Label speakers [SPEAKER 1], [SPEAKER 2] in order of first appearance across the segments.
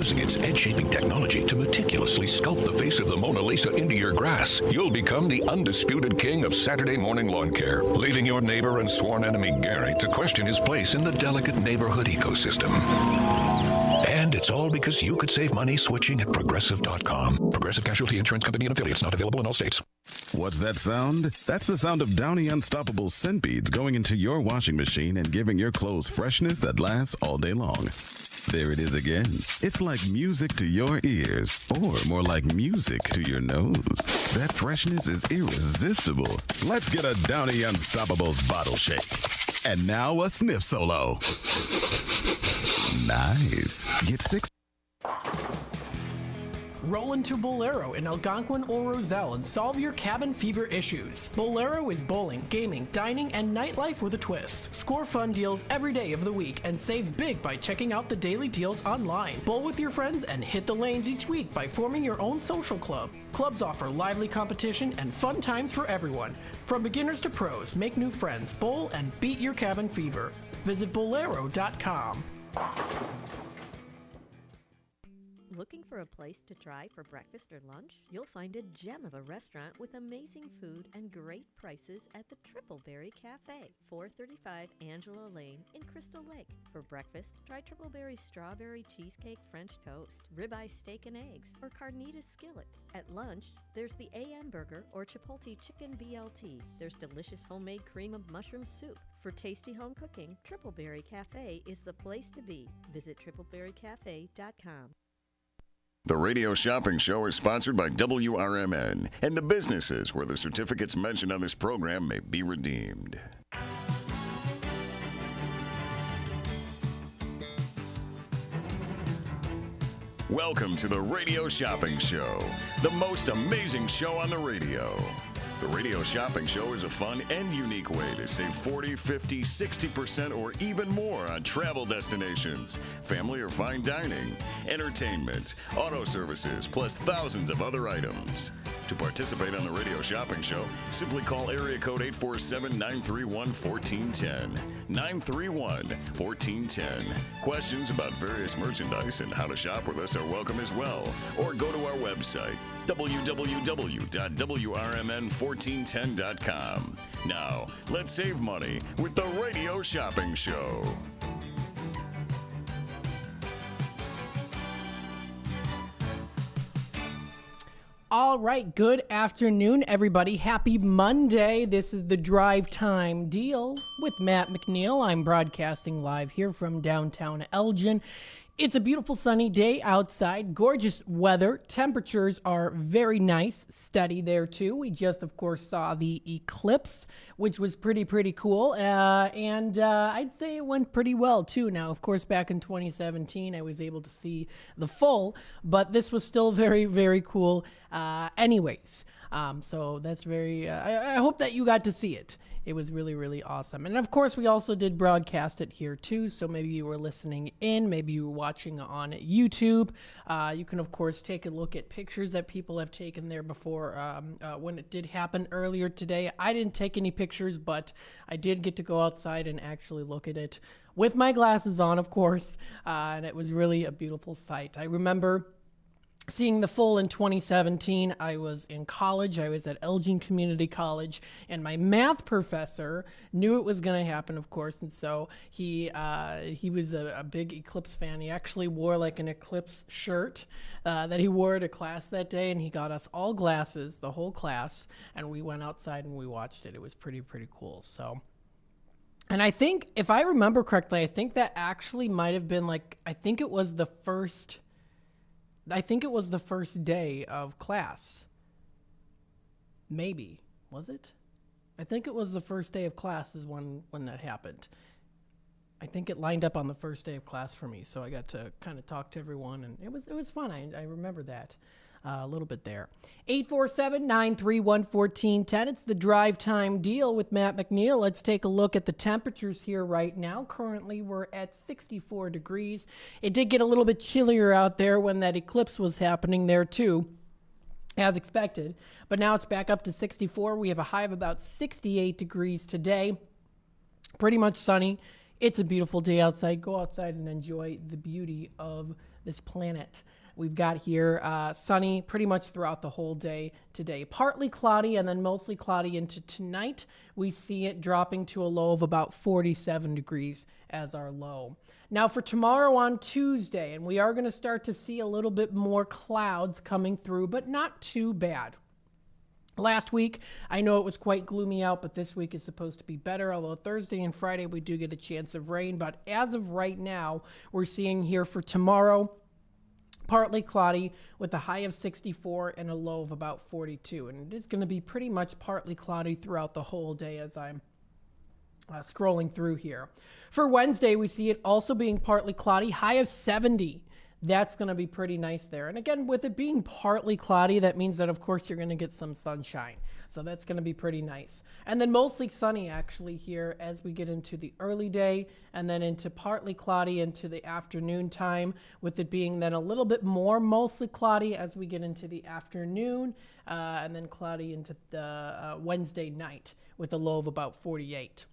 [SPEAKER 1] using its edge-shaping technology to meticulously sculpt the face of the Mona Lisa into your grass, you'll become the undisputed king of Saturday morning lawn care, leaving your neighbor and sworn enemy Gary to question his place in the delicate neighborhood ecosystem. And it's all because you could save money switching at Progressive.com. Progressive Casualty Insurance Company and affiliates, not available in all states.
[SPEAKER 2] What's that sound? That's the sound of Downy Unstoppable scent beads going into your washing machine and giving your clothes freshness that lasts all day long. There it is again. It's like music to your ears, or more like music to your nose. That freshness is irresistible. Let's get a Downy Unstoppables bottle shake. And now a sniff solo. Nice. Get 6.
[SPEAKER 3] Roll into Bolero in Algonquin or Roselle and solve your cabin fever issues. Bolero is bowling, gaming, dining, and nightlife with a twist. Score fun deals every day of the week and save big by checking out the daily deals online. Bowl with your friends and hit the lanes each week by forming your own social club. Clubs offer lively competition and fun times for everyone. From beginners to pros, make new friends, bowl, and beat your cabin fever. Visit Bolero.com.
[SPEAKER 4] Looking for a place to try for breakfast or lunch? You'll find a gem of a restaurant with amazing food and great prices at the Tripleberry Cafe, 435 Angela Lane in Crystal Lake. For breakfast, try Tripleberry's strawberry cheesecake French toast, ribeye steak and eggs, or carnitas skillets. At lunch, there's the AM burger or Chipotle chicken BLT. There's delicious homemade cream of mushroom soup. For tasty home cooking, Tripleberry Cafe is the place to be. Visit tripleberrycafe.com.
[SPEAKER 5] The Radio Shopping Show is sponsored by WRMN and the businesses where the certificates mentioned on this program may be redeemed. Welcome to the Radio Shopping Show, the most amazing show on the radio. The Radio Shopping Show is a fun and unique way to save 40, 50, 60% or even more on travel destinations, family or fine dining, entertainment, auto services, plus thousands of other items. To participate on the Radio Shopping Show, simply call area code 847-931-1410. 931-1410. Questions about various merchandise and how to shop with us are welcome as well. Or go to our website, www.WRMN1410.com. Now, let's save money with the Radio Shopping Show.
[SPEAKER 3] All right, good afternoon, everybody. Happy Monday. This is the Drive Time Deal with Matt McNeil. I'm broadcasting live here from downtown Elgin. It's a beautiful sunny day outside, gorgeous weather. Temperatures are very nice, steady there too. We just, of course, saw the eclipse, which was pretty cool. And I'd say it went pretty well too. Now, of course, back in 2017, I was able to see the full, but this was still very cool anyways. So that's very, I hope that you got to see it. It was really awesome. And of course, we also did broadcast it here too. So maybe you were listening in, maybe you were watching on YouTube. You can, of course, take a look at pictures that people have taken there before when it did happen earlier today. I didn't take any pictures, but I did get to go outside and actually look at it with my glasses on, of course. And it was really a beautiful sight. I remember seeing the full in 2017. I was in college. I was at Elgin Community College, and my math professor knew it was going to happen, of course, and so he was a big Eclipse fan. He actually wore like an Eclipse shirt that he wore to class that day, and he got us all glasses, the whole class, and we went outside and we watched it. It was pretty cool. So, and I think, if I remember correctly, I think that actually might have been I think it was the first day of class. Maybe. Was it? I think it was the first day of class is when that happened. I think it lined up on the first day of class for me, so I got to kind of talk to everyone, and it was fun. I remember that a little bit there. 847-931-1410. It's the Drive Time Deal with Matt McNeil. Let's take a look at the temperatures here right now. Currently, we're at 64 degrees. It did get a little bit chillier out there when that eclipse was happening there, too, as expected. But now it's back up to 64. We have a high of about 68 degrees today. Pretty much sunny. It's a beautiful day outside. Go outside and enjoy the beauty of this planet. We've got here sunny pretty much throughout the whole day today. Partly cloudy and then mostly cloudy into tonight. We see it dropping to a low of about 47 degrees as our low. Now for tomorrow on Tuesday, and we are going to start to see a little bit more clouds coming through, but not too bad. Last week, I know it was quite gloomy out, but this week is supposed to be better, although Thursday and Friday we do get a chance of rain. But as of right now, we're seeing here for tomorrow, partly cloudy with a high of 64 and a low of about 42. And it is going to be pretty much partly cloudy throughout the whole day as I'm scrolling through here. For Wednesday, we see it also being partly cloudy, high of 70. That's going to be pretty nice there. And again, with it being partly cloudy, that means that, of course, you're going to get some sunshine. So that's going to be pretty nice. And then mostly sunny, actually, here as we get into the early day and then into partly cloudy into the afternoon time, with it being then a little bit more mostly cloudy as we get into the afternoon and then cloudy into the Wednesday night with a low of about 48.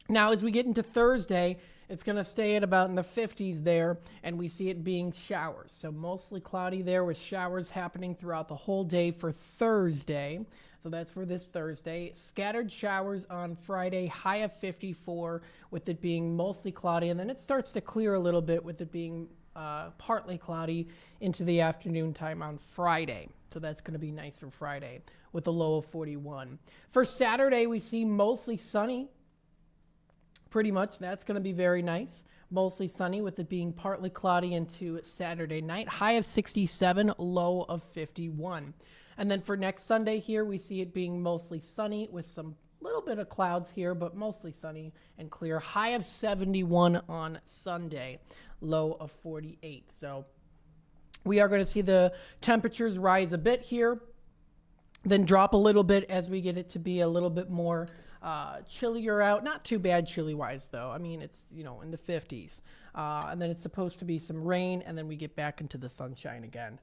[SPEAKER 3] Now, as we get into Thursday, it's going to stay at about in the 50s there, and we see it being showers. So mostly cloudy there with showers happening throughout the whole day for Thursday. So that's for this Thursday. Scattered showers on Friday, high of 54, with it being mostly cloudy. And then it starts to clear a little bit with it being partly cloudy into the afternoon time on Friday. So that's going to be nice for Friday with a low of 41. For Saturday, we see mostly sunny. Pretty much that's going to be very nice. Mostly sunny with it being partly cloudy into Saturday night. High of 67, low of 51. And then for next Sunday here, we see it being mostly sunny with some little bit of clouds here, but mostly sunny and clear. High of 71 on Sunday, low of 48. So we are going to see the temperatures rise a bit here, then drop a little bit as we get it to be a little bit more chillier out. Not too bad chilly-wise, though. I mean, it's, in the 50s. And then it's supposed to be some rain, and then we get back into the sunshine again.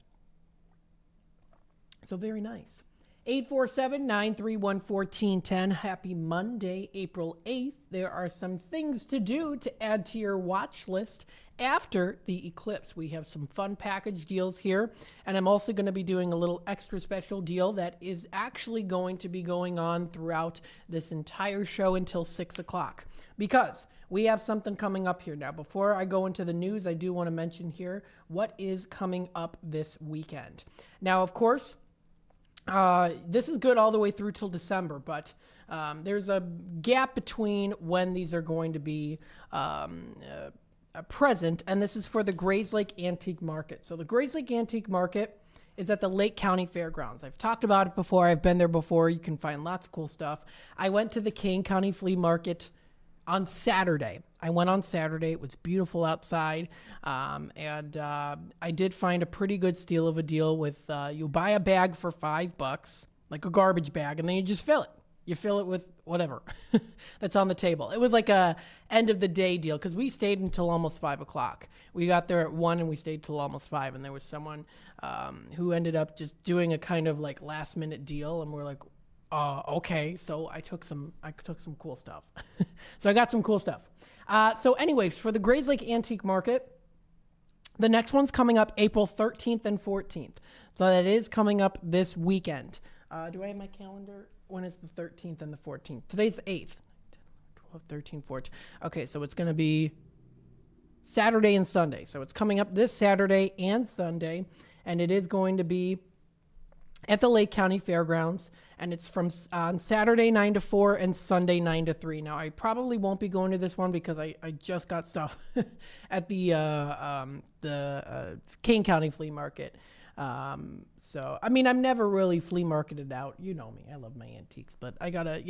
[SPEAKER 3] So very nice. 847-931-1410. Happy Monday, April 8th. There are some things to do to add to your watch list after the eclipse. We have some fun package deals here, and I'm also going to be doing a little extra special deal that is actually going to be going on throughout this entire show until 6 o'clock, because we have something coming up here. Now, before I go into the news, I do want to mention here what is coming up this weekend. Now, of course, this is good all the way through till December, but there's a gap between when these are going to be present, and this is for the Grays Lake Antique Market. So the Grays Lake Antique Market is at the Lake County Fairgrounds. I've talked about it before. I've been there before. You can find lots of cool stuff. I went to the Kane County Flea Market on Saturday. I went on Saturday. It was beautiful outside. And I did find a pretty good steal of a deal with you buy a bag for $5, like a garbage bag, and then you just fill it. You fill it with whatever that's on the table. It was like a end of the day deal because we stayed until almost 5 o'clock. We got there at 1 and we stayed till almost 5. And there was someone who ended up just doing a kind of like last minute deal. And we're like, okay. So I took some cool stuff. So I got some cool stuff. So anyways, for the Grays Lake Antique Market, the next one's coming up April 13th and 14th. So that is coming up this weekend. Do I have my calendar? When is the 13th and the 14th? Today's the 8th. 12, 13, 14. Okay, so it's going to be Saturday and Sunday. So it's coming up this Saturday and Sunday, and it is going to be at the Lake County Fairgrounds, and it's from on Saturday 9 to 4 and Sunday 9 to 3. Now, I probably won't be going to this one because I just got stuff at the Kane County Flea Market. So, I mean, I'm never really flea marketed out. You know me. I love my antiques, but I gotta,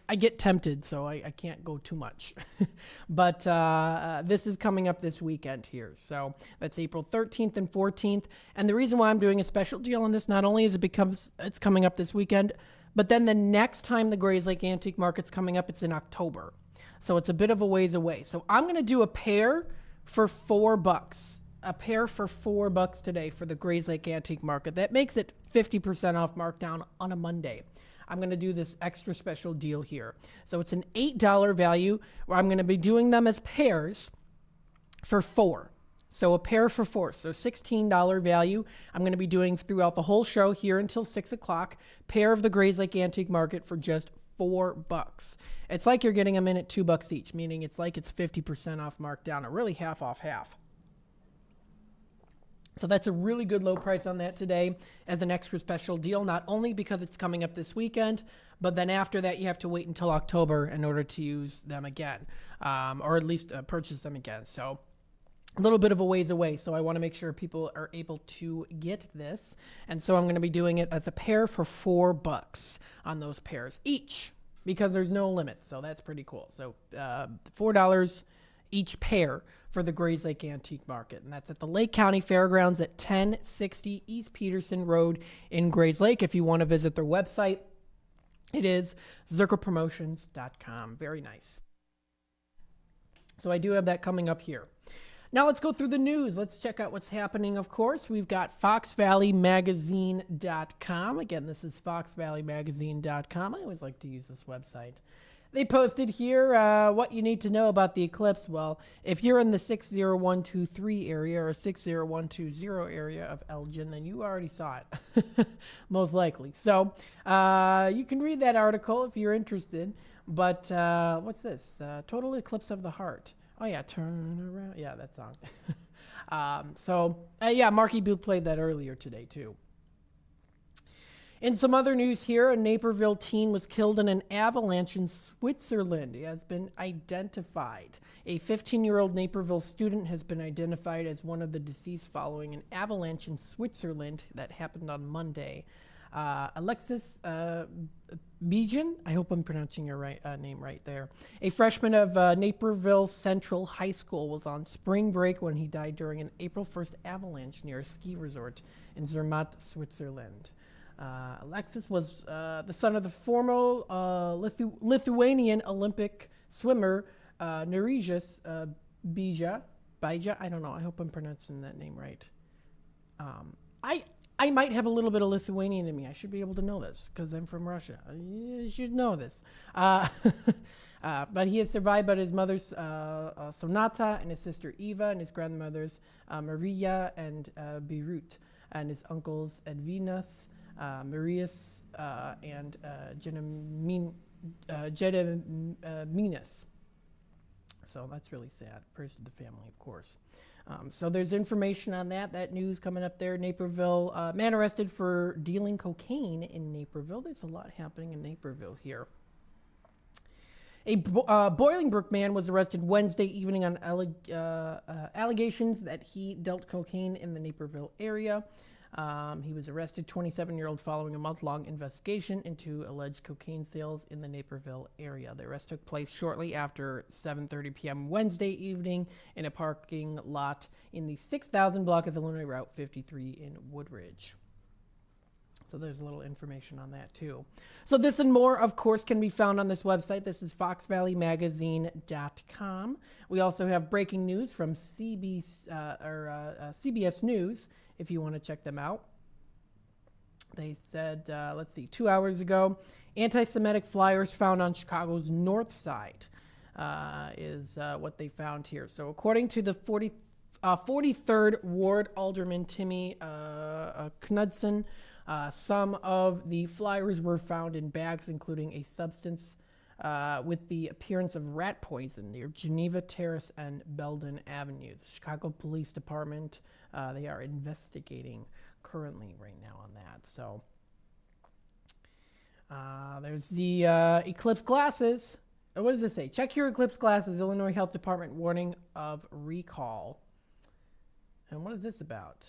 [SPEAKER 3] I get tempted, so I can't go too much. But this is coming up this weekend here. So that's April 13th and 14th. And the reason why I'm doing a special deal on this, not only is it's coming up this weekend, but then the next time the Grays Lake Antique Market's coming up, it's in October. So it's a bit of a ways away. So I'm going to do a pair for $4. A pair for $4 today for the Grays Lake Antique Market. That makes it 50% off markdown on a Monday. I'm going to do this extra special deal here. So it's an $8 value where I'm going to be doing them as pairs for $4. So a pair for $4. So $16 value. I'm going to be doing throughout the whole show here until 6 o'clock. Pair of the Grays Lake Antique Market for just $4. It's like you're getting them in at $2 each, meaning it's like it's 50% off markdown, or really half off half. So that's a really good low price on that today as an extra special deal, not only because it's coming up this weekend, but then after that you have to wait until October in order to use them again, or at least purchase them again. So a little bit of a ways away, so I want to make sure people are able to get this. And so I'm going to be doing it as a pair for $4 on those pairs each, because there's no limit. So that's pretty cool. So $4 each pair for the Grays Lake Antique Market. And that's at the Lake County Fairgrounds at 1060 East Peterson Road in Grays Lake. If you want to visit their website, it is zirkelpromotions.com. Very nice. So I do have that coming up here. Now let's go through the news. Let's check out what's happening, of course. We've got foxvalleymagazine.com. Again, this is foxvalleymagazine.com. I always like to use this website. They posted here what you need to know about the eclipse. Well, if you're in the 60123 area or 60120 area of Elgin, then you already saw it, most likely. So you can read that article if you're interested. But what's this? Total Eclipse of the Heart. Oh, yeah, Turn Around. Yeah, that song. Yeah, Marky Boo played that earlier today, too. In some other news here, a Naperville teen was killed in an avalanche in Switzerland. He has been identified. A 15-year-old Naperville student has been identified as one of the deceased following an avalanche in Switzerland that happened on Monday. Alexis Bijan, I hope I'm pronouncing your name right there. A freshman of Naperville Central High School was on spring break when he died during an April 1st avalanche near a ski resort in Zermatt, Switzerland. Alexis was the son of the former Lithuanian Olympic swimmer Nerijus Bija. I don't know. I hope I'm pronouncing that name right. I might have a little bit of Lithuanian in me. I should be able to know this because I'm from Russia. I should know this. But he is survived by his mother's Sonata and his sister Eva and his grandmothers Maria and Beirut and his uncles Edvinas, Marius, and Gediminas. So that's really sad. Prayers to the family, of course. So there's information on that news coming up there. Naperville, man arrested for dealing cocaine in Naperville. There's a lot happening in Naperville here. A Bolingbrook man was arrested Wednesday evening on allegations that he dealt cocaine in the Naperville area. He was arrested, 27-year-old, following a month-long investigation into alleged cocaine sales in the Naperville area. The arrest took place shortly after 7:30 p.m. Wednesday evening in a parking lot in the 6,000 block of Illinois Route 53 in Woodridge. So there's a little information on that, too. So this and more, of course, can be found on this website. This is foxvalleymagazine.com. We also have breaking news from CBS News, if you want to check them out. They said, 2 hours ago, anti-Semitic flyers found on Chicago's north side is what they found here. So according to the 43rd Ward Alderman Timmy Knudsen, some of the flyers were found in bags, including a substance with the appearance of rat poison near Geneva Terrace and Belden Avenue. The Chicago Police Department, they are investigating currently right now on that. So there's the eclipse glasses. What does this say? Check your eclipse glasses. Illinois Health Department warning of recall. And what is this about?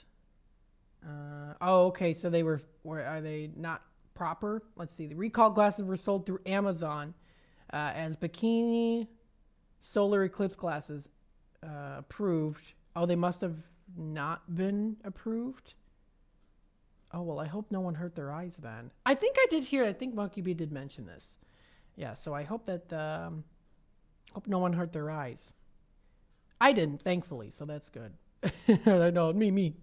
[SPEAKER 3] Okay. So are they not proper? Let's see. The recall glasses were sold through Amazon as bikini solar eclipse glasses approved. Oh, they must have not been approved. Oh, well, I hope no one hurt their eyes then. I think I think Monkey B did mention this. Yeah, so I hope that, hope no one hurt their eyes. I didn't, thankfully, so that's good. No, me.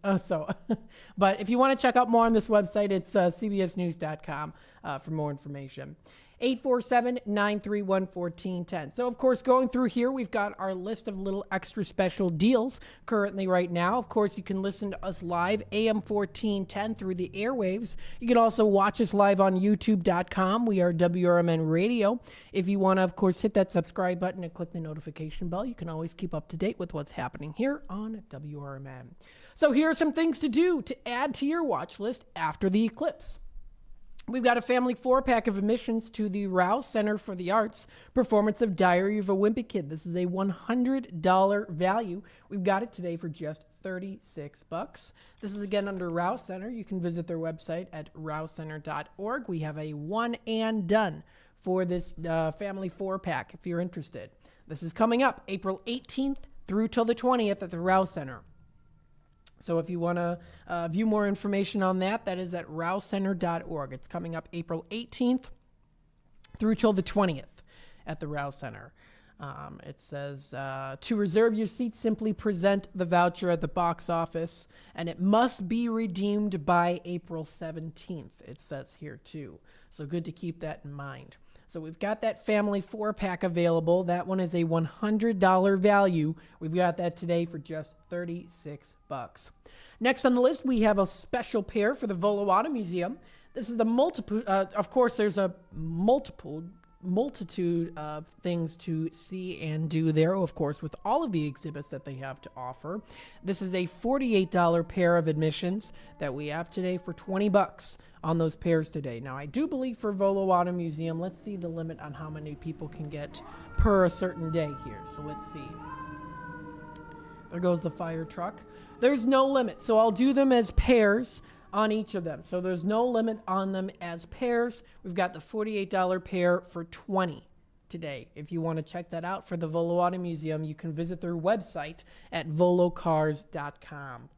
[SPEAKER 3] But if you want to check out more on this website, it's cbsnews.com for more information. 847-931-1410. So, of course, going through here, we've got our list of little extra special deals currently right now. Of course, you can listen to us live, AM 1410, through the airwaves. You can also watch us live on YouTube.com. We are WRMN Radio. If you want to, of course, hit that subscribe button and click the notification bell, you can always keep up to date with what's happening here on WRMN. So here are some things to do to add to your watch list after the eclipse. We've got a family 4-pack of admissions to the Rouse Center for the Arts performance of Diary of a Wimpy Kid. This is a $100 value. We've got it today for just $36. This is again under Rouse Center. You can visit their website at rousecenter.org. We have a one and done for this family 4-pack if you're interested. This is coming up April 18th through till the 20th at the Rouse Center. So if you want to view more information on that, that is at rousecenter.org. It's coming up April 18th through till the 20th at the Rouse Center. It says, to reserve your seat, simply present the voucher at the box office, and it must be redeemed by April 17th, it says here too. So good to keep that in mind. So we've got that family 4-pack available. That one is a $100 value. We've got that today for just $36. Next on the list, we have a special pair for the Volawata Museum. This is a multiple, of course, there's a multitude of things to see and do there, of course, with all of the exhibits that they have to offer. This is a $48 pair of admissions that we have today for $20 on those pairs today. Now, I do believe for Volawata Museum, let's see the limit on how many people can get per a certain day here. So let's see. There goes the fire truck. There's no limit, so I'll do them as pairs on each of them. So there's no limit on them as pairs. We've got the $48 pair for $20 today. If you want to check that out for the Volawata Museum, you can visit their website at volocars.com.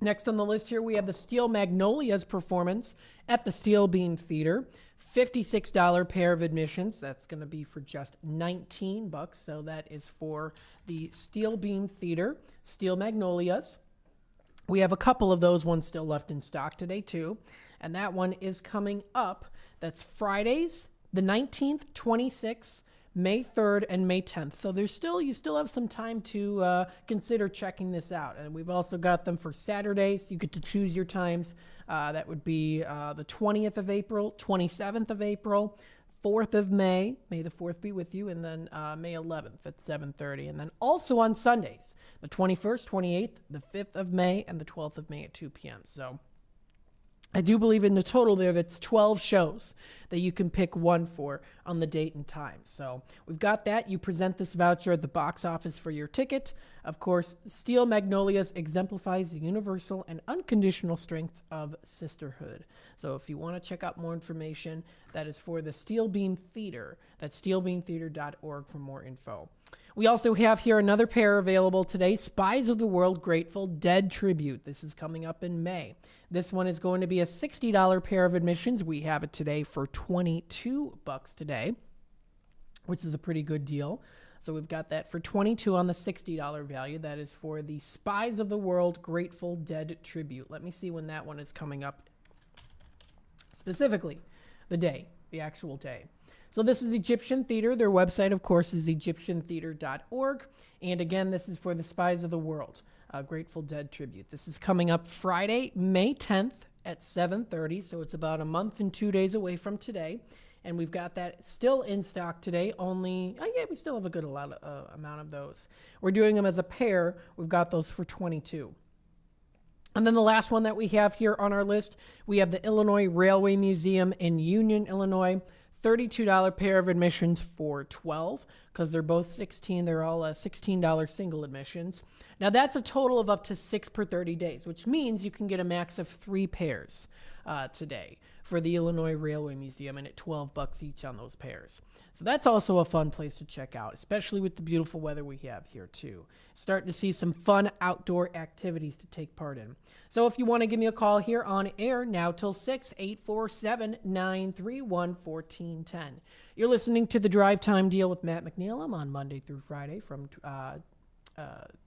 [SPEAKER 3] Next on the list here, we have the Steel Magnolias performance at the Steel Beam Theater. $56 pair of admissions. That's going to be for just $19. So that is for the Steel Beam Theater, Steel Magnolias. We have a couple of those ones still left in stock today, too. And that one is coming up. That's Fridays, the 19th, 26th, May 3rd, and May 10th. So you still have some time to consider checking this out. And we've also got them for Saturdays. You get to choose your times. That would be the 20th of April, 27th of April, 4th of May. May the 4th be with you. And then May 11th at 7:30. And then also on Sundays, the 21st, 28th, the 5th of May, and the 12th of May at 2 p.m. So I do believe in the total there that's 12 shows that you can pick one for on the date and time. So we've got that. You present this voucher at the box office for your ticket. Of course, Steel Magnolias exemplifies the universal and unconditional strength of sisterhood. So if you want to check out more information, that is for the Steel Beam Theater. That's steelbeamtheater.org for more info. We also have here another pair available today, Spies of the World Grateful Dead Tribute. This is coming up in May. This one is going to be a $60 pair of admissions. We have it today for $22 today, which is a pretty good deal. So we've got that for $22 on the $60 value. That is for the Spies of the World Grateful Dead Tribute. Let me see when that one is coming up. Specifically, the actual day. So this is Egyptian Theater. Their website, of course, is egyptiantheater.org. And again, this is for the Spies of the World, Grateful Dead Tribute. This is coming up Friday, May 10th at 7:30. So it's about a month and 2 days away from today. And we've got that still in stock today. We still have a good amount of those. We're doing them as a pair. We've got those for $22. And then the last one that we have here on our list, we have the Illinois Railway Museum in Union, Illinois. $32 pair of admissions for $12 because they're both $16. They're all $16 single admissions. Now that's a total of up to 6 per 30 days, which means you can get a max of 3 pairs today for the Illinois Railway Museum, and at $12 each on those pairs. So that's also a fun place to check out, especially with the beautiful weather we have here too. Starting to see some fun outdoor activities to take part in. So if you want to give me a call here on air now till 6, 847-931-1410. You're listening to the Drive Time Deal with Matt McNeil. I'm on Monday through Friday from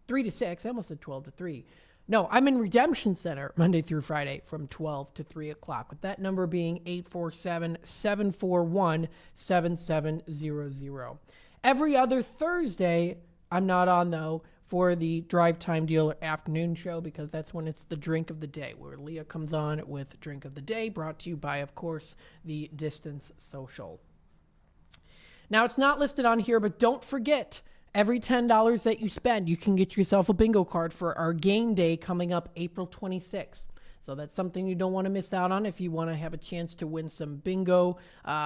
[SPEAKER 3] 3 to 6. I almost said 12 to 3. No, I'm in Redemption Center Monday through Friday from 12 to 3 o'clock, with that number being 847-741-7700. Every other Thursday, I'm not on, though, for the Drive Time Deal afternoon show, because that's when it's the drink of the day, where Leah comes on with Drink of the Day, brought to you by, of course, the Distance Social. Now, it's not listed on here, but don't forget, every $10 that you spend, you can get yourself a bingo card for our game day coming up April 26th. So that's something you don't want to miss out on if you want to have a chance to win some bingo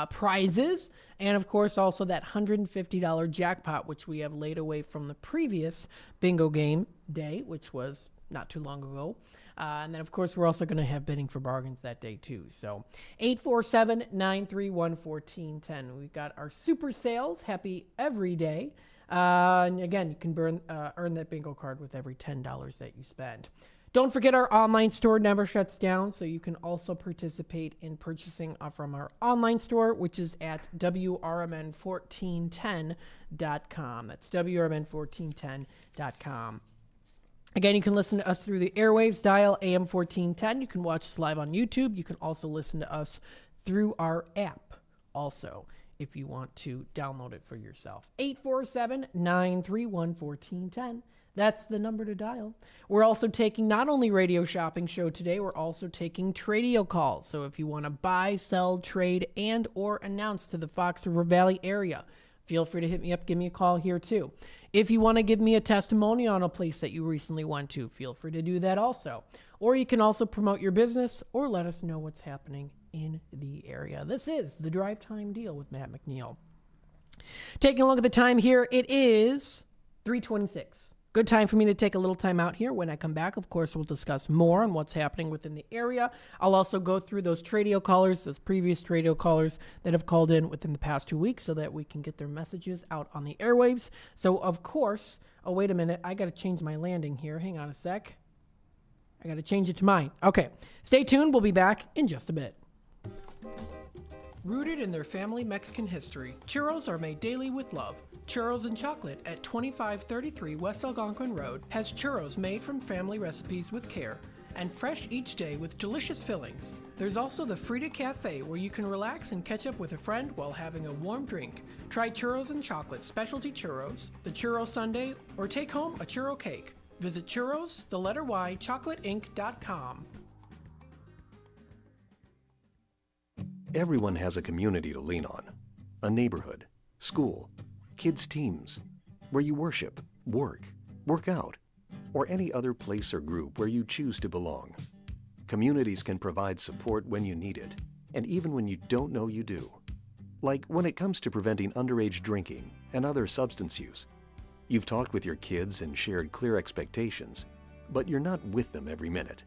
[SPEAKER 3] prizes. And, of course, also that $150 jackpot, which we have laid away from the previous bingo game day, which was not too long ago. And then, of course, we're also going to have bidding for bargains that day, too. So 847-931-1410. We've got our super sales, happy every day. And again, you can earn that bingo card with every $10 that you spend. Don't forget, our online store never shuts down, so you can also participate in purchasing from our online store, which is at WRMN1410.com. That's WRMN1410.com. Again, you can listen to us through the airwaves, dial AM 1410. You can watch us live on YouTube. You can also listen to us through our app also, if you want to download it for yourself. 847-931-1410. That's the number to dial. We're also taking not only Radio Shopping Show today, we're also taking Tradio calls. So if you want to buy, sell, trade, and or announce to the Fox River Valley area, feel free to hit me up, give me a call here too. If you want to give me a testimony on a place that you recently went to, feel free to do that also. Or you can also promote your business or let us know what's happening in the area. This is the Drive Time Deal with Matt McNeil. Taking a look at the time here, it is 3:26. Good time for me to take a little time out here. When I come back, of course, we'll discuss more on what's happening within the area. I'll also go through those Tradio callers, those previous Tradio callers that have called in within the past 2 weeks so that we can get their messages out on the airwaves. So, of course, oh, wait a minute. I got to change my landing here. Hang on a sec. I got to change it to mine. Okay. Stay tuned. We'll be back in just a bit. Rooted in their family Mexican history, churros are made daily with love. Churros and Chocolate at 2533 West Algonquin Road has churros made from family recipes with care and fresh each day with delicious fillings. There's also the Frida Cafe where you can relax and catch up with a friend while having a warm drink. Try Churros and Chocolate specialty churros, the churro sundae, or take home a churro cake. Visit churros, the letter Y, chocolateinc.com.
[SPEAKER 6] Everyone has a community to lean on, a neighborhood, school, kids' teams, where you worship, work out, or any other place or group where you choose to belong. Communities can provide support when you need it, and even when you don't know you do. Like when it comes to preventing underage drinking and other substance use. You've talked with your kids and shared clear expectations, but you're not with them every minute.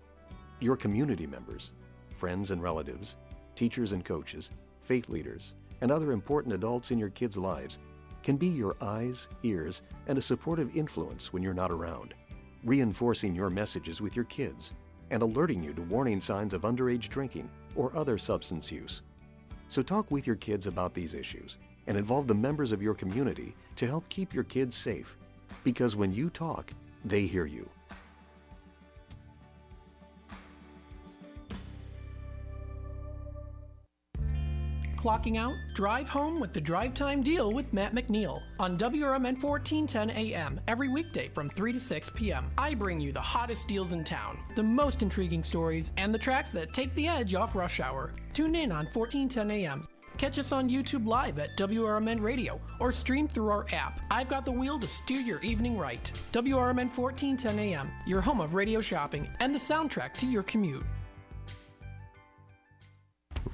[SPEAKER 6] Your community members, friends and relatives, teachers and coaches, faith leaders, and other important adults in your kids' lives can be your eyes, ears, and a supportive influence when you're not around, reinforcing your messages with your kids and alerting you to warning signs of underage drinking or other substance use. So talk with your kids about these issues and involve the members of your community to help keep your kids safe, because when you talk, they hear you.
[SPEAKER 3] Clocking out, drive home with the Drive Time Deal with Matt McNeil on WRMN 1410 AM every weekday from 3 to 6 p.m. I bring you the hottest deals in town, the most intriguing stories, and the tracks that take the edge off rush hour. Tune in on 1410 AM. Catch us on YouTube Live at WRMN Radio or stream through our app. I've got the wheel to steer your evening right. WRMN 1410 AM, your home of radio shopping and the soundtrack to your commute.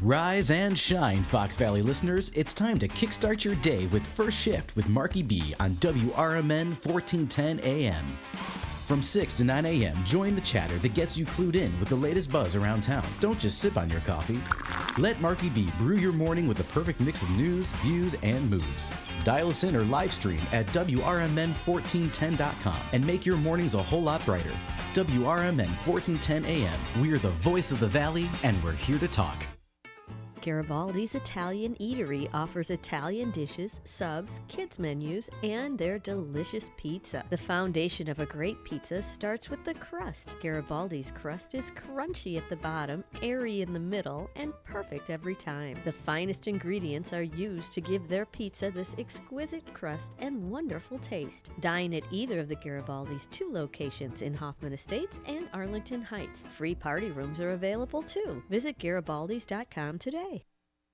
[SPEAKER 7] Rise and shine, Fox Valley listeners. It's time to kickstart your day with First Shift with Marky B on WRMN 1410 AM. From 6 to 9 a.m., join the chatter that gets you clued in with the latest buzz around town. Don't just sip on your coffee. Let Marky B brew your morning with the perfect mix of news, views, and moves. Dial us in or live stream at WRMN1410.com and make your mornings a whole lot brighter. WRMN 1410 AM. We're the voice of the Valley, and we're here to talk.
[SPEAKER 4] Garibaldi's Italian Eatery offers Italian dishes, subs, kids menus, and their delicious pizza. The foundation of a great pizza starts with the crust. Garibaldi's crust is crunchy at the bottom, airy in the middle, and perfect every time. The finest ingredients are used to give their pizza this exquisite crust and wonderful taste. Dine at either of the Garibaldi's 2 locations in Hoffman Estates and Arlington Heights. Free party rooms are available too. Visit Garibaldis.com today.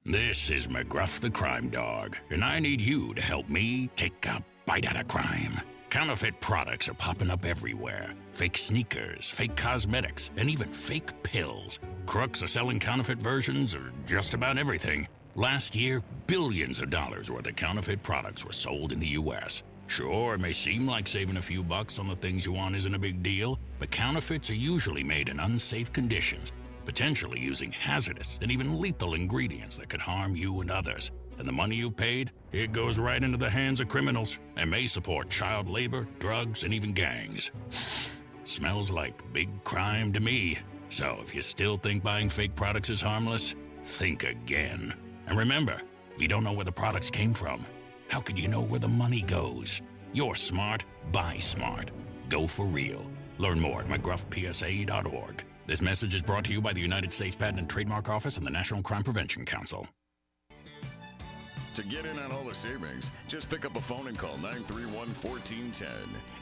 [SPEAKER 8] This is McGruff the Crime Dog, and I need you to help me take a bite out of crime. Counterfeit products are popping up everywhere. Fake sneakers, fake cosmetics, and even fake pills. Crooks are selling counterfeit versions of just about everything. Last year, billions of dollars worth of counterfeit products were sold in the U.S. Sure, it may seem like saving a few bucks on the things you want isn't a big deal, but counterfeits are usually made in unsafe conditions, potentially using hazardous and even lethal ingredients that could harm you and others. And the money you've paid, it goes right into the hands of criminals and may support child labor, drugs, and even gangs. Smells like big crime to me. So if you still think buying fake products is harmless, think again. And remember, if you don't know where the products came from, how could you know where the money goes? You're smart, buy smart. Go for real. Learn more at mcgruffpsa.org. This message is brought to you by the United States Patent and Trademark Office and the National Crime Prevention Council.
[SPEAKER 5] To get in on all the savings, just pick up a phone and call 931-1410.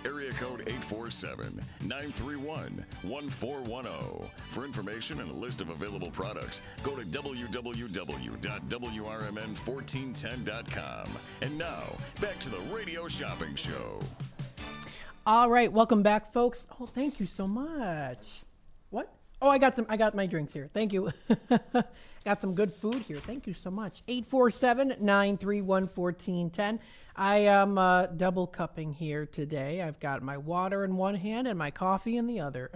[SPEAKER 5] Area code 847-931-1410. For information and a list of available products, go to www.WRMN1410.com. And now, back to the Radio Shopping Show.
[SPEAKER 3] All right, welcome back, folks. Oh, thank you so much. What? Oh, I got my drinks here. Thank you. Got some good food here. Thank you so much. 847-931-1410. I am double cupping here today. I've got my water in one hand and my coffee in the other.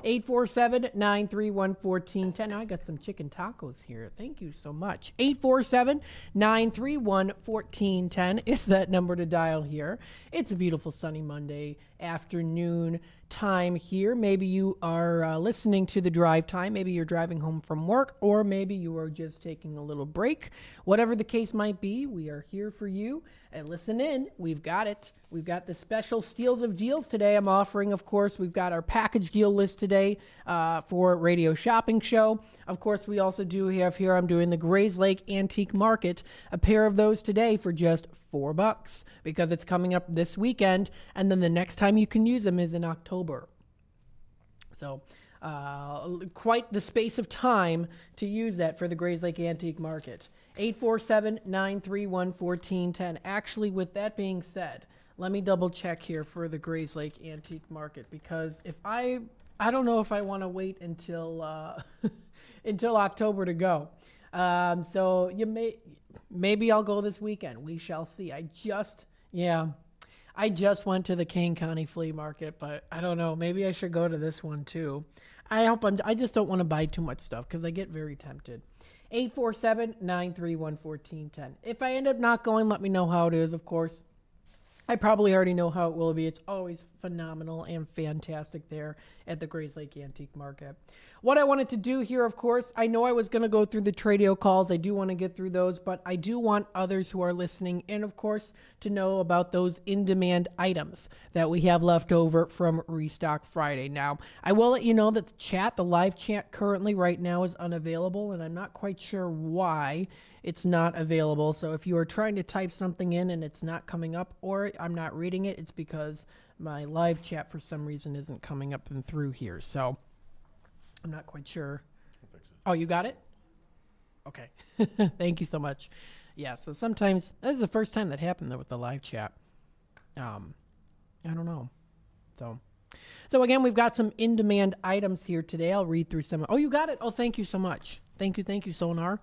[SPEAKER 3] 847-931-1410. Now I got some chicken tacos here. Thank you so much. 847-931-1410 is that number to dial here. It's a beautiful sunny Monday afternoon time here. Maybe you are listening to the drive time. Maybe you're driving home from work, or maybe you are just taking a little break. Whatever the case might be, we are here for you. And listen in. We've got it. We've got the special steals of deals today I'm offering. Of course, we've got our package deal list today for Radio Shopping Show. Of course, we also do have here, I'm doing the Grays Lake Antique Market, a pair of those today for just $4 because it's coming up this weekend. And then the next time you can use them is in October. So quite the space of time to use that for the Grays Lake Antique Market. 847-931-1410. Actually, with that being said, let me double check here for the Grays Lake Antique Market, because if I don't know if I want to wait until until October to go. So maybe I'll go this weekend. We shall see. I just went to the Kane County Flea Market, but I don't know. Maybe I should go to this one too. I just don't want to buy too much stuff because I get very tempted. 847-931-1410. If I end up not going, let me know how it is, of course. I probably already know how it will be. It's always phenomenal and fantastic there at the Grays Lake Antique Market. What I wanted to do here, of course, I know I was going to go through the Tradio calls. I do want to get through those, but I do want others who are listening in, of course, to know about those in-demand items that we have left over from Restock Friday. Now, I will let you know that the live chat currently right now is unavailable, and I'm not quite sure why it's not available. So if you are trying to type something in and it's not coming up, or I'm not reading it, it's because my live chat for some reason isn't coming up and through here. So I'm not quite sure. I'll fix it. Oh, you got it? Okay. Thank you so much. Yeah, so sometimes, this is the first time that happened though with the live chat. I don't know. So again, we've got some in-demand items here today. I'll read through some. Oh, you got it? Oh, thank you so much. Thank you, Sonar.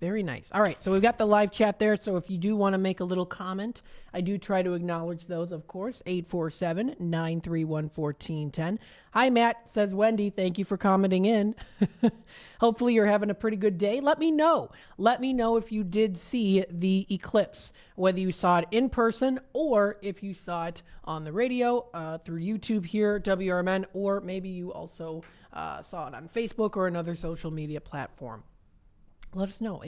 [SPEAKER 3] Very nice. All right, so we've got the live chat there. So if you do want to make a little comment, I do try to acknowledge those, of course. 847-931-1410. Hi, Matt, says Wendy. Thank you for commenting in. Hopefully you're having a pretty good day. Let me know. Let me know if you did see the eclipse, whether you saw it in person or if you saw it on the radio through YouTube here, WRMN, or maybe you also saw it on Facebook or another social media platform. let us know.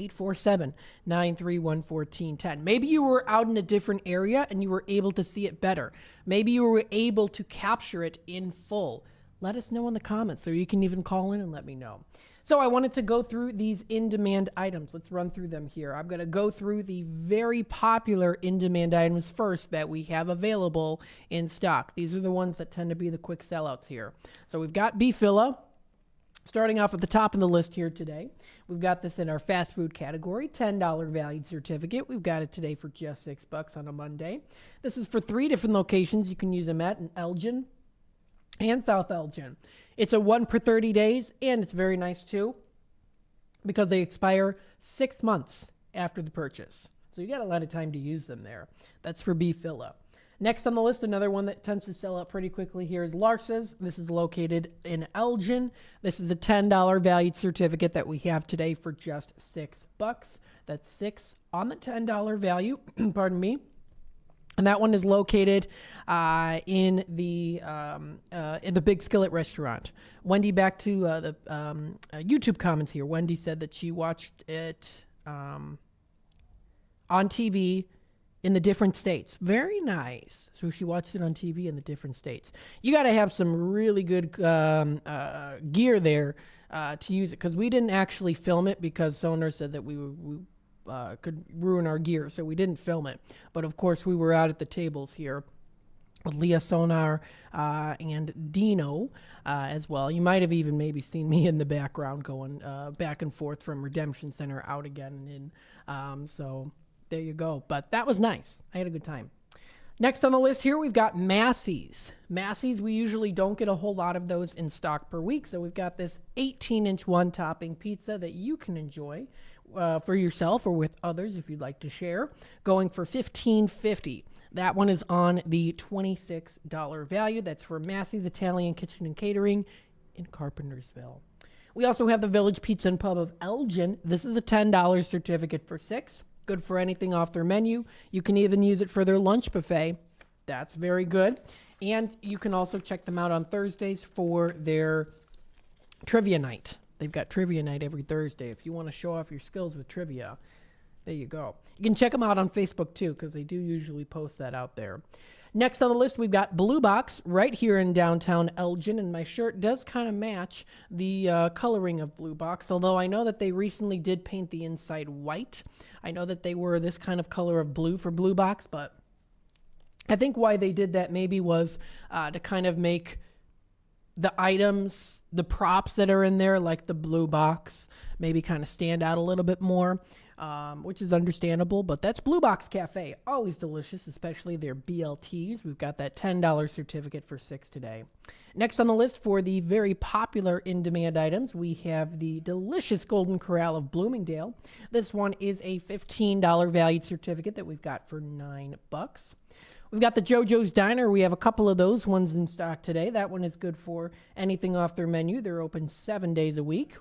[SPEAKER 3] 847-931-1410. Maybe you were out in a different area and you were able to see it better. Maybe you were able to capture it in full. Let us know in the comments, or you can even call in and let me know. So I wanted to go through these in-demand items. Let's run through them here. I'm going to go through the very popular in-demand items first that we have available in stock. These are the ones that tend to be the quick sellouts here. So we've got beef filla. Starting off at the top of the list here today, we've got this in our fast food category, $10 valued certificate. We've got it today for just $6 on a Monday. This is for 3 different locations. You can use them at in Elgin and South Elgin. It's a 1 per 30 days, and it's very nice too because they expire 6 months after the purchase. So you got a lot of time to use them there. That's for beef filla. Next on the list, another one that tends to sell out pretty quickly here is Larsa's. This is located in Elgin. This is a $10 valued certificate that we have today for just $6. That's 6 on the $10 value. Pardon me. And that one is located in the Big Skillet restaurant. Wendy, back to the YouTube comments here. Wendy said that she watched it on TV in the different states. Very nice. So she watched it on TV in the different states. You got to have some really good gear there to use it, because we didn't actually film it because Sonar said that we could ruin our gear, so we didn't film it. But of course, we were out at the tables here with Leah, Sonar, and Dino as well. You might have even maybe seen me in the background going back and forth from Redemption Center out again. And so there you go. But that was nice. I had a good time. Next on the list here, we've got Massey's. Massey's, we usually don't get a whole lot of those in stock per week. So we've got this 18-inch one-topping pizza that you can enjoy for yourself or with others if you'd like to share, going for $15.50. That one is on the $26 value. That's for Massey's Italian Kitchen and Catering in Carpentersville. We also have the Village Pizza and Pub of Elgin. This is a $10 certificate for $6. Good for anything off their menu. You can even use it for their lunch buffet. That's very good. And you can also check them out on Thursdays for their trivia night. They've got trivia night every Thursday. If you want to show off your skills with trivia, there you go. You can check them out on Facebook too, because they do usually post that out there. Next on the list, we've got Blue Box right here in downtown Elgin, and my shirt does kind of match the coloring of Blue Box, although I know that they recently did paint the inside white. I know that they were this kind of color of blue for Blue Box, but I think why they did that maybe was to kind of make the items, the props that are in there, like the Blue Box, maybe kind of stand out a little bit more. Which is understandable, but that's Blue Box Cafe. Always delicious, especially their BLTs. We've got that $10 certificate for $6 today. Next on the list for the very popular in-demand items, we have the delicious Golden Corral of Bloomingdale. This one is a $15 valued certificate that we've got for $9. We've got the JoJo's Diner. We have a couple of those ones in stock today. That one is good for anything off their menu. They're open 7 days a week.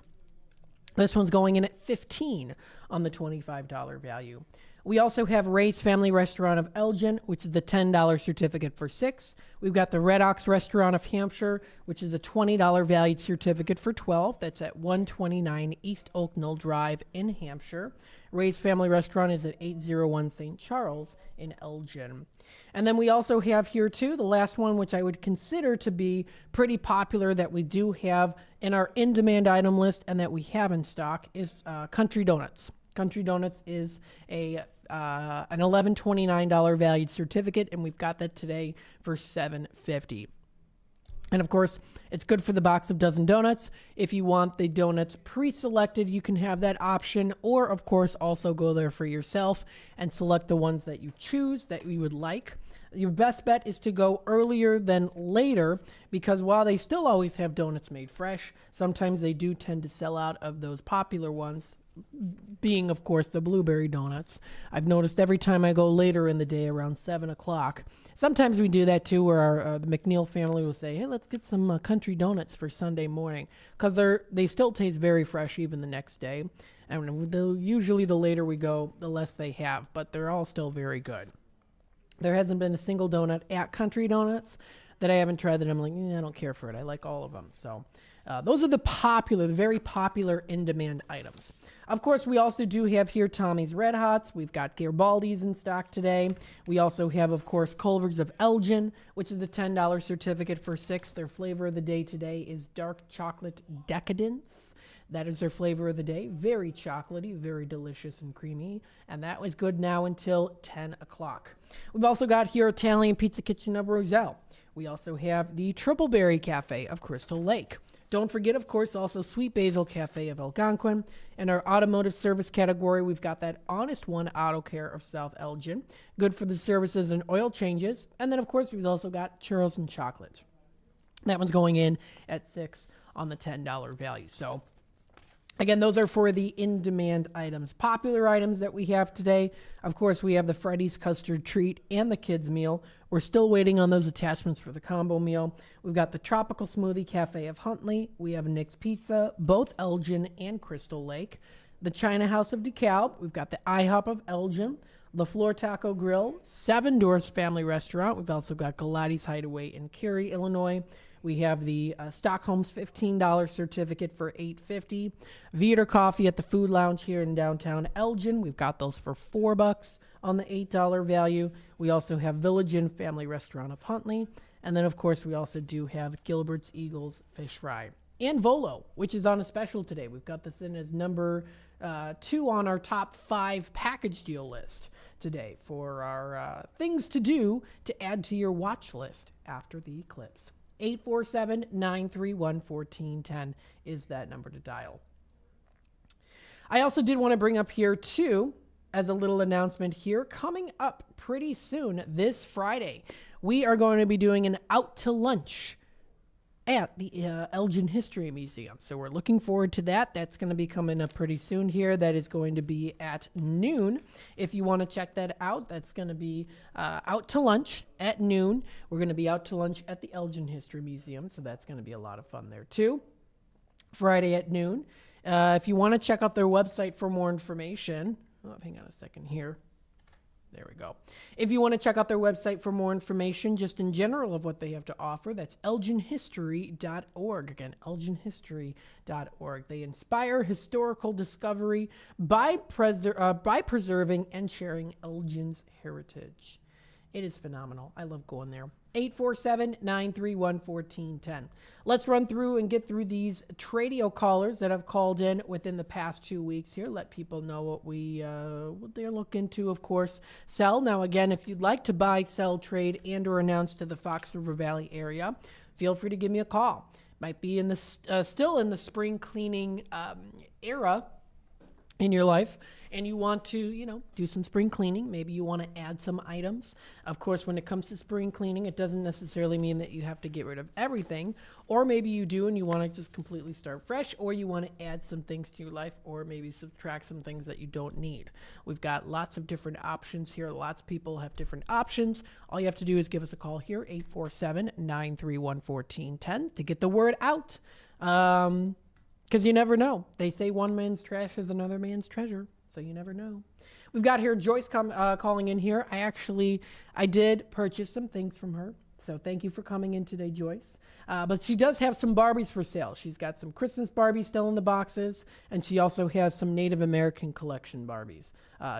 [SPEAKER 3] This one's going in at $15 on the $25 value. We also have Ray's Family Restaurant of Elgin, which is the $10 certificate for $6. We've got the Red Ox Restaurant of Hampshire, which is a $20 valued certificate for $12. That's at 129 East Oak Knoll Drive in Hampshire. Ray's Family Restaurant is at 801 St. Charles in Elgin. And then we also have here, too, the last one, which I would consider to be pretty popular that we do have in our in-demand item list and that we have in stock, is Country Donuts. Country Donuts is an $11.29 valued certificate, and we've got that today for $7.50. And of course, it's good for the box of dozen donuts. If you want the donuts pre-selected, you can have that option, or of course, also go there for yourself and select the ones that you choose that you would like. Your best bet is to go earlier than later, because while they still always have donuts made fresh, sometimes they do tend to sell out of those popular ones, being, of course, the blueberry donuts. I've noticed every time I go later in the day around 7 o'clock. Sometimes we do that too, where the McNeil family will say, hey, let's get some country donuts for Sunday morning, because they still taste very fresh even the next day. And usually the later we go, the less they have, but they're all still very good. There hasn't been a single donut at Country Donuts that I haven't tried that I'm like, I don't care for it. I like all of them. So those are the very popular in-demand items. Of course, we also do have here Tommy's Red Hots. We've got Garibaldi's in stock today. We also have, of course, Culver's of Elgin, which is a $10 certificate for 6. Their flavor of the day today is Dark Chocolate Decadence. That is their flavor of the day. Very chocolatey, very delicious and creamy. And that was good now until 10 o'clock. We've also got here Italian Pizza Kitchen of Roselle. We also have the Triple Berry Cafe of Crystal Lake. Don't forget, of course, also Sweet Basil Cafe of Algonquin. In our automotive service category, we've got that Honest One Auto Care of South Elgin. Good for the services and oil changes. And then, of course, we've also got Churros and Chocolate. That one's going in at $6 on the $10 value. So, again, those are for the in-demand items. Popular items that we have today, of course, we have the Freddy's Custard Treat and the Kids Meal. We're still waiting on those attachments for the combo meal. We've got the Tropical Smoothie Cafe of Huntley. We have Nick's Pizza, both Elgin and Crystal Lake. The China House of DeKalb. We've got the IHOP of Elgin. The Floor Taco Grill, Seven Doors Family Restaurant. We've also got Galati's Hideaway in Cary, Illinois. We have the Stockholm's $15 certificate for $8.50. Viator Coffee at the Food Lounge here in downtown Elgin. We've got those for $4 on the $8 value. We also have Village Inn Family Restaurant of Huntley. And then, of course, we also do have Gilbert's Eagles Fish Fry. And Volo, which is on a special today. We've got this in as number 2 on our top 5 package deal list today for our things to do to add to your watch list after the eclipse. 847-931-1410 is that number to dial. I also did want to bring up here, too, as a little announcement here, coming up pretty soon, this Friday, we are going to be doing an out to lunch at the Elgin History Museum. So we're looking forward to that. That's going to be coming up pretty soon here. That is going to be at noon. If you want to check that out, that's going to be out to lunch at noon. We're going to be out to lunch at the Elgin History Museum. So that's going to be a lot of fun there too. Friday at noon. If you want to check out their website for more information, hang on a second here. There we go. If you want to check out their website for more information, just in general of what they have to offer, that's elginhistory.org. Again, elginhistory.org. They inspire historical discovery by preserving and sharing Elgin's heritage. It is phenomenal. I love going there. 847-931-1410. Let's run through and get through these Tradio callers that have called in within the past 2 weeks here. Let people know what they're looking to, of course, sell. Now, again, if you'd like to buy, sell, trade, and or announce to the Fox River Valley area, feel free to give me a call. Might be in the still in the spring cleaning era in your life, and you want to, do some spring cleaning. Maybe you want to add some items. Of course, when it comes to spring cleaning, it doesn't necessarily mean that you have to get rid of everything, or maybe you do and you want to just completely start fresh, or you want to add some things to your life, or maybe subtract some things that you don't need. We've got lots of different options here. Lots of people have different options. All you have to do is give us a call here, 847-931-1410, to get the word out. Because you never know. They say one man's trash is another man's treasure, so you never know. We've got here Joyce calling in here. I did purchase some things from her, so thank you for coming in today, Joyce. But she does have some Barbies for sale. She's got some Christmas Barbies still in the boxes, and she also has some Native American collection Barbies.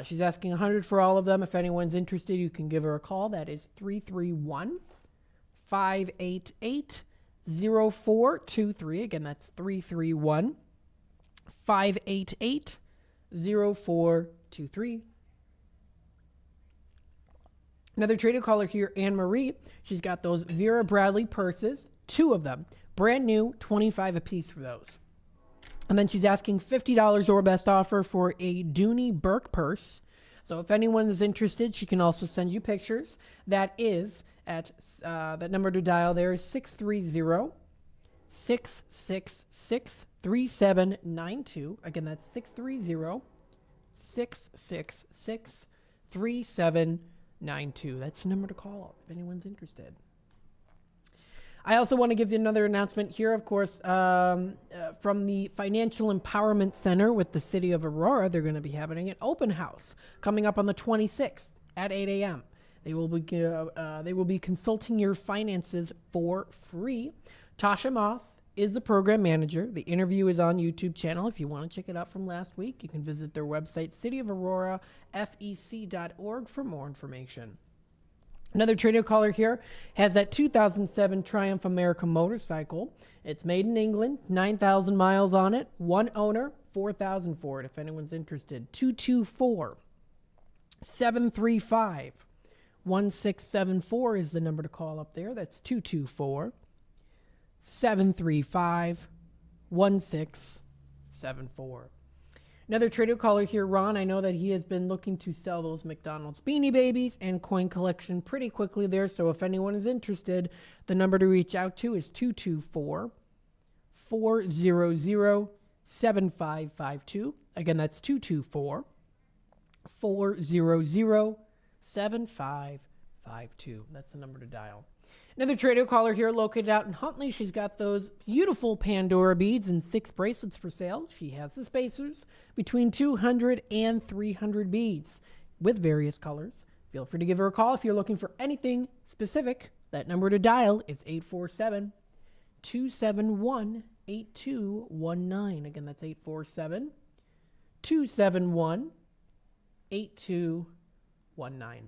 [SPEAKER 3] She's asking $100 for all of them. If anyone's interested, you can give her a call. That is 331-588-0423. Again, that's 331-588-0423. Another trader caller here, Anne Marie. She's got those Vera Bradley purses, 2 of them, brand new, $25 a piece for those. And then she's asking $50 or best offer for a Dooney Burke purse. So if anyone is interested, she can also send you pictures. That is at that number to dial there is 630-666-3792. Again, that's 630-666-3792. That's the number to call if anyone's interested. I also want to give you another announcement here, of course, from the Financial Empowerment Center with the City of Aurora. They're going to be having an open house coming up on the 26th at 8 a.m. They will be consulting your finances for free. Tasha Moss is the program manager. The interview is on YouTube channel. If you want to check it out from last week, you can visit their website, cityofaurorafec.org, for more information. Another trader caller here has that 2007 Triumph America motorcycle. It's made in England, 9,000 miles on it, one owner, $4,000 for it if anyone's interested. 224-735-1674 is the number to call up there. That's 224-735-1674. Another trader caller here, Ron. I know that he has been looking to sell those McDonald's Beanie Babies and coin collection pretty quickly there. So if anyone is interested, the number to reach out to is 224-400-7552. Again, that's 224-400-7552. That's the number to dial. Another trader caller here located out in Huntley. She's got those beautiful Pandora beads and 6 bracelets for sale. She has the spacers between 200 and 300 beads with various colors. Feel free to give her a call if you're looking for anything specific. That number to dial is 847-271-8219. Again, that's 847-271-8219.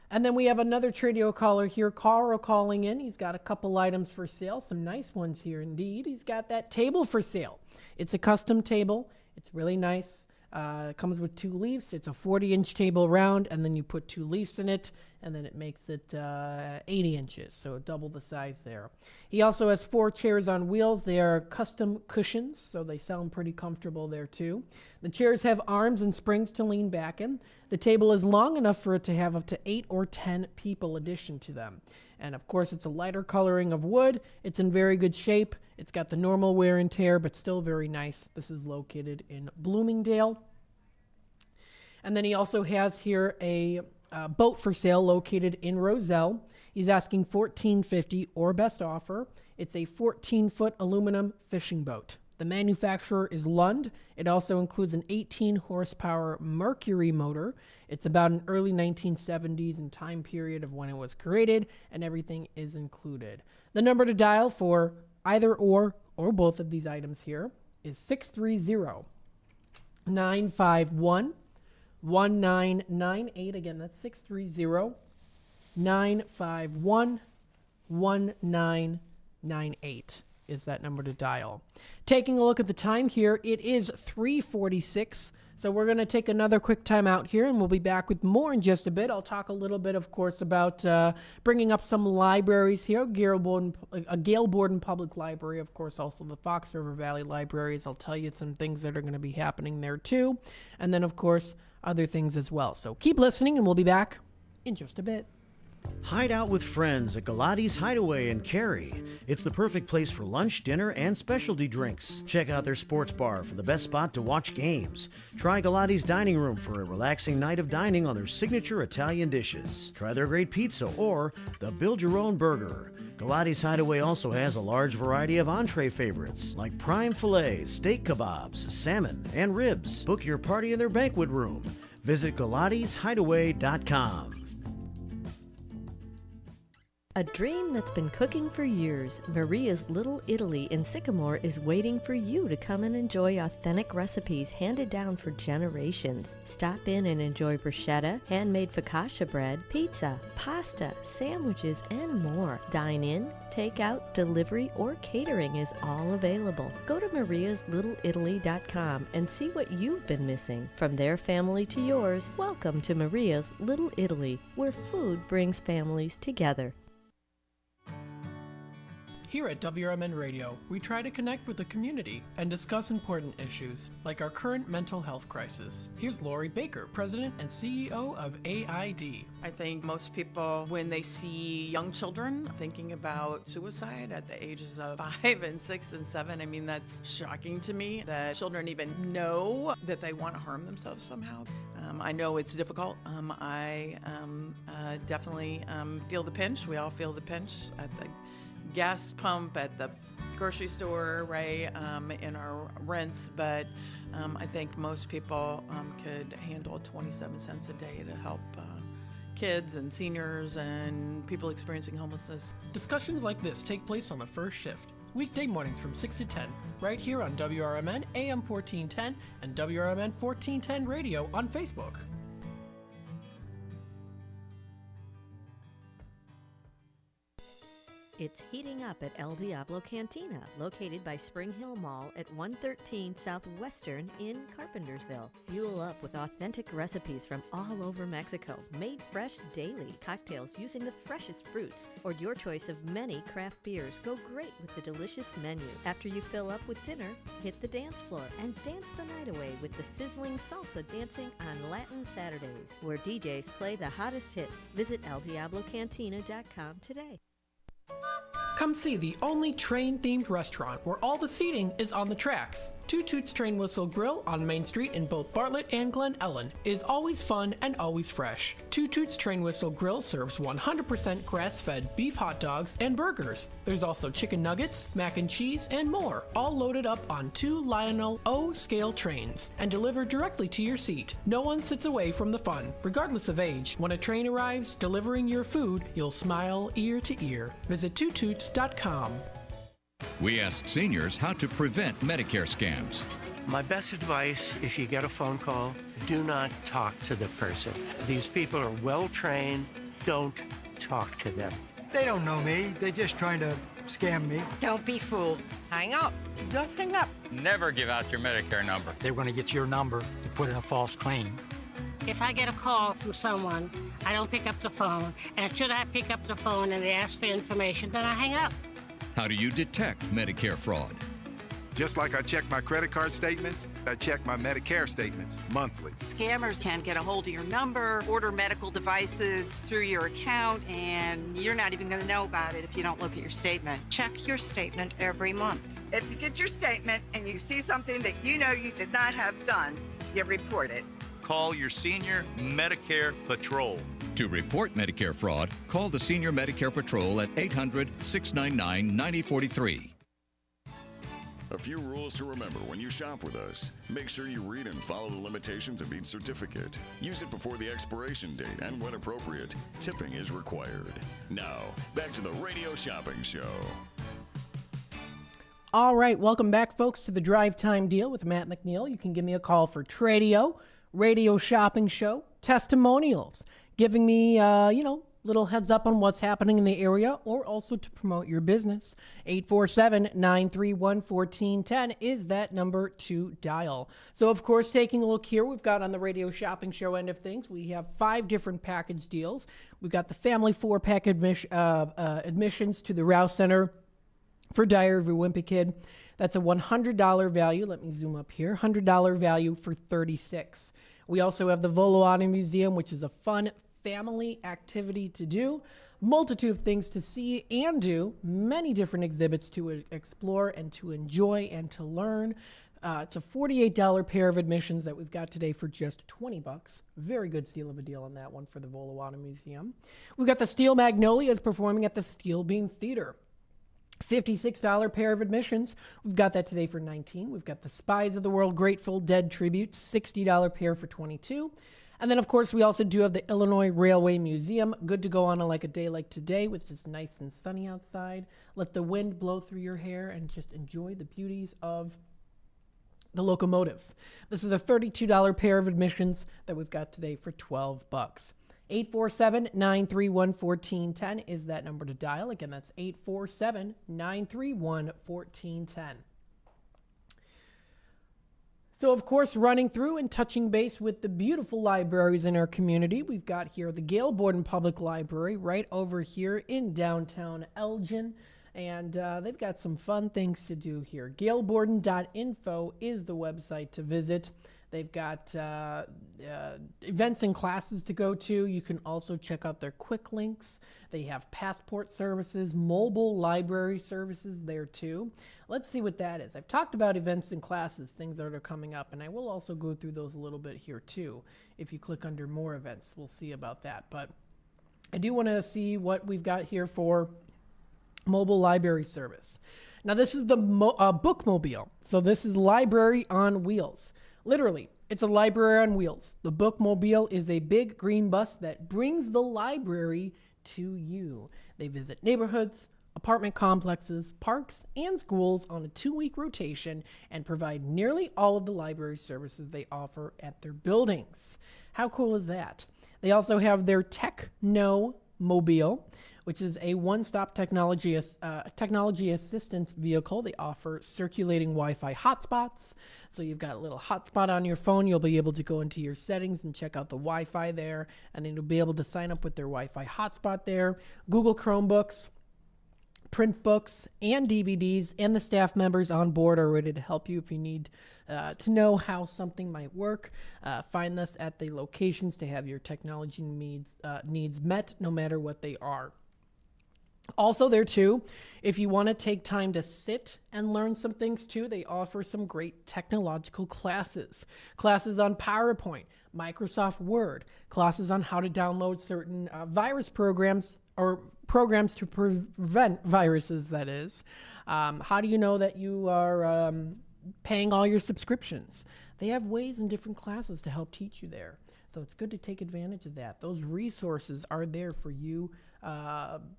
[SPEAKER 3] And then we have another Tradio caller here, Carl, calling in. He's got a couple items for sale, some nice ones here indeed. He's got that table for sale. It's a custom table. It's really nice. It comes with 2 leaves. It's a 40-inch table round, and then you put 2 leaves in it, and then it makes it 80 inches, so double the size there. He also has 4 chairs on wheels. They are custom cushions, so they sound pretty comfortable there too. The chairs have arms and springs to lean back in. The table is long enough for it to have up to 8 or 10 people addition to them. And of course, it's a lighter coloring of wood. It's in very good shape. It's got the normal wear and tear, but still very nice. This is located in Bloomingdale. And then he also has here a boat for sale located in Roselle. He's asking $14.50 or best offer. It's a 14-foot aluminum fishing boat. The manufacturer is Lund. It also includes an 18-horsepower Mercury motor. It's about an early 1970s and time period of when it was created, and everything is included. The number to dial for either or both of these items here is 630-951-1998. Again, that's 630-951-1998 is that number to dial. Taking a look at the time here, it is 3:46. So we're going to take another quick time out here, and we'll be back with more in just a bit. I'll talk a little bit, of course, about bringing up some libraries here. Gale Borden Public Library, of course, also the Fox River Valley Libraries. I'll tell you some things that are going to be happening there, too. And then, of course, other things as well. So keep listening, and we'll be back in just a bit.
[SPEAKER 9] Hide out with friends at Galati's Hideaway in Cary. It's the perfect place for lunch, dinner, and specialty drinks. Check out their sports bar for the best spot to watch games. Try Galati's Dining Room for a relaxing night of dining on their signature Italian dishes. Try their great pizza or the Build Your Own Burger. Galati's Hideaway also has a large variety of entree favorites like prime fillets, steak kebabs, salmon, and ribs. Book your party in their banquet room. Visit GalatisHideaway.com.
[SPEAKER 4] A dream that's been cooking for years, Maria's Little Italy in Sycamore is waiting for you to come and enjoy authentic recipes handed down for generations. Stop in and enjoy bruschetta, handmade focaccia bread, pizza, pasta, sandwiches, and more. Dine in, take out, delivery, or catering is all available. Go to mariaslittle.italy.com and see what you've been missing. From their family to yours, welcome to Maria's Little Italy, where food brings families together.
[SPEAKER 3] Here at WRMN Radio, we try to connect with the community and discuss important issues, like our current mental health crisis. Here's Lori Baker, President and CEO of AID.
[SPEAKER 10] I think most people, when they see young children thinking about suicide at the ages of 5 and 6 and 7, I mean, that's shocking to me that children even know that they want to harm themselves somehow. I know it's difficult. I definitely feel the pinch. We all feel the pinch at the gas pump, at the grocery store, right, in our rents, but I think most people could handle 27 cents a day to help kids and seniors and people experiencing homelessness.
[SPEAKER 3] Discussions like this take place on the first shift, weekday mornings from 6 to 10, right here on WRMN AM 1410 and WRMN 1410 Radio on Facebook.
[SPEAKER 4] It's heating up at El Diablo Cantina, located by Spring Hill Mall at 113 Southwestern in Carpentersville. Fuel up with authentic recipes from all over Mexico, made fresh daily. Cocktails using the freshest fruits, or your choice of many craft beers go great with the delicious menu. After you fill up with dinner, hit the dance floor and dance the night away with the sizzling salsa dancing on Latin Saturdays, where DJs play the hottest hits. Visit eldiablocantina.com today.
[SPEAKER 3] Come see the only train-themed restaurant where all the seating is on the tracks. Two Toots Train Whistle Grill on Main Street in both Bartlett and Glen Ellen is always fun and always fresh. Two Toots Train Whistle Grill serves 100% grass-fed beef hot dogs and burgers. There's also chicken nuggets, mac and cheese, and more, all loaded up on 2 Lionel O scale trains and delivered directly to your seat. No one sits away from the fun, regardless of age. When a train arrives delivering your food, you'll smile ear to ear. Visit twotoots.com.
[SPEAKER 11] We asked seniors how to prevent Medicare scams.
[SPEAKER 12] My best advice, if you get a phone call, do not talk to the person. These people are well trained. Don't talk to them.
[SPEAKER 13] They don't know me. They're just trying to scam me.
[SPEAKER 14] Don't be fooled. Hang up.
[SPEAKER 15] Just hang up.
[SPEAKER 16] Never give out your Medicare number.
[SPEAKER 13] They're going to get your number to put in a false claim.
[SPEAKER 14] If I get a call from someone, I don't pick up the phone. And should I pick up the phone and they ask for information, then I hang up.
[SPEAKER 11] How do you detect Medicare fraud?
[SPEAKER 17] Just like I check my credit card statements, I check my Medicare statements monthly.
[SPEAKER 15] Scammers can get a hold of your number, order medical devices through your account, and you're not even going to know about it if you don't look at your statement. Check your statement every month.
[SPEAKER 18] If you get your statement and you see something that you know you did not have done, you report it.
[SPEAKER 19] Call your Senior Medicare Patrol.
[SPEAKER 11] To report Medicare fraud, call the Senior Medicare Patrol at 800-699-9043.
[SPEAKER 5] A few rules to remember when you shop with us. Make sure you read and follow the limitations of each certificate. Use it before the expiration date, and when appropriate, tipping is required. Now, back to the Radio Shopping Show.
[SPEAKER 3] All right, welcome back, folks, to the Drive Time Deal with Matt McNeil. You can give me a call for Tradio, Radio Shopping Show, testimonials, giving me, little heads up on what's happening in the area, or also to promote your business. 847-931-1410 is that number to dial. So, of course, taking a look here, we've got on the Radio Shopping Show end of things, we have 5 different package deals. We've got the family 4-pack admissions to the Rouse Center for Diary of a Wimpy Kid. That's a $100 value. Let me zoom up here. $100 value for $36. We also have the Voluwata Museum, which is a fun family activity to do. Multitude of things to see and do. Many different exhibits to explore and to enjoy and to learn. It's a $48 pair of admissions that we've got today for just $20. Very good steal of a deal on that one for the Voluwata Museum. We've got the Steel Magnolias performing at the Steel Beam Theater. $56 pair of admissions. We've got that today for $19. We've got the Spies of the World Grateful Dead tribute, $60 pair for $22. And then, of course, we also do have the Illinois Railway Museum. Good to go on a day like today with just nice and sunny outside. Let the wind blow through your hair and just enjoy the beauties of the locomotives. This is a $32 pair of admissions that we've got today for $12. 847-931-1410 is that number to dial. Again, that's 847-931-1410. So, of course, running through and touching base with the beautiful libraries in our community, we've got here the Gail Borden Public Library right over here in downtown Elgin. And they've got some fun things to do here. GailBorden.info is the website to visit. They've got events and classes to go to. You can also check out their quick links. They have passport services, mobile library services there too. Let's see what that is. I've talked about events and classes, things that are coming up, and I will also go through those a little bit here too. If you click under more events, we'll see about that. But I do want to see what we've got here for mobile library service. Now this is the bookmobile. So this is library on wheels. Literally, It's a library on wheels. The Bookmobile is a big green bus that brings the library to you. They visit neighborhoods, apartment complexes, parks, and schools on a 2-week rotation and provide nearly all of the library services they offer at their buildings. How cool is that? They also have their Techno-Mobile, which is a one-stop technology assistance vehicle. They offer circulating Wi-Fi hotspots. So you've got a little hotspot on your phone. You'll be able to go into your settings and check out the Wi-Fi there, and then you'll be able to sign up with their Wi-Fi hotspot there. Google Chromebooks, print books, and DVDs, and the staff members on board are ready to help you if you need to know how something might work. Find this at the locations to have your technology needs met, no matter what they are. Also there too, if you want to take time to sit and learn some things too, they offer some great technological classes. Classes on PowerPoint, Microsoft Word, classes on how to download certain virus programs or programs to prevent viruses, that is. How do you know that you are paying all your subscriptions? They have ways and different classes to help teach you there. So it's good to take advantage of that. Those resources are there for you,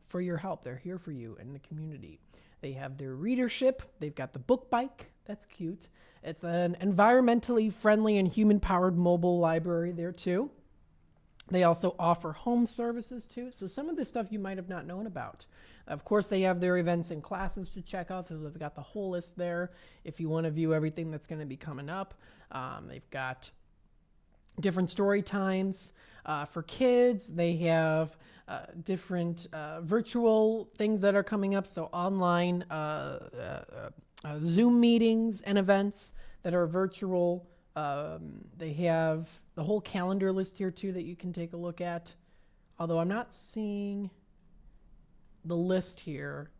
[SPEAKER 3] for your help. They're here for you in the community. They have their readership. They've got the book bike. That's cute. It's an environmentally friendly and human-powered mobile library there too. They also offer home services too. So some of this stuff you might have not known about. Of course, they have their events and classes to check out. So they've got the whole list there if you want to view everything that's going to be coming up. They've got different story times for kids. They have different virtual things that are coming up. So online Zoom meetings and events that are virtual. They have the whole calendar list here too that you can take a look at. Although I'm not seeing the list here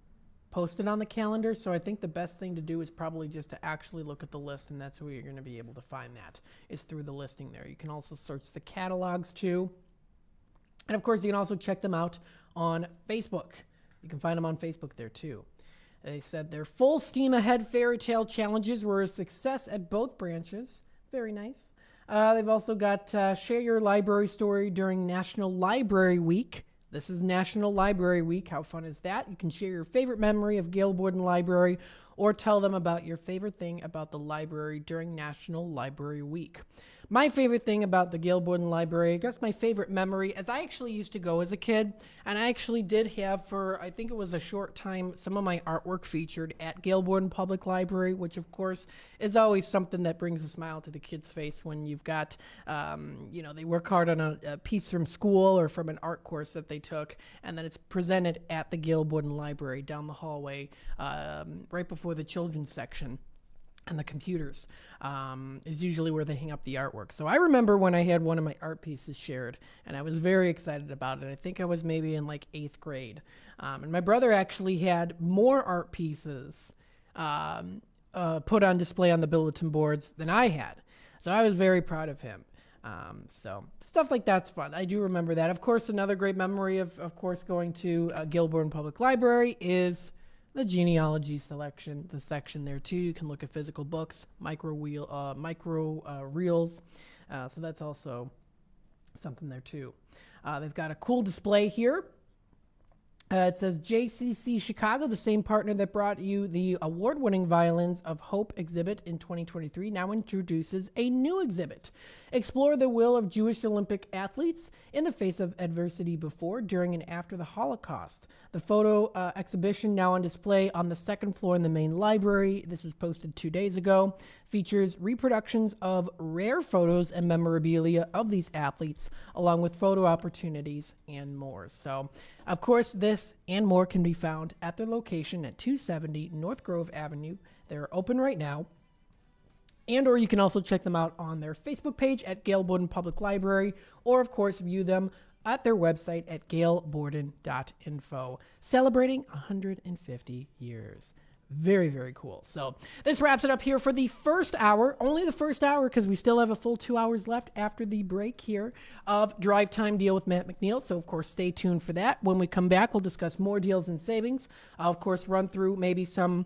[SPEAKER 3] posted on the calendar, so I think the best thing to do is probably just to actually look at the list, and that's where you're going to be able to find that, is through the listing there. You can also search the catalogs too. And of course, you can also check them out on Facebook. You can find them on Facebook there too. They said their full steam ahead fairy tale challenges were a success at both branches. Very nice. They've also got share your library story during National Library Week. This is National Library Week. How fun is that? You can share your favorite memory of Gail Borden Library or tell them about your favorite thing about the library during National Library Week. My favorite thing about the Gail Borden Library, I guess my favorite memory, is I actually used to go as a kid, and I actually did have for, I think it was a short time, some of my artwork featured at Gail Borden Public Library, which of course is always something that brings a smile to the kid's face when you've got, they work hard on a piece from school or from an art course that they took, and then it's presented at the Gail Borden Library down the hallway, right before the children's section. And the computers is usually where they hang up the artwork. So I remember when I had one of my art pieces shared, and I was very excited about it. I think I was maybe in like 8th grade. And my brother actually had more art pieces put on display on the bulletin boards than I had. So I was very proud of him. So stuff like that's fun. I do remember that. Of course, another great memory of course, going to Gail Borden Public Library is the genealogy section there too. You can look at physical books, micro reels. So that's also something there too. They've got a cool display here. It says JCC Chicago, the same partner that brought you the award-winning Violins of Hope exhibit in 2023, now introduces a new exhibit. Explore the will of Jewish Olympic athletes in the face of adversity before, during, and after the Holocaust. The photo exhibition, now on display on the second floor in the main library, this was posted 2 days ago, features reproductions of rare photos and memorabilia of these athletes, along with photo opportunities and more. So, of course, this and more can be found at their location at 270 North Grove Avenue. They're open right now. Or you can also check them out on their Facebook page at Gail Borden Public Library, or of course view them at their website at gailborden.info, celebrating 150 years. Very, very cool. So this wraps it up here for the first hour, only the first hour, because we still have a full 2 hours left after the break here of Drive Time Deal with Matt McNeil. So, of course, stay tuned for that. When we come back, we'll discuss more deals and savings. I'll, of course, run through maybe some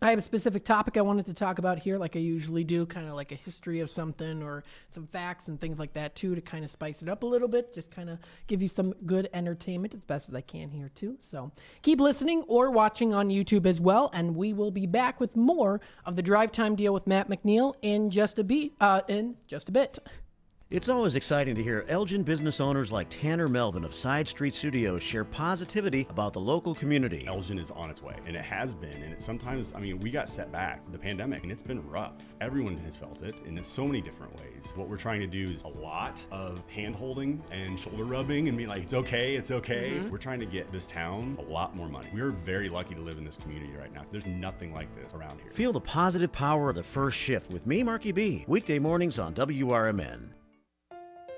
[SPEAKER 3] I have a specific topic I wanted to talk about here, like I usually do, kind of like a history of something or some facts and things like that, too, to kind of spice it up a little bit, just kind of give you some good entertainment as best as I can here, too. So keep listening or watching on YouTube as well, and we will be back with more of the Drive Time Deal with Matt McNeil in just a bit.
[SPEAKER 9] It's always exciting to hear Elgin business owners like Tanner Melvin of Side Street Studios share positivity about the local community.
[SPEAKER 20] Elgin is on its way, and it has been, and it's sometimes, we got set back, the pandemic, and it's been rough. Everyone has felt it in so many different ways. What we're trying to do is a lot of hand-holding and shoulder rubbing and being like, it's okay. Mm-hmm. We're trying to get this town a lot more money. We're very lucky to live in this community right now. There's nothing like this around here.
[SPEAKER 9] Feel the positive power of the first shift with me, Marky B, weekday mornings on WRMN.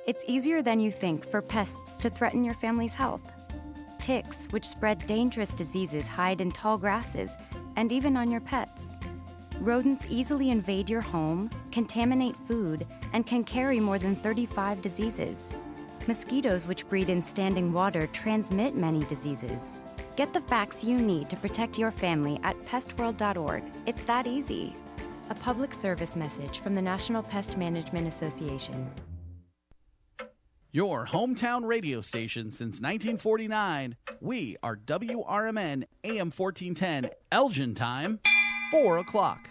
[SPEAKER 21] It's easier than you think for pests to threaten your family's health. Ticks, which spread dangerous diseases, hide in tall grasses and even on your pets. Rodents easily invade your home, contaminate food, and can carry more than 35 diseases. Mosquitoes, which breed in standing water, transmit many diseases. Get the facts you need to protect your family at pestworld.org. It's that easy. A public service message from the National Pest Management Association.
[SPEAKER 22] Your hometown radio station since 1949. We are WRMN AM 1410, Elgin time, 4 o'clock.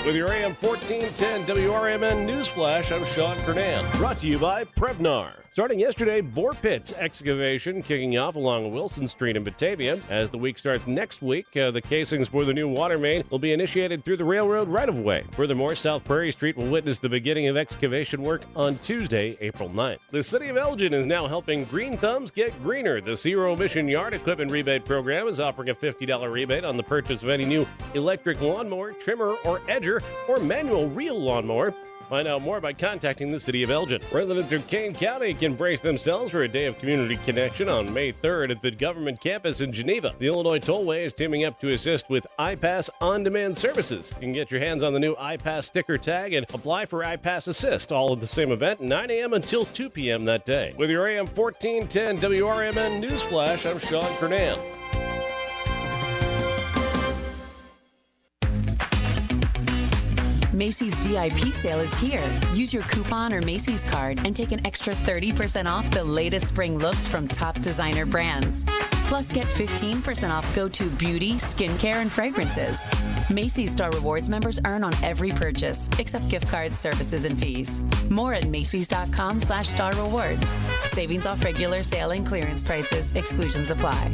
[SPEAKER 23] With your AM 1410 WRMN Newsflash, I'm Sean Kernan. Brought to you by Prevnar. Starting yesterday, bore pits excavation kicking off along Wilson Street in Batavia. As the week starts next week, the casings for the new water main will be initiated through the railroad right-of-way. Furthermore, South Prairie Street will witness the beginning of excavation work on Tuesday, April 9th. The City of Elgin is now helping Green Thumbs get greener. The Zero Emission Yard Equipment Rebate Program is offering a $50 rebate on the purchase of any new electric lawnmower, trimmer, or edger, or manual reel lawnmower. Find out more by contacting the City of Elgin. Residents of Kane County can brace themselves for a day of community connection on May 3rd at the government campus in Geneva. The Illinois Tollway is teaming up to assist with iPass on-demand services. You can get your hands on the new iPass sticker tag and apply for iPass Assist, all at the same event, 9 a.m. until 2 p.m. that day. With your AM 1410 WRMN Newsflash, I'm Sean Kernan.
[SPEAKER 24] Macy's VIP sale is here. Use your coupon or Macy's card and take an extra 30% off the latest spring looks from top designer brands. Plus, get 15% off go-to beauty, skincare, and fragrances. Macy's Star Rewards members earn on every purchase, except gift cards, services, and fees. More at Macys.com/Star Rewards. Savings off regular sale and clearance prices. Exclusions apply.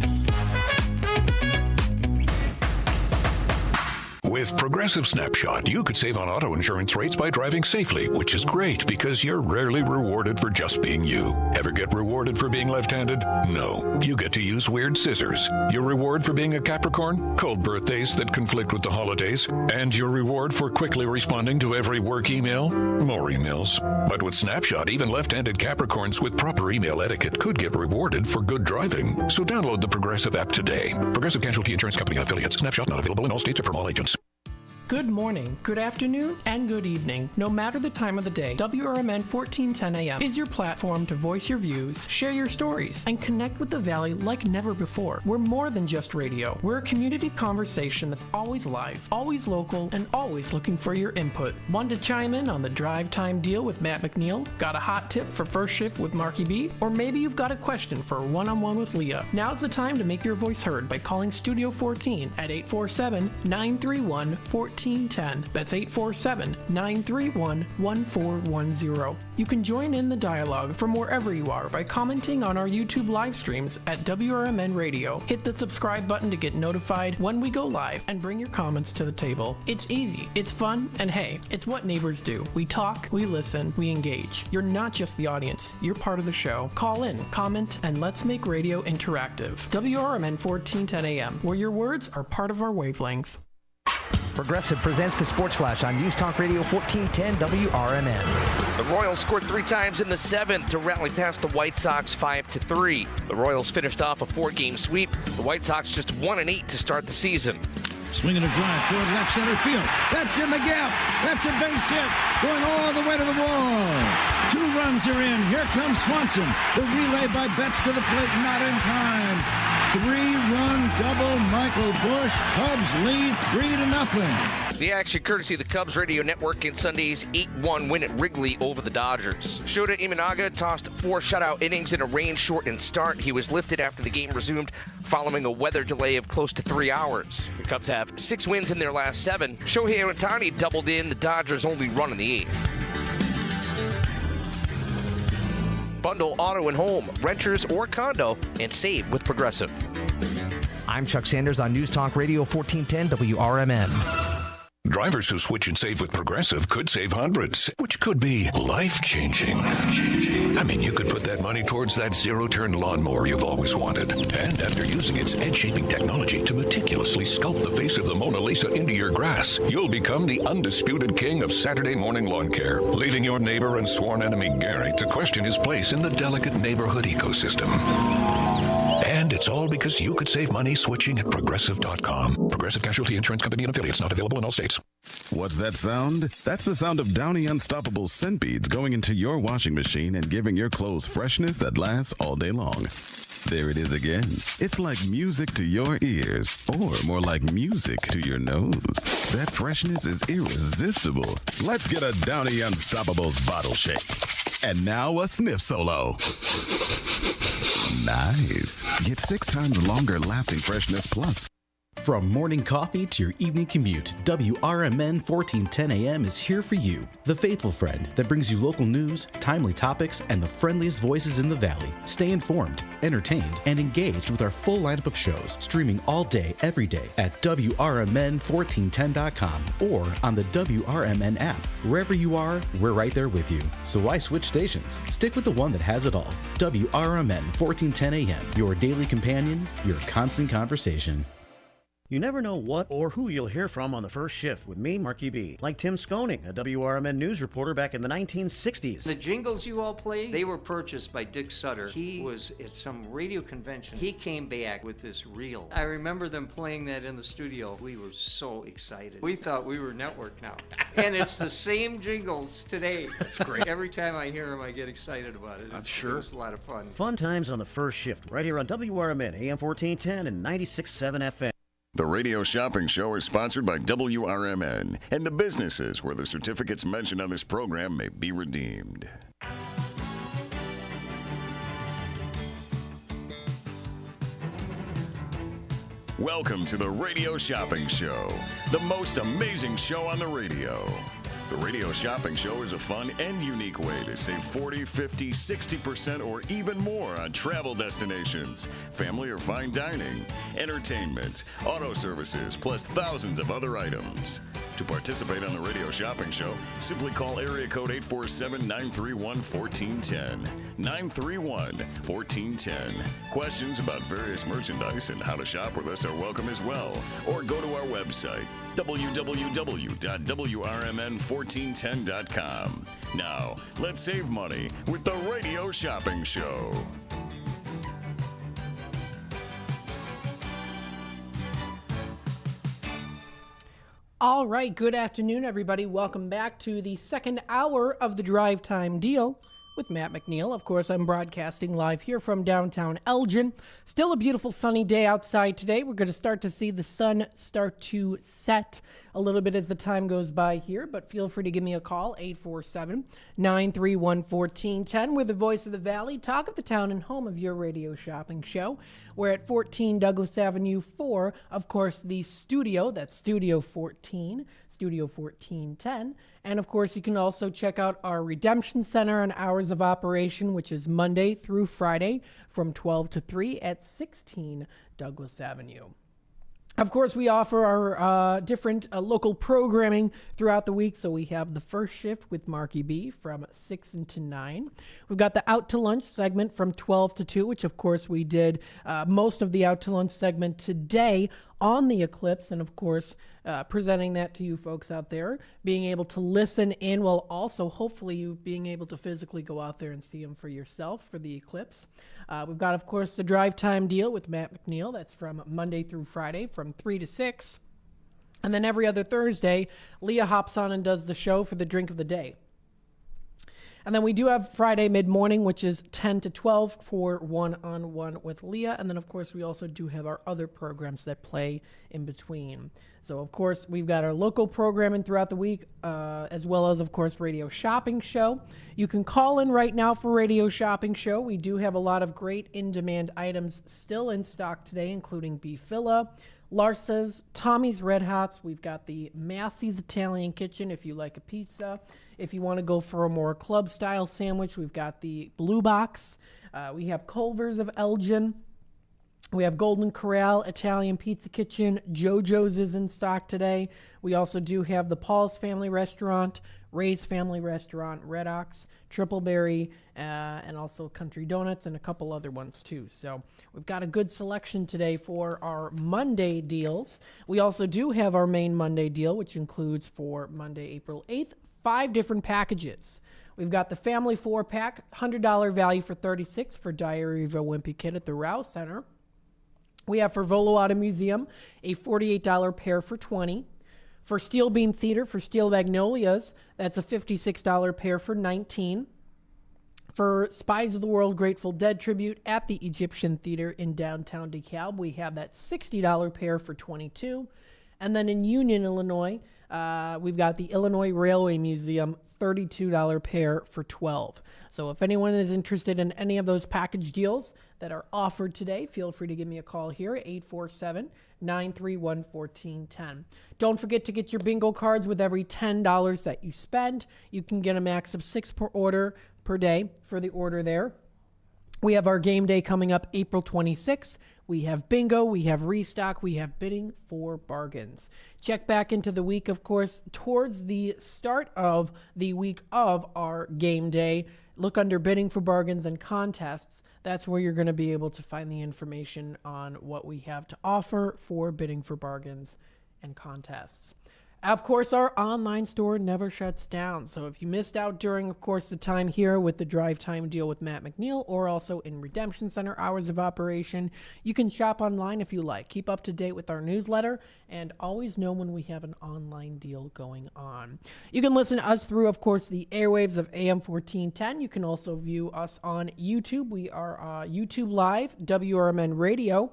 [SPEAKER 1] With Progressive Snapshot, you could save on auto insurance rates by driving safely, which is great because you're rarely rewarded for just being you. Ever get rewarded for being left-handed? No. You get to use weird scissors. Your reward for being a Capricorn? Cold birthdays that conflict with the holidays. And your reward for quickly responding to every work email? More emails. But with Snapshot, even left-handed Capricorns with proper email etiquette could get rewarded for good driving. So download the Progressive app today. Progressive Casualty Insurance Company affiliates. Snapshot not available in all states or from all agents.
[SPEAKER 3] Good morning, good afternoon, and good evening. No matter the time of the day, WRMN 1410 AM is your platform to voice your views, share your stories, and connect with the Valley like never before. We're more than just radio. We're a community conversation that's always live, always local, and always looking for your input. Want to chime in on the Drive Time Deal with Matt McNeil? Got a hot tip for First Shift with Marky B? Or maybe you've got a question for a one-on-one with Leah. Now's the time to make your voice heard by calling Studio 14 at 847-931-1410. That's 847-931-1410. You can join in the dialogue from wherever you are by commenting on our YouTube live streams at WRMN Radio. Hit the subscribe button to get notified when we go live and bring your comments to the table. It's easy, it's fun, and hey, it's what neighbors do. We talk, we listen, we engage. You're not just the audience, you're part of the show. Call in, comment, and let's make radio interactive. WRMN 1410 AM, where your words are part of our wavelength.
[SPEAKER 25] Progressive presents the Sports Flash on News Talk Radio 1410 WRMN.
[SPEAKER 26] The Royals scored 3 times in the 7th to rally past the White Sox 5-3. The Royals finished off a 4-game sweep. The White Sox just 1-8 to start the season.
[SPEAKER 27] Swinging a drive toward left center field. That's in the gap. That's a base hit. Going all the way to the wall. 2 runs are in. Here comes Swanson. The relay by Betts to the plate. Not in time. three-run double. Michael Busch. Cubs lead 3-0.
[SPEAKER 26] The action courtesy of the Cubs Radio Network in Sunday's 8-1 win at Wrigley over the Dodgers. Shota Imanaga tossed 4 shutout innings in a rain-shortened start. He was lifted after the game resumed following a weather delay of close to 3 hours. The Cubs have 6 wins in their last 7. Shohei Ohtani doubled in the Dodgers' only run in the 8th. Bundle auto and home, renters or condo, and save with Progressive.
[SPEAKER 25] I'm Chuck Sanders on News Talk Radio 1410 WRMN.
[SPEAKER 1] Drivers who switch and save with Progressive could save hundreds, which could be life-changing. I mean, you could put that money towards that zero-turn lawnmower you've always wanted. And after using its edge-shaping technology to meticulously sculpt the face of the Mona Lisa into your grass, you'll become the undisputed king of Saturday morning lawn care, leaving your neighbor and sworn enemy Gary to question his place in the delicate neighborhood ecosystem. And it's all because you could save money switching at Progressive.com. Progressive Casualty Insurance Company and affiliates, not available in all states.
[SPEAKER 2] What's that sound? That's the sound of Downy Unstoppable scent beads going into your washing machine and giving your clothes freshness that lasts all day long. There it is again. It's like music to your ears, or more like music to your nose. That freshness is irresistible. Let's get a Downy Unstoppables bottle shake. And now a sniff solo. Nice. Get 6 times longer lasting freshness plus.
[SPEAKER 4] From morning coffee to your evening commute, WRMN 1410 AM is here for you. The faithful friend that brings you local news, timely topics, and the friendliest voices in the Valley. Stay informed, entertained, and engaged with our full lineup of shows, streaming all day, every day at WRMN1410.com or on the WRMN app. Wherever you are, we're right there with you. So why switch stations? Stick with the one that has it all. WRMN 1410 AM, your daily companion, your constant conversation.
[SPEAKER 9] You never know what or who you'll hear from on the first shift with me, Marky B. Like Tim Skoning, a WRMN news reporter back in the 1960s.
[SPEAKER 6] The jingles you all played, they were purchased by Dick Sutter. He was at some radio convention. He came back with this reel. I remember them playing that in the studio. We were so excited. We thought we were network now. And it's the same jingles today.
[SPEAKER 9] That's great.
[SPEAKER 6] Every time I hear them, I get excited about it.
[SPEAKER 9] I'm sure.
[SPEAKER 6] It's a lot of fun.
[SPEAKER 9] Fun times on the first shift, right here on WRMN, AM 1410 and 96.7 FM.
[SPEAKER 5] The Radio Shopping Show is sponsored by WRMN and the businesses where the certificates mentioned on this program may be redeemed. Welcome to the Radio Shopping Show, the most amazing show on the radio. The Radio Shopping Show is a fun and unique way to save 40, 50, 60% or even more on travel destinations, family or fine dining, entertainment, auto services, plus thousands of other items. To participate on the Radio Shopping Show, simply call area code 847-931-1410. 931-1410. Questions about various merchandise and how to shop with us are welcome as well. Or go to our website, www.WRMN1410.com. Now, let's save money with the Radio Shopping Show.
[SPEAKER 3] All right, good afternoon, everybody. Welcome back to the second hour of the Drive Time Deal with Matt McNeil. Of course, I'm broadcasting live here from downtown Elgin. Still a beautiful sunny day outside today. We're going to start to see the sun start to set a little bit as the time goes by here, but feel free to give me a call, 847-931-1410. We're the voice of the Valley, talk of the town, and home of your radio shopping show. We're at 14 Douglas Avenue 4, of course, the studio, that's Studio 14, Studio 1410. And, of course, you can also check out our Redemption Center and hours of operation, which is Monday through Friday from 12 to 3 at 16 Douglas Avenue. Of course, we offer our different local programming throughout the week. So we have the first shift with Marky B from 6 to 9. We've got the Out to Lunch segment from 12 to 2, which, of course, we did most of the Out to Lunch segment today on the eclipse. And, of course, presenting that to you folks out there, being able to listen in while also hopefully you being able to physically go out there and see them for yourself for the eclipse. We've got, of course, the Drive Time Deal with Matt McNeil. That's from Monday through Friday from 3 to 6. And then every other Thursday, Leah hops on and does the show for the Drink of the Day. And then we do have Friday mid-morning, which is 10 to 12 for one-on-one with Leah. And then, of course, we also do have our other programs that play in between. So, of course, we've got our local programming throughout the week, as well as, of course, Radio Shopping Show. You can call in right now for Radio Shopping Show. We do have a lot of great in-demand items still in stock today, including beef filla, Larsa's, Tommy's Red Hots. We've got the Massey's Italian Kitchen if you like a pizza. If you want to go for a more club-style sandwich, we've got the Blue Box. We have Culver's of Elgin. We have Golden Corral Italian Pizza Kitchen. JoJo's is in stock today. We also do have the Paul's Family Restaurant, Ray's Family Restaurant, Red Ox, Tripleberry, and also Country Donuts, and a couple other ones too. So we've got a good selection today for our Monday deals. We also do have our main Monday deal, which includes for Monday, April 8th, 5 different packages. We've got the Family 4-pack, $100 value for $36 for Diary of a Wimpy Kid at the Rouse Center. We have for Volo Auto Museum, a $48 pair for $20. For Steel Beam Theater, for Steel Magnolias, that's a $56 pair for $19. For Spies of the World Grateful Dead tribute at the Egyptian Theater in downtown DeKalb, we have that $60 pair for $22. And then in Union, Illinois, we've got the Illinois Railway Museum, $32 pair for $12. So if anyone is interested in any of those package deals that are offered today, feel free to give me a call here at 847-931-1410. Don't forget to get your bingo cards. With every $10 that you spend, you can get a max of 6 per order per day for the order there. We have our game day coming up April 26th. We have bingo, we have restock, we have bidding for bargains. Check back into the week, of course, towards the start of the week of our game day. Look under bidding for bargains and contests. That's where you're going to be able to find the information on what we have to offer for bidding for bargains and contests. Of course, our online store never shuts down. So if you missed out during, of course, the time here with the drive time deal with Matt McNeil, or also in Redemption Center hours of operation, you can shop online if you like. Keep up to date with our newsletter and always know when we have an online deal going on. You can listen to us through, of course, the airwaves of AM 1410. You can also view us on YouTube. We are YouTube Live, WRMN Radio.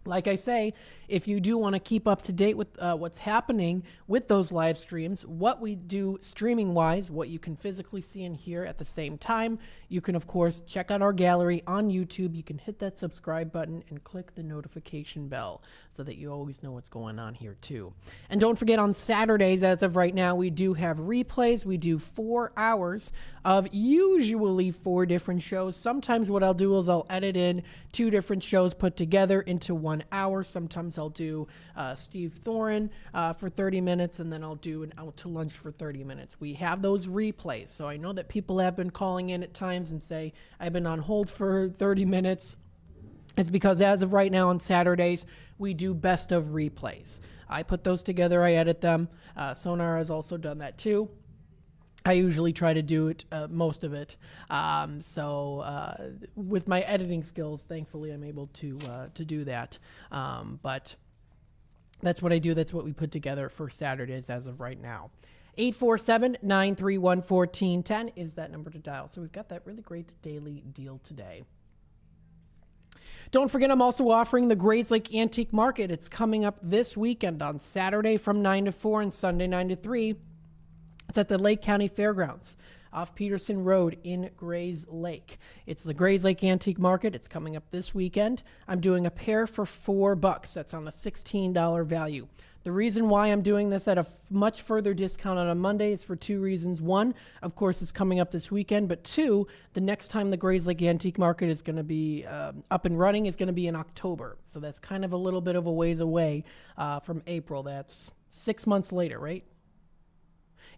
[SPEAKER 3] Like I say, if you do want to keep up to date with what's happening with those live streams, what we do streaming-wise, what you can physically see and hear at the same time, you can, of course, check out our gallery on YouTube. You can hit that subscribe button and click the notification bell so that you always know what's going on here, too. And don't forget, on Saturdays, as of right now, we do have replays. We do 4 hours of usually 4 different shows. Sometimes what I'll do is I'll edit in 2 different shows put together into 1 hour. Sometimes I'll do Steve Thorin for 30 minutes, and then I'll do an Out to Lunch for 30 minutes. We have those replays, so I know that people have been calling in at times and say, I've been on hold for 30 minutes. It's because as of right now on Saturdays, we do best of replays. I put those together, I edit them. Sonar has also done that too. I usually try to do it, most of it. With my editing skills, thankfully, I'm able to do that. But that's what I do. That's what we put together for Saturdays as of right now. 847-931-1410 is that number to dial. So we've got that really great daily deal today. Don't forget, I'm also offering the Grays Lake Antique Market. It's coming up this weekend on Saturday from 9 to 4 and Sunday 9 to 3. It's at the Lake County Fairgrounds off Peterson Road in Grays Lake. It's the Grays Lake Antique Market. It's coming up this weekend. I'm doing a pair for $4. That's on a $16 value. The reason why I'm doing this at a much further discount on a Monday is for 2 reasons. 1, of course, it's coming up this weekend. But 2, the next time the Grays Lake Antique Market is going to be up and running is going to be in October. So that's kind of a little bit of a ways away from April. That's 6 months later, right?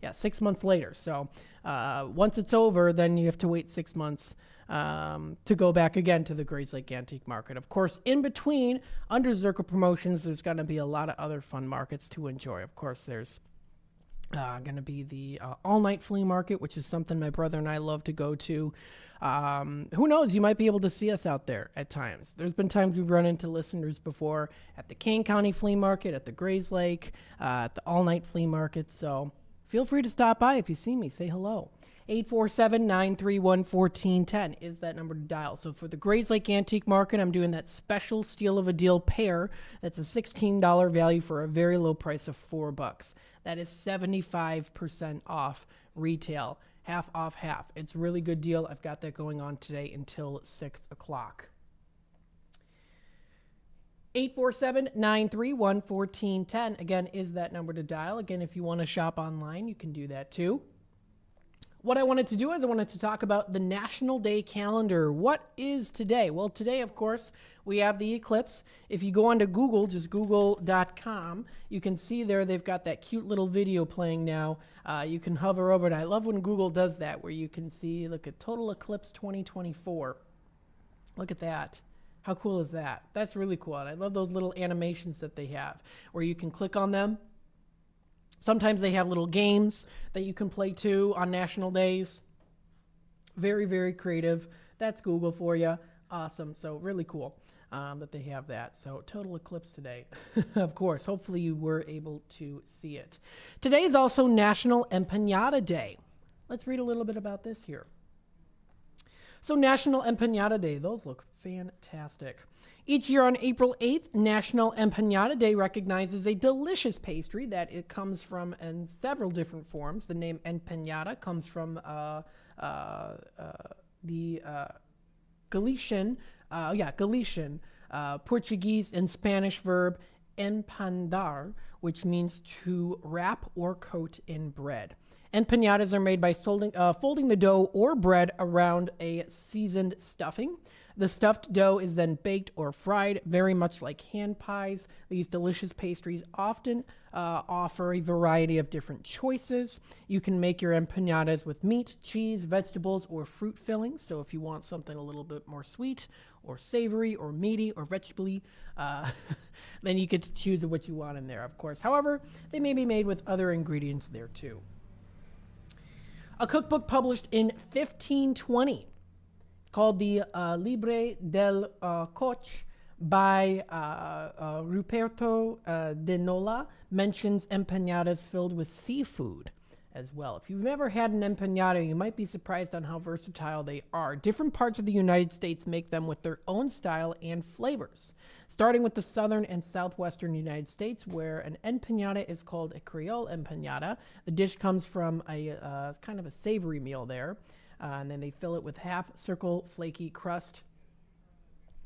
[SPEAKER 3] Yeah, 6 months later. So once it's over, then you have to wait 6 months to go back again to the Grays Lake Antique Market. Of course, in between, under Zirkle Promotions, there's going to be a lot of other fun markets to enjoy. Of course, there's going to be the all-night flea market, which is something my brother and I love to go to. Who knows? You might be able to see us out there at times. There's been times we've run into listeners before at the Kane County Flea Market, at the Grays Lake, at the all-night flea market. So feel free to stop by if you see me. Say hello. 847-931-1410 is that number to dial. So for the Grays Lake Antique Market, I'm doing that special steal of a deal pair. That's a $16 value for a very low price of $4. That is 75% off retail. Half off half. It's a really good deal. I've got that going on today until 6 o'clock. 847-931-1410, again, is that number to dial. Again, if you want to shop online, you can do that too. What I wanted to do is I wanted to talk about the National Day calendar. What is today? Well, today, of course, we have the eclipse. If you go onto Google, just google.com, you can see there they've got that cute little video playing now. You can hover over it. I love when Google does that, where you can see, look at Total Eclipse 2024. Look at that. How cool is that? That's really cool. And I love those little animations that they have, where you can click on them. Sometimes they have little games that you can play too on national days. Very, very creative. That's Google for you. Awesome. So really cool that they have that. So total eclipse today. Of course, hopefully you were able to see it. Today is also National Empanada Day. Let's read a little bit about this here. So National Empanada Day. Those look fantastic. Each year on April 8th, National Empanada Day recognizes a delicious pastry that it comes from in several different forms. The name empanada comes from the Galician, Portuguese and Spanish verb empanadar, which means to wrap or coat in bread. Empanadas are made by folding the dough or bread around a seasoned stuffing. The stuffed dough is then baked or fried, very much like hand pies. These delicious pastries often offer a variety of different choices. You can make your empanadas with meat, cheese, vegetables, or fruit fillings. So if you want something a little bit more sweet or savory or meaty or vegetable-y, then you get to choose what you want in there, of course. However, they may be made with other ingredients there too. A cookbook published in 1520 called the Libre del Coche by Ruperto de Nola mentions empanadas filled with seafood as well. If you've never had an empanada, you might be surprised on how versatile they are. Different parts of the United States make them with their own style and flavors. Starting with the southern and southwestern United States, where an empanada is called a Creole empanada. The dish comes from a kind of a savory meal there. And then they fill it with half-circle flaky crust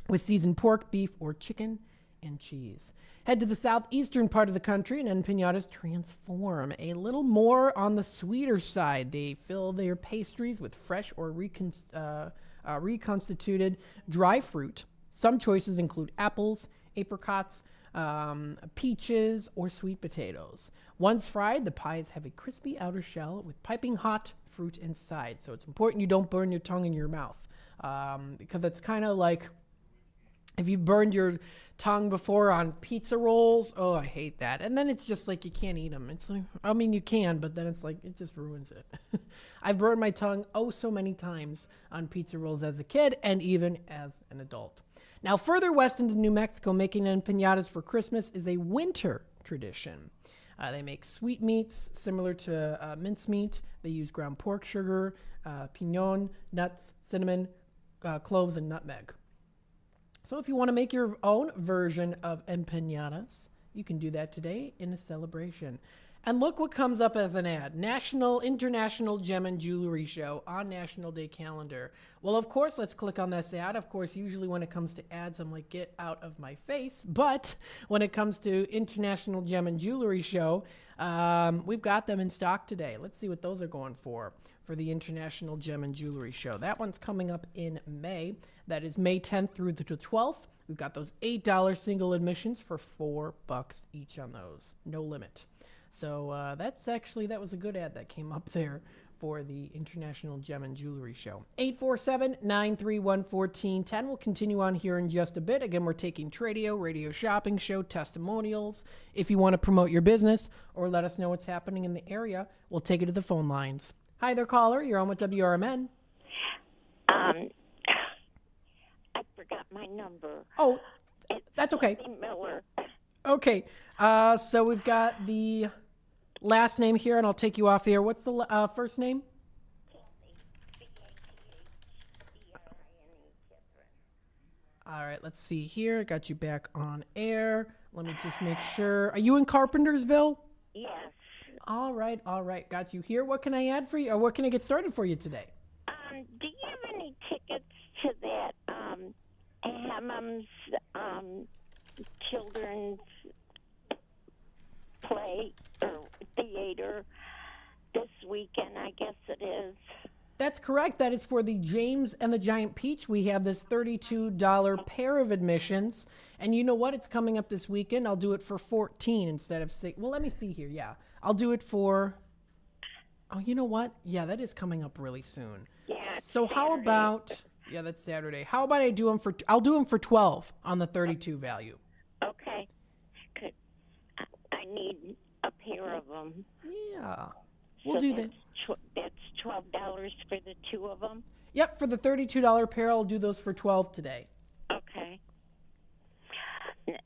[SPEAKER 3] with seasoned pork, beef, or chicken, and cheese. Head to the southeastern part of the country, and empanadas transform a little more on the sweeter side. They fill their pastries with fresh or reconstituted dry fruit. Some choices include apples, apricots, peaches, or sweet potatoes. Once fried, the pies have a crispy outer shell with piping hot fruit inside. So it's important you don't burn your tongue in your mouth, because it's kind of like if you burned your tongue before on pizza rolls. Oh, I hate that. And then it's just like you can't eat them. It's like, I mean, you can, but then it's like it just ruins it. I've burned my tongue so many times on pizza rolls as a kid and even as an adult. Now, further west into New Mexico, making empanadas for Christmas is a winter tradition. They make sweetmeats similar to mincemeat. They use ground pork sugar, pinon, nuts, cinnamon, cloves, and nutmeg. So if you want to make your own version of empanadas, you can do that today in a celebration. And look what comes up as an ad. International Gem and Jewelry Show on National Day calendar. Well, of course, let's click on this ad. Of course, usually when it comes to ads, I'm like, get out of my face. But when it comes to International Gem and Jewelry Show, we've got them in stock today. Let's see what those are going for the International Gem and Jewelry Show. That one's coming up in May. That is May 10th through the 12th. We've got those $8 single admissions for $4 each on those. No limit. So that was a good ad that came up there for the International Gem and Jewelry Show. 847-931-1410. We'll continue on here in just a bit. Again, we're taking Tradio, Radio Shopping Show, testimonials. If you want to promote your business or let us know what's happening in the area, we'll take it to the phone lines. Hi there, caller. You're on with WRMN.
[SPEAKER 7] I forgot my number.
[SPEAKER 3] Oh, that's okay.
[SPEAKER 7] Miller.
[SPEAKER 3] Okay. So we've got the last name here, and I'll take you off here. What's the first name? All right, let's see here. I got you back on air. Let me just make sure. Are you in Carpentersville?
[SPEAKER 7] Yes.
[SPEAKER 3] All right. Got you here. What can I add for you, or what can I get started for you today?
[SPEAKER 7] Do you have any tickets to that Hammond's children's play or theater this weekend? I guess it is.
[SPEAKER 3] That's correct. That is for the James and the Giant Peach. We have this $32 pair of admissions. And you know what? It's coming up this weekend. I'll do it for $14 instead of $6. Well, let me see here. Yeah. I'll do it for... Oh, you know what? Yeah, that is coming up really soon.
[SPEAKER 7] Yeah.
[SPEAKER 3] So how about... Yeah, that's Saturday. How about I'll do them for 12 on the 32 value.
[SPEAKER 7] Okay. Good. I need a pair of them.
[SPEAKER 3] Yeah. We'll do that.
[SPEAKER 7] That's $12 for the two of them?
[SPEAKER 3] Yep, for the $32 pair, I'll do those for 12 today.
[SPEAKER 7] Okay.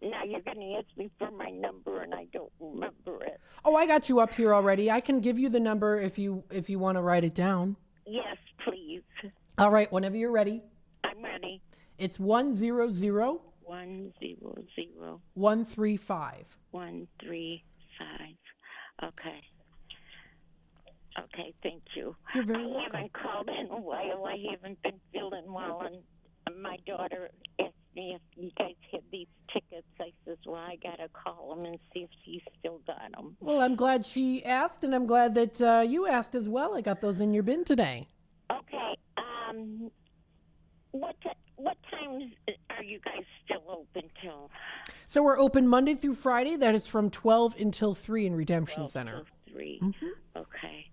[SPEAKER 7] Now you're going to ask me for my number, and I don't remember it.
[SPEAKER 3] Oh, I got you up here already. I can give you the number if you want to write it down.
[SPEAKER 7] Yes, please.
[SPEAKER 3] All right, whenever you're ready.
[SPEAKER 7] I'm ready.
[SPEAKER 3] It's 100
[SPEAKER 7] 100
[SPEAKER 3] 135.
[SPEAKER 7] 135. Okay. Okay, thank you.
[SPEAKER 3] You're very
[SPEAKER 7] I
[SPEAKER 3] welcome.
[SPEAKER 7] haven't called in a while. I haven't been feeling well, and my daughter asked me if you guys had these tickets. I says, well, I got to call him and see if he still got them.
[SPEAKER 3] Well, I'm glad she asked, and I'm glad that you asked as well. I got those in your bin today.
[SPEAKER 7] Okay. What times are you guys still open till?
[SPEAKER 3] So we're open Monday through Friday. That is from 12 until 3 in Redemption Center.
[SPEAKER 7] 3.
[SPEAKER 3] Mm-hmm.
[SPEAKER 7] Okay.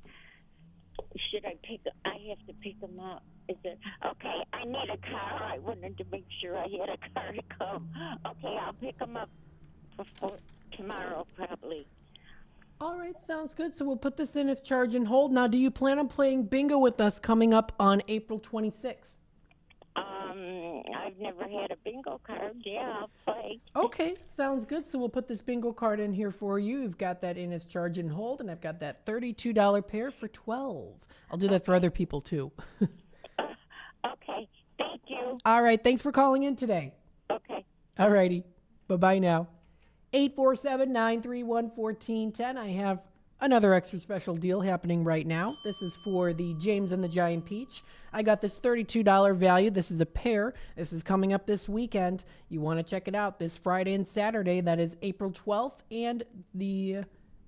[SPEAKER 7] Should I have to pick them up? Is it okay? I need a car. I wanted to make sure I had a car to come. Okay, I'll pick them up before tomorrow, probably.
[SPEAKER 3] All right, sounds good. So we'll put this in as charge and hold. Now, do you plan on playing bingo with us coming up on April 26th?
[SPEAKER 7] I've never had a bingo card. Yeah, I'll play.
[SPEAKER 3] Okay, sounds good. So we'll put this bingo card in here for you. You've got that in as charge and hold, and I've got that $32 pair for 12. I'll do that for other people too.
[SPEAKER 7] Okay, thank you.
[SPEAKER 3] All right, thanks for calling in today.
[SPEAKER 7] Okay.
[SPEAKER 3] All righty, bye-bye now. 847-931-1410. I have another extra special deal happening right now. This is for the James and the Giant Peach. I got this $32 value. This is a pair. This is coming up this weekend. You want to check it out this Friday and Saturday. That is April 12th and the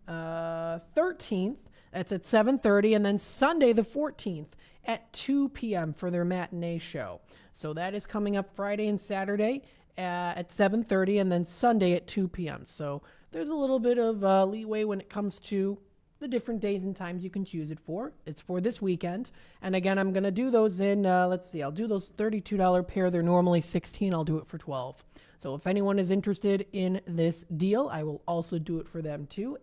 [SPEAKER 3] 13th. That's at 7:30. And then Sunday the 14th at 2 p.m. for their matinee show. So that is coming up Friday and Saturday at 7:30 and then Sunday at 2 p.m. So there's a little bit of leeway when it comes to the different days and times you can choose it for. It's for this weekend. And again, I'm going to do those in, let's see, I'll do those $32 pair. They're normally $16. I'll do it for $12. So if anyone is interested in this deal, I will also do it for them too.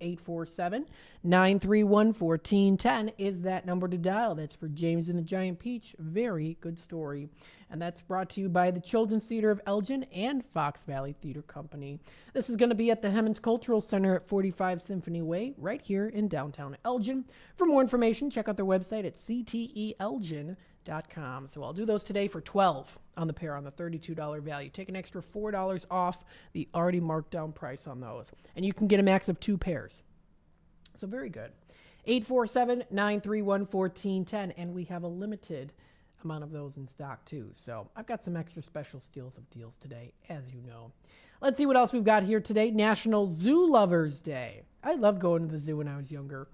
[SPEAKER 3] 847-931-1410 is that number to dial. That's for James and the Giant Peach. Very good story. And that's brought to you by the Children's Theater of Elgin and Fox Valley Theater Company. This is going to be at the Hemmons Cultural Center at 45 Symphony Way, right here in downtown Elgin. For more information, check out their website at cteelgin.com. So I'll do those today for $12 on the pair on the $32 value. Take an extra $4 off the already marked down price on those. And you can get a max of 2 pairs. So very good. 847-931-1410. And we have a limited amount of those in stock too. So I've got some extra special steals of deals today, as you know. Let's see what else we've got here today. National Zoo Lovers Day. I loved going to the zoo when I was younger.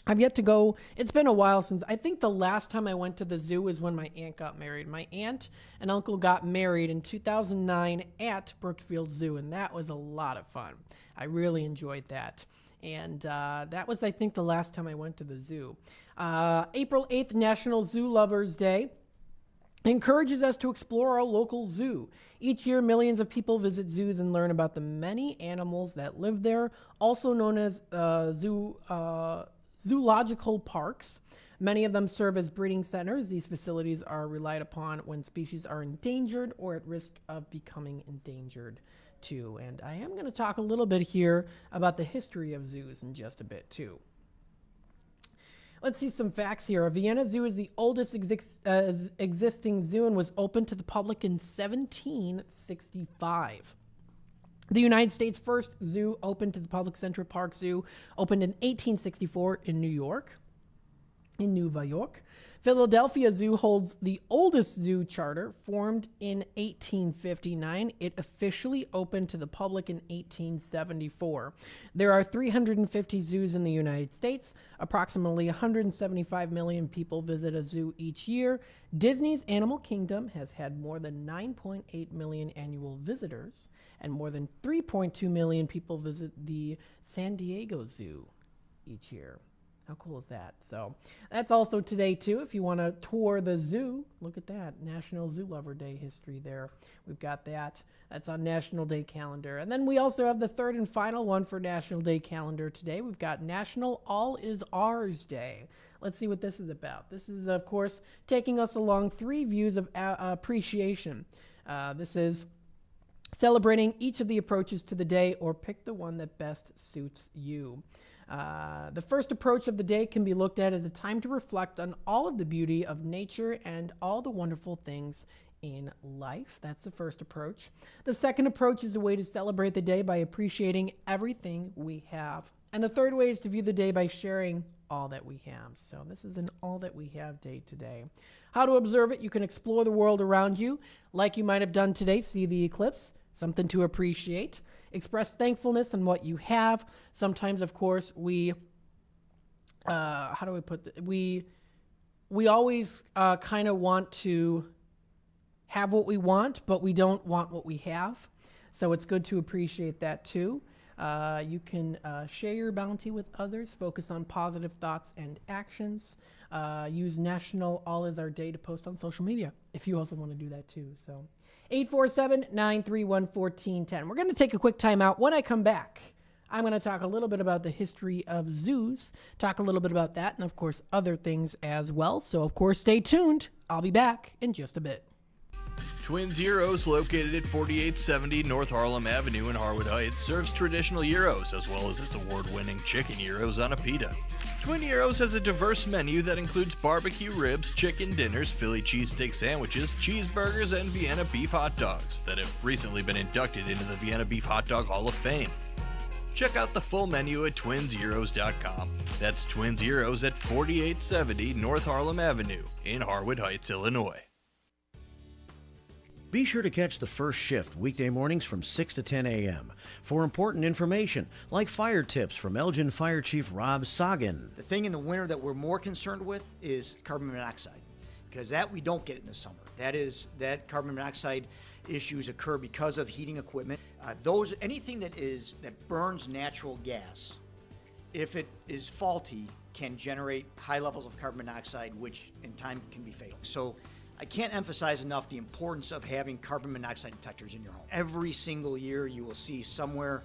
[SPEAKER 3] I've yet to go. It's been a while since. I think the last time I went to the zoo was when my aunt got married. My aunt and uncle got married in 2009 at Brookfield Zoo, and that was a lot of fun. I really enjoyed that. And that was, I think, the last time I went to the zoo. April 8th, National Zoo Lovers Day encourages us to explore our local zoo. Each year, millions of people visit zoos and learn about the many animals that live there, also known as zoological parks. Many of them serve as breeding centers. These facilities are relied upon when species are endangered or at risk of becoming endangered too. And I am going to talk a little bit here about the history of zoos in just a bit too. Let's see some facts here. Vienna Zoo is the oldest existing zoo and was opened to the public in 1765. The United States' first zoo opened to the public, Central Park Zoo, opened in 1864 in New York. Philadelphia Zoo holds the oldest zoo charter, formed in 1859. It officially opened to the public in 1874. There are 350 zoos in the United States. Approximately 175 million people visit a zoo each year. Disney's Animal Kingdom has had more than 9.8 million annual visitors, and more than 3.2 million people visit the San Diego Zoo each year. How cool is that? So that's also today, too. If you want to tour the zoo, look at that. National Zoo Lover Day history there. We've got that. That's on National Day calendar. And then we also have the third and final one for National Day calendar today. We've got National All Is Ours Day. Let's see what this is about. This is, of course, taking us along 3 views of appreciation. This is celebrating each of the approaches to the day, or pick the one that best suits you. The first approach of the day can be looked at as a time to reflect on all of the beauty of nature and all the wonderful things in life. That's the first approach. The second approach is a way to celebrate the day by appreciating everything we have. And the third way is to view the day by sharing all that we have. So this is an all that we have day today. How to observe it? You can explore the world around you like you might have done today. See the eclipse, something to appreciate. Express thankfulness in what you have. Sometimes, of course, we always kind of want to have what we want, but we don't want what we have. So it's good to appreciate that too. You can share your bounty with others, focus on positive thoughts and actions. Use National All Is Our Day to post on social media if you also want to do that too. So 847-931-1410. We're going to take a quick time out. When I come back, I'm going to talk a little bit about the history of zoos, talk a little bit about that, and of course other things as well. So of course stay tuned. I'll be back in just a bit.
[SPEAKER 8] Twins Gyros, located at 4870 North Harlem Avenue in Harwood Heights, serves traditional gyros as well as its award-winning chicken gyros on a pita. Twin Gyros has a diverse menu that includes barbecue ribs, chicken dinners, Philly cheesesteak sandwiches, cheeseburgers, and Vienna beef hot dogs that have recently been inducted into the Vienna Beef Hot Dog Hall of Fame. Check out the full menu at twinsgyros.com. That's Twins Gyros at 4870 North Harlem Avenue in Harwood Heights, Illinois.
[SPEAKER 9] Be sure to catch the first shift weekday mornings from 6 to 10 a.m. for important information like fire tips from Elgin Fire Chief Rob Sagan.
[SPEAKER 10] The thing in the winter that we're more concerned with is carbon monoxide, because that we don't get in the summer. That carbon monoxide issues occur because of heating equipment. Anything that burns natural gas, if it is faulty, can generate high levels of carbon monoxide, which in time can be fatal. So I can't emphasize enough the importance of having carbon monoxide detectors in your home. Every single year you will see somewhere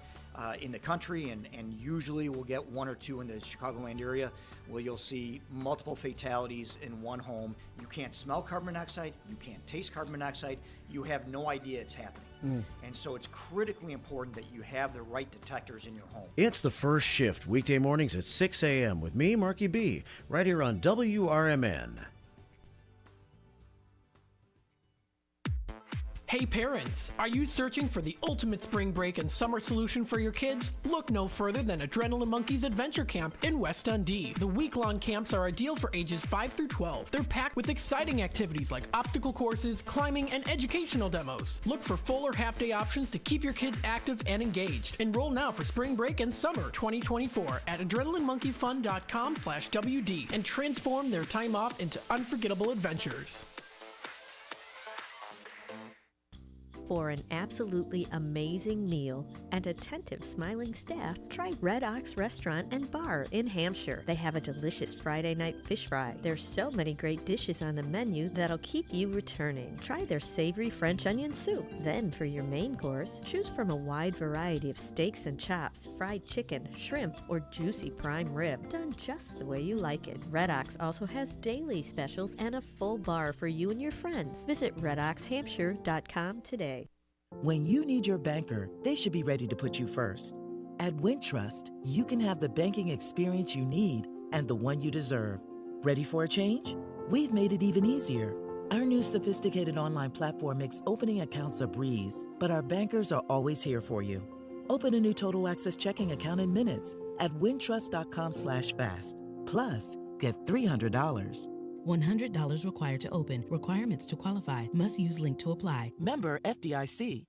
[SPEAKER 10] in the country, and usually we'll get 1 or 2 in the Chicagoland area, where you'll see multiple fatalities in one home. You can't smell carbon monoxide, you can't taste carbon monoxide, you have no idea it's happening. And so it's critically important that you have the right detectors in your home.
[SPEAKER 9] It's the first shift weekday mornings at 6 a.m. with me, Marky B, right here on WRMN.
[SPEAKER 3] Hey parents, are you searching for the ultimate spring break and summer solution for your kids? Look no further than Adrenaline Monkeys Adventure Camp in West Dundee. The week-long camps are ideal for ages 5 through 12. They're packed with exciting activities like obstacle courses, climbing, and educational demos. Look for full or half-day options to keep your kids active and engaged. Enroll now for spring break and summer 2024 at adrenalinemonkeyfun.com/WD and transform their time off into unforgettable adventures.
[SPEAKER 12] For an absolutely amazing meal and attentive smiling staff, try Red Ox Restaurant and Bar in Hampshire. They have a delicious Friday night fish fry. There's so many great dishes on the menu that'll keep you returning. Try their savory French onion soup. Then for your main course, choose from a wide variety of steaks and chops, fried chicken, shrimp, or juicy prime rib, done just the way you like it. Red Ox also has daily specials and a full bar for you and your friends. Visit redoxhampshire.com today.
[SPEAKER 13] When you need your banker, they should be ready to put you first. At Wintrust, you can have the banking experience you need and the one you deserve. Ready for a change? We've made it even easier. Our new sophisticated online platform makes opening accounts a breeze, but our bankers are always here for you. Open a new Total Access checking account in minutes at wintrust.com/fast. Plus, get $300.
[SPEAKER 11] $100 required to open. Requirements to qualify. Must use link to apply.
[SPEAKER 13] Member FDIC.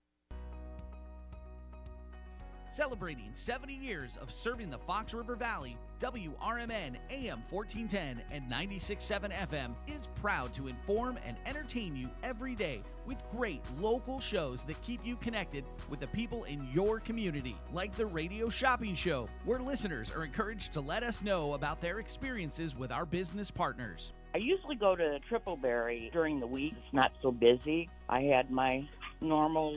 [SPEAKER 22] Celebrating 70 years of serving the Fox River Valley, WRMN AM 1410 and 96.7 FM is proud to inform and entertain you every day with great local shows that keep you connected with the people in your community, like the Radio Shopping Show, where listeners are encouraged to let us know about their experiences with our business partners.
[SPEAKER 14] I usually go to Tripleberry during the week. It's not so busy. I had my normal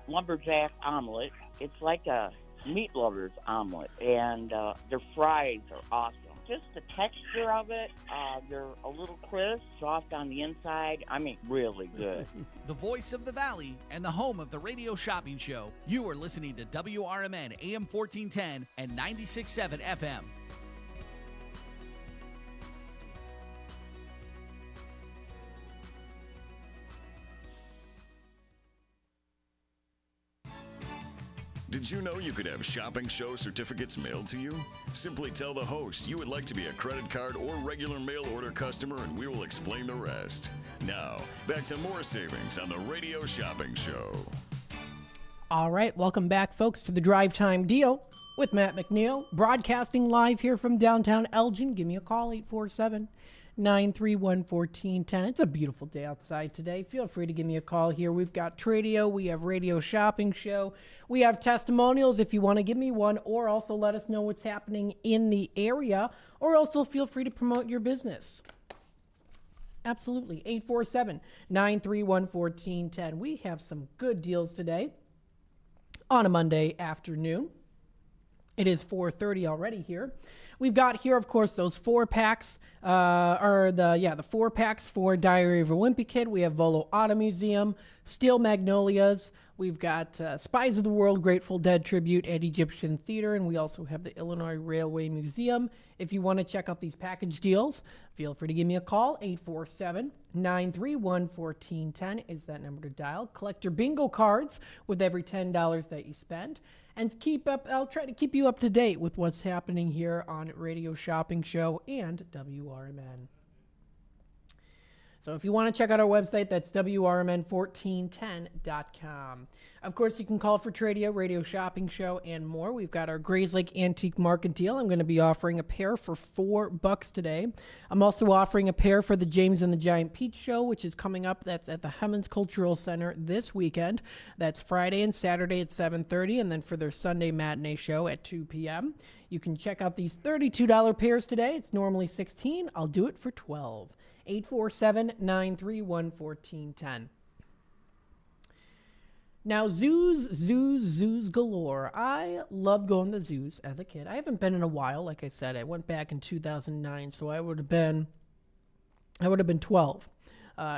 [SPEAKER 14] lumberjack omelet. It's like a meat lover's omelet, and their fries are awesome. Just the texture of it, they're a little crisp, soft on the inside. I mean, really good.
[SPEAKER 22] The voice of the Valley and the home of the Radio Shopping Show. You are listening to WRMN AM 1410 and 96.7 FM.
[SPEAKER 5] Did you know you could have shopping show certificates mailed to you? Simply tell the host you would like to be a credit card or regular mail order customer, and we will explain the rest. Now, back to more savings on the Radio Shopping Show.
[SPEAKER 3] All right, welcome back, folks, to the Drive Time Deal with Matt McNeil, broadcasting live here from downtown Elgin. Give me a call, 847-931-1410. It's a beautiful day outside today. Feel free to give me a call here. We've got Tradio, we have Radio Shopping Show, we have testimonials if you want to give me one, or also let us know what's happening in the area, or also feel free to promote your business. Absolutely. 847-931-1410. We have some good deals today on a Monday afternoon. It is 4:30 already here. We've got here, of course, those 4-packs, the 4-packs for Diary of a Wimpy Kid. We have Volo Auto Museum, Steel Magnolias. We've got Spies of the World, Grateful Dead Tribute at Egyptian Theater, and we also have the Illinois Railway Museum. If you want to check out these package deals, feel free to give me a call. 847-931-1410 is that number to dial. Collect your bingo cards with every $10 that you spend. And I'll try to keep you up to date with what's happening here on Radio Shopping Show and WRMN. So if you want to check out our website, that's WRMN1410.com. Of course, you can call for Tradio, Radio Shopping Show, and more. We've got our Grays Lake Antique Market deal. I'm going to be offering a pair for $4 today. I'm also offering a pair for the James and the Giant Peach Show, which is coming up. That's at the Hemmons Cultural Center this weekend. That's Friday and Saturday at 7:30, and then for their Sunday matinee show at 2 p.m. You can check out these $32 pairs today. It's normally $16. I'll do it for $12. 847-931-1410. Now, zoos galore. I loved going to zoos as a kid. I haven't been in a while. Like I said, I went back in 2009, so I would have been 12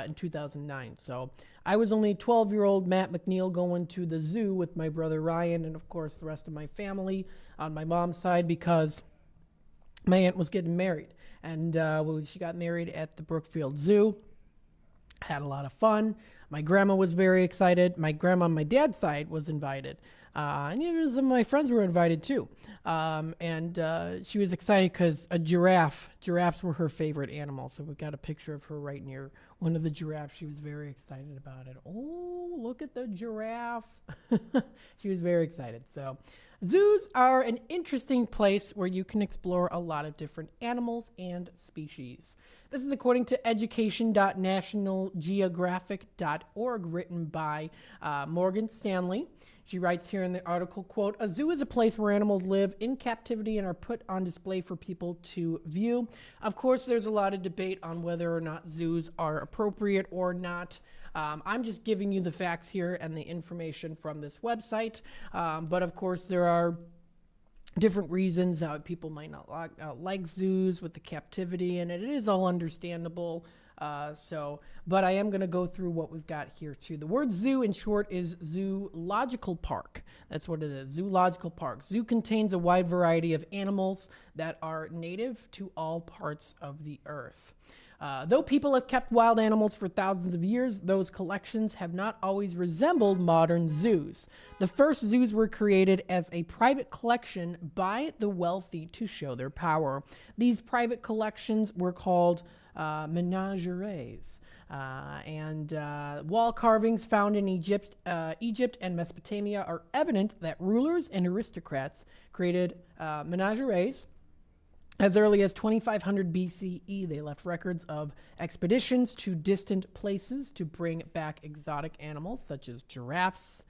[SPEAKER 3] in 2009. So I was only 12-year-old Matt McNeil going to the zoo with my brother Ryan and, of course, the rest of my family on my mom's side because my aunt was getting married. And she got married at the Brookfield Zoo. Had a lot of fun. My grandma was very excited. My grandma on my dad's side was invited. And even some of my friends were invited too. And she was excited because a giraffe. Giraffes were her favorite animal. So we've got a picture of her right near one of the giraffes. She was very excited about it. Oh, look at the giraffe. She was very excited. So zoos are an interesting place where you can explore a lot of different animals and species. This is according to education.nationalgeographic.org, written by Morgan Stanley. She writes here in the article, quote, "A zoo is a place where animals live in captivity and are put on display for people to view." Of course, there's a lot of debate on whether or not zoos are appropriate or not. I'm just giving you the facts here and the information from this website. But of course, there are different reasons people might not like zoos with the captivity, and it is all understandable. But I am going to go through what we've got here too. The word zoo in short is zoological park. That's what it is, zoological park. Zoo contains a wide variety of animals that are native to all parts of the earth. Though people have kept wild animals for thousands of years, those collections have not always resembled modern zoos. The first zoos were created as a private collection by the wealthy to show their power. These private collections were called menageries. Wall carvings found in Egypt and Mesopotamia are evident that rulers and aristocrats created menageries. As early as 2500 BCE, they left records of expeditions to distant places to bring back exotic animals such as giraffes,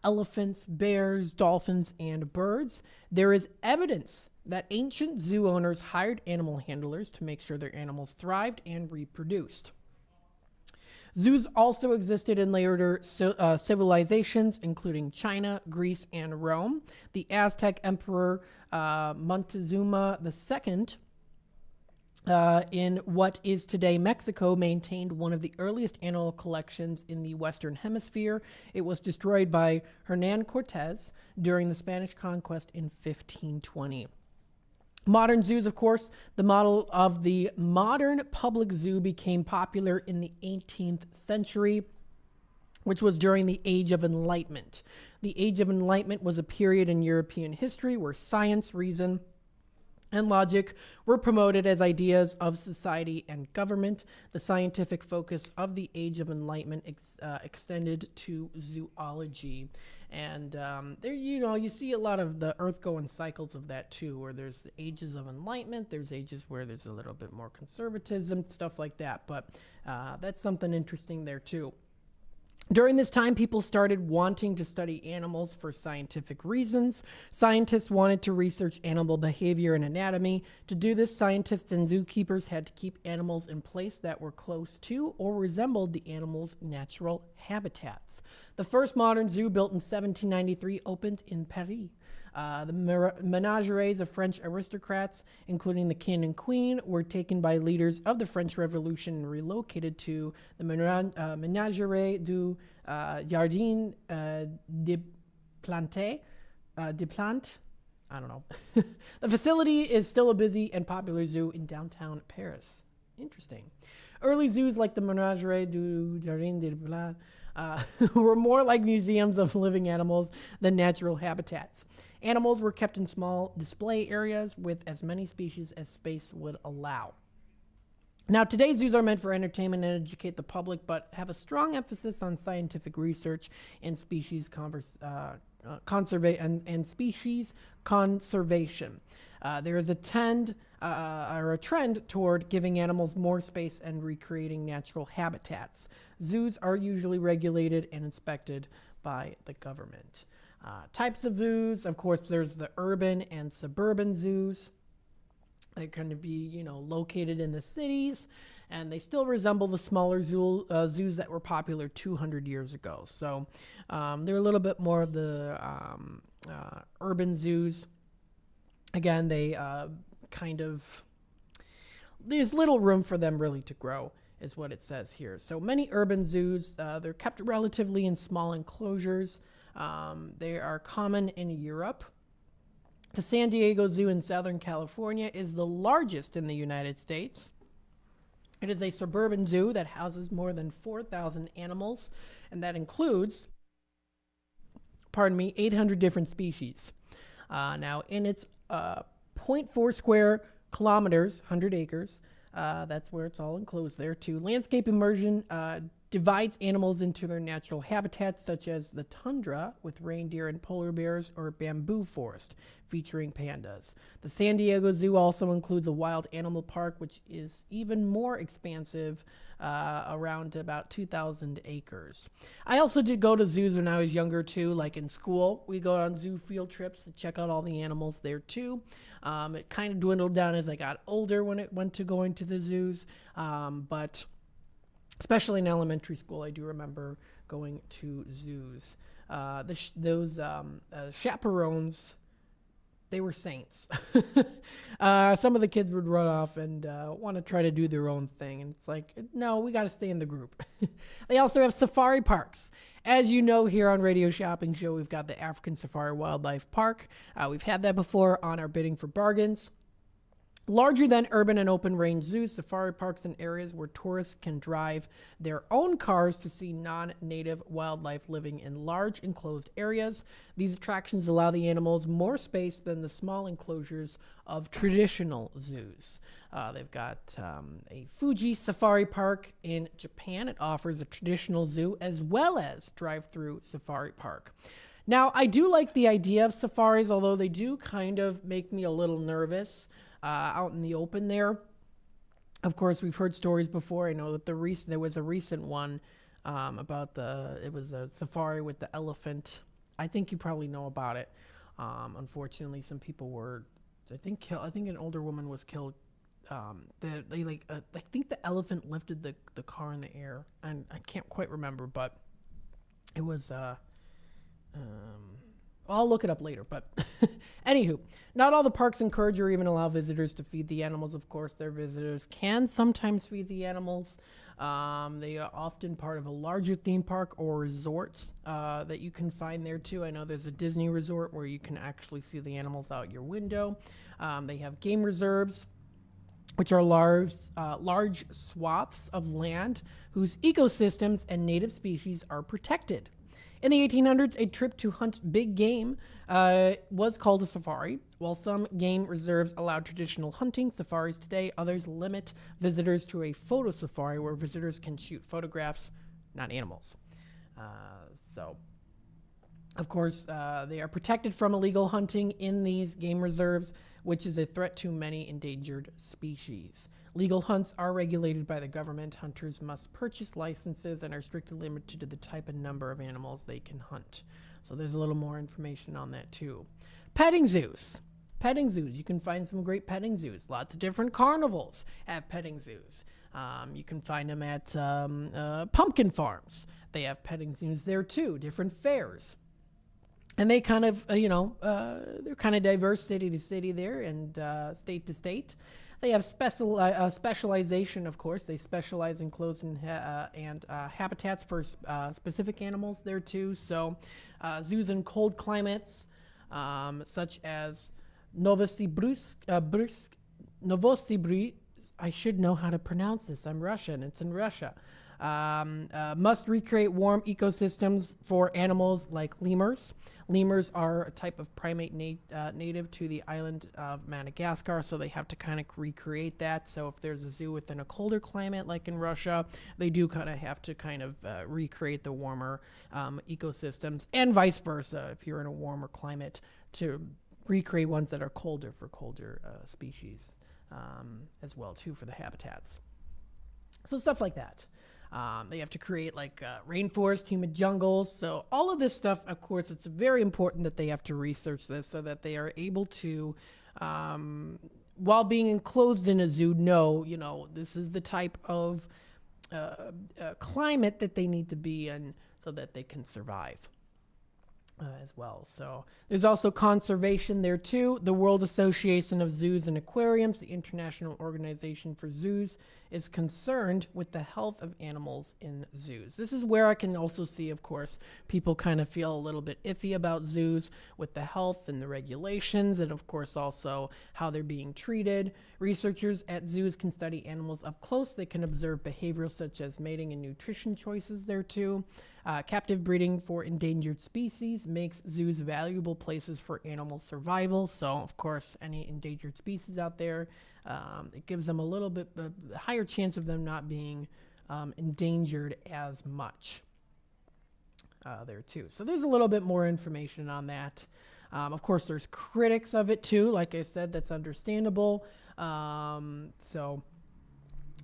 [SPEAKER 3] elephants, bears, dolphins, and birds. There is evidence that ancient zoo owners hired animal handlers to make sure their animals thrived and reproduced. Zoos also existed in later civilizations, including China, Greece, and Rome. The Aztec Emperor Montezuma II, in what is today Mexico, maintained one of the earliest animal collections in the Western Hemisphere. It was destroyed by Hernan Cortez during the Spanish conquest in 1520. Modern zoos, of course, the model of the modern public zoo became popular in the 18th century, which was during the Age of Enlightenment. The Age of Enlightenment was a period in European history where science, reason, and logic were promoted as ideas of society and government. The scientific focus of the Age of Enlightenment extended to zoology. And there, you see a lot of the earth-going cycles of that too, where there's the ages of enlightenment, there's ages where there's a little bit more conservatism, stuff like that. But that's something interesting there too. During this time, people started wanting to study animals for scientific reasons. Scientists wanted to research animal behavior and anatomy. To do this, scientists and zookeepers had to keep animals in place that were close to or resembled the animals' natural habitats. The first modern zoo, built in 1793, opened in Paris. The menageries of French aristocrats, including the king and queen, were taken by leaders of the French Revolution and relocated to the Menagerie du Jardin des Plantes. I don't know. The facility is still a busy and popular zoo in downtown Paris. Interesting. Early zoos like the Menagerie du Jardin des Plantes were more like museums of living animals than natural habitats. Animals were kept in small display areas with as many species as space would allow. Now, today's zoos are meant for entertainment and educate the public, but have a strong emphasis on scientific research and species conservation. There is a trend toward giving animals more space and recreating natural habitats. Zoos are usually regulated and inspected by the government. Types of zoos, of course, there's the urban and suburban zoos. They're going to be, located in the cities, and they still resemble the smaller zoos that were popular 200 years ago. So they're a little bit more of the urban zoos. Again, they there's little room for them really to grow, is what it says here. So many urban zoos, they're kept relatively in small enclosures. They are common in Europe. The San Diego Zoo in Southern California is the largest in the United States. It is a suburban zoo that houses more than 4,000 animals, and that includes, 800 different species. Now, in its 0.4 square kilometers, 100 acres, that's where it's all enclosed there too. Landscape immersion divides animals into their natural habitats, such as the tundra with reindeer and polar bears, or bamboo forest featuring pandas. The San Diego Zoo also includes a wild animal park, which is even more expansive, around about 2,000 acres. I also did go to zoos when I was younger too, like in school. We go on zoo field trips to check out all the animals there too. It kind of dwindled down as I got older when it went to going to the zoos, but especially in elementary school, I do remember going to zoos. Those chaperones they were saints. Some of the kids would run off and want to try to do their own thing. And it's like, no, we got to stay in the group. They also have safari parks. As you know, here on Radio Shopping Show, we've got the African Safari Wildlife Park. We've had that before on our Bidding for Bargains. Larger than urban and open range zoos, safari parks and areas where tourists can drive their own cars to see non-native wildlife living in large enclosed areas. These attractions allow the animals more space than the small enclosures of traditional zoos. They've got a Fuji Safari Park in Japan. It offers a traditional zoo as well as drive-through safari park. Now, I do like the idea of safaris, although they do kind of make me a little nervous. Out in the open there. Of course, we've heard stories before. I know that there was a recent one about it was a safari with the elephant. I think you probably know about it. Unfortunately, some people were, I think an older woman was killed. I think the elephant lifted the car in the air, and I can't quite remember, but it was I'll look it up later, but anywho, not all the parks encourage or even allow visitors to feed the animals. Of course, their visitors can sometimes feed the animals. They are often part of a larger theme park or resorts that you can find there too. I know there's a Disney resort where you can actually see the animals out your window. They have game reserves, which are large swaths of land whose ecosystems and native species are protected. In the 1800s, a trip to hunt big game was called a safari. While some game reserves allowed traditional hunting, safaris today, others limit visitors to a photo safari where visitors can shoot photographs, not animals. Of course, they are protected from illegal hunting in these game reserves, which is a threat to many endangered species. Legal hunts are regulated by the government. Hunters must purchase licenses and are strictly limited to the type and number of animals they can hunt. So there's a little more information on that too. Petting zoos. Petting zoos. You can find some great petting zoos. Lots of different carnivals at petting zoos. You can find them at pumpkin farms. They have petting zoos there too. Different fairs. And they kind of, they're kind of diverse city to city there and state to state. They have specialization, of course. They specialize in closed and habitats for specific animals there too. So zoos in cold climates, such as Novosibirsk. I should know how to pronounce this. I'm Russian. It's in Russia. Must recreate warm ecosystems for animals like lemurs. Lemurs are a type of primate native to the island of Madagascar, so they have to kind of recreate that. So if there's a zoo within a colder climate like in Russia, they do kind of have to recreate the warmer ecosystems, and vice versa if you're in a warmer climate to recreate ones that are colder for colder species as well too for the habitats. So stuff like that. They have to create rainforest, humid jungles. So all of this stuff, of course, it's very important that they have to research this so that they are able to, while being enclosed in a zoo, know, this is the type of climate that they need to be in so that they can survive. As well. So there's also conservation there too. The World Association of Zoos and Aquariums, the International Organization for Zoos, is concerned with the health of animals in zoos. This is where I can also see, of course, people kind of feel a little bit iffy about zoos with the health and the regulations, and of course also how they're being treated. Researchers at zoos can study animals up close. They can observe behaviors such as mating and nutrition choices there too. Captive breeding for endangered species makes zoos valuable places for animal survival. So, of course, any endangered species out there, it gives them a little bit higher chance of them not being endangered as much there too. So there's a little bit more information on that. Of course, there's critics of it too. Like I said, that's understandable.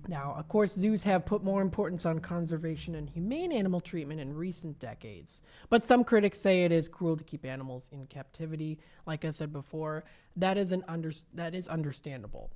[SPEAKER 3] Now, of course, zoos have put more importance on conservation and humane animal treatment in recent decades. But some critics say it is cruel to keep animals in captivity. Like I said before, that is understandable.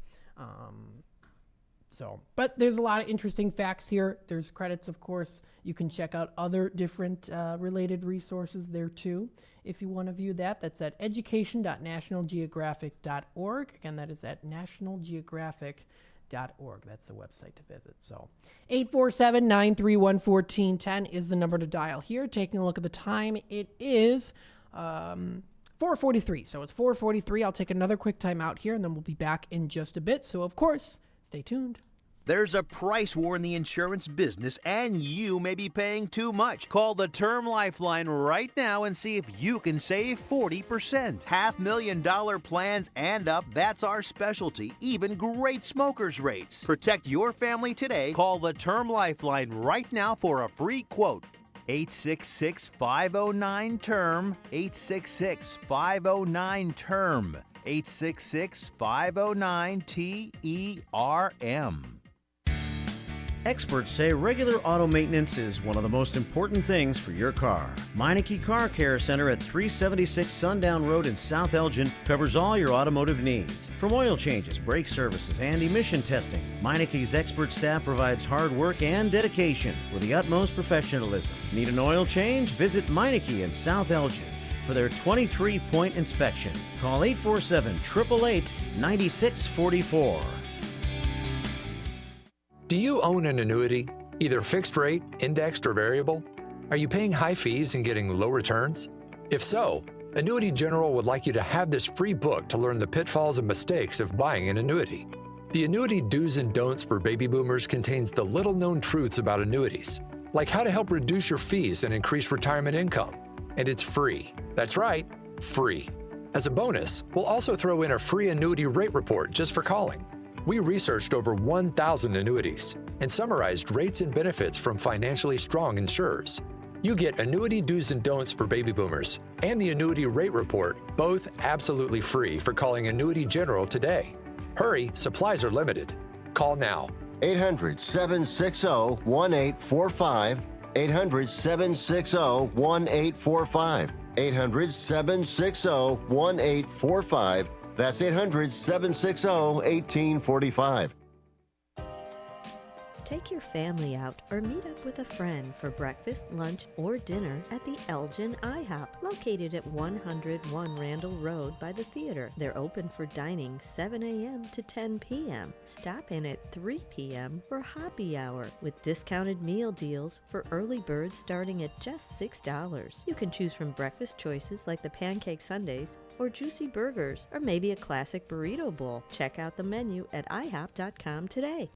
[SPEAKER 3] So, but there's a lot of interesting facts here. There's credits, of course. You can check out other different related resources there too. If you want to view that, that's at education.nationalgeographic.org. Again, that is at nationalgeographic.org. That's the website to visit. So 847-931-1410 is the number to dial here. Taking a look at the time, it is 4:43. So it's 4:43. I'll take another quick time out here, and then we'll be back in just a bit. So, of course, stay tuned.
[SPEAKER 15] There's a price war in the insurance business, and you may be paying too much. Call the Term Lifeline right now and see if you can save 40%. $500,000 plans and up, that's our specialty. Even great smokers' rates. Protect your family today. Call the Term Lifeline right now for a free quote. 866-509-TERM. 866-509-TERM. 866-509-TERM.
[SPEAKER 9] Experts say regular auto maintenance is one of the most important things for your car. Meineke Car Care Center at 376 Sundown Road in South Elgin covers all your automotive needs. From oil changes, brake services, and emission testing, Meineke's expert staff provides hard work and dedication with the utmost professionalism. Need an oil change? Visit Meineke in South Elgin for their 23-point inspection. Call 847-888-9644.
[SPEAKER 16] Do you own an annuity, either fixed rate, indexed, or variable? Are you paying high fees and getting low returns? If so, Annuity General would like you to have this free book to learn the pitfalls and mistakes of buying an annuity. The Annuity Do's and Don'ts for Baby Boomers contains the little-known truths about annuities, like how to help reduce your fees and increase retirement income. And it's free. That's right, free. As a bonus, we'll also throw in a free annuity rate report just for calling. We researched over 1,000 annuities and summarized rates and benefits from financially strong insurers. You get Annuity Do's and Don'ts for Baby Boomers and the Annuity Rate Report, both absolutely free for calling Annuity General today. Hurry, supplies are limited. Call now.
[SPEAKER 17] 800-760-1845. 800-760-1845. 800-760-1845. That's 800-760-1845.
[SPEAKER 12] Take your family out or meet up with a friend for breakfast, lunch, or dinner at the Elgin IHOP, located at 101 Randall Road by the theater. They're open for dining 7 a.m. to 10 p.m. Stop in at 3 p.m. for happy hour with discounted meal deals for early birds starting at just $6. You can choose from breakfast choices like the pancake sundaes or juicy burgers or maybe a classic burrito bowl. Check out the menu at ihop.com today.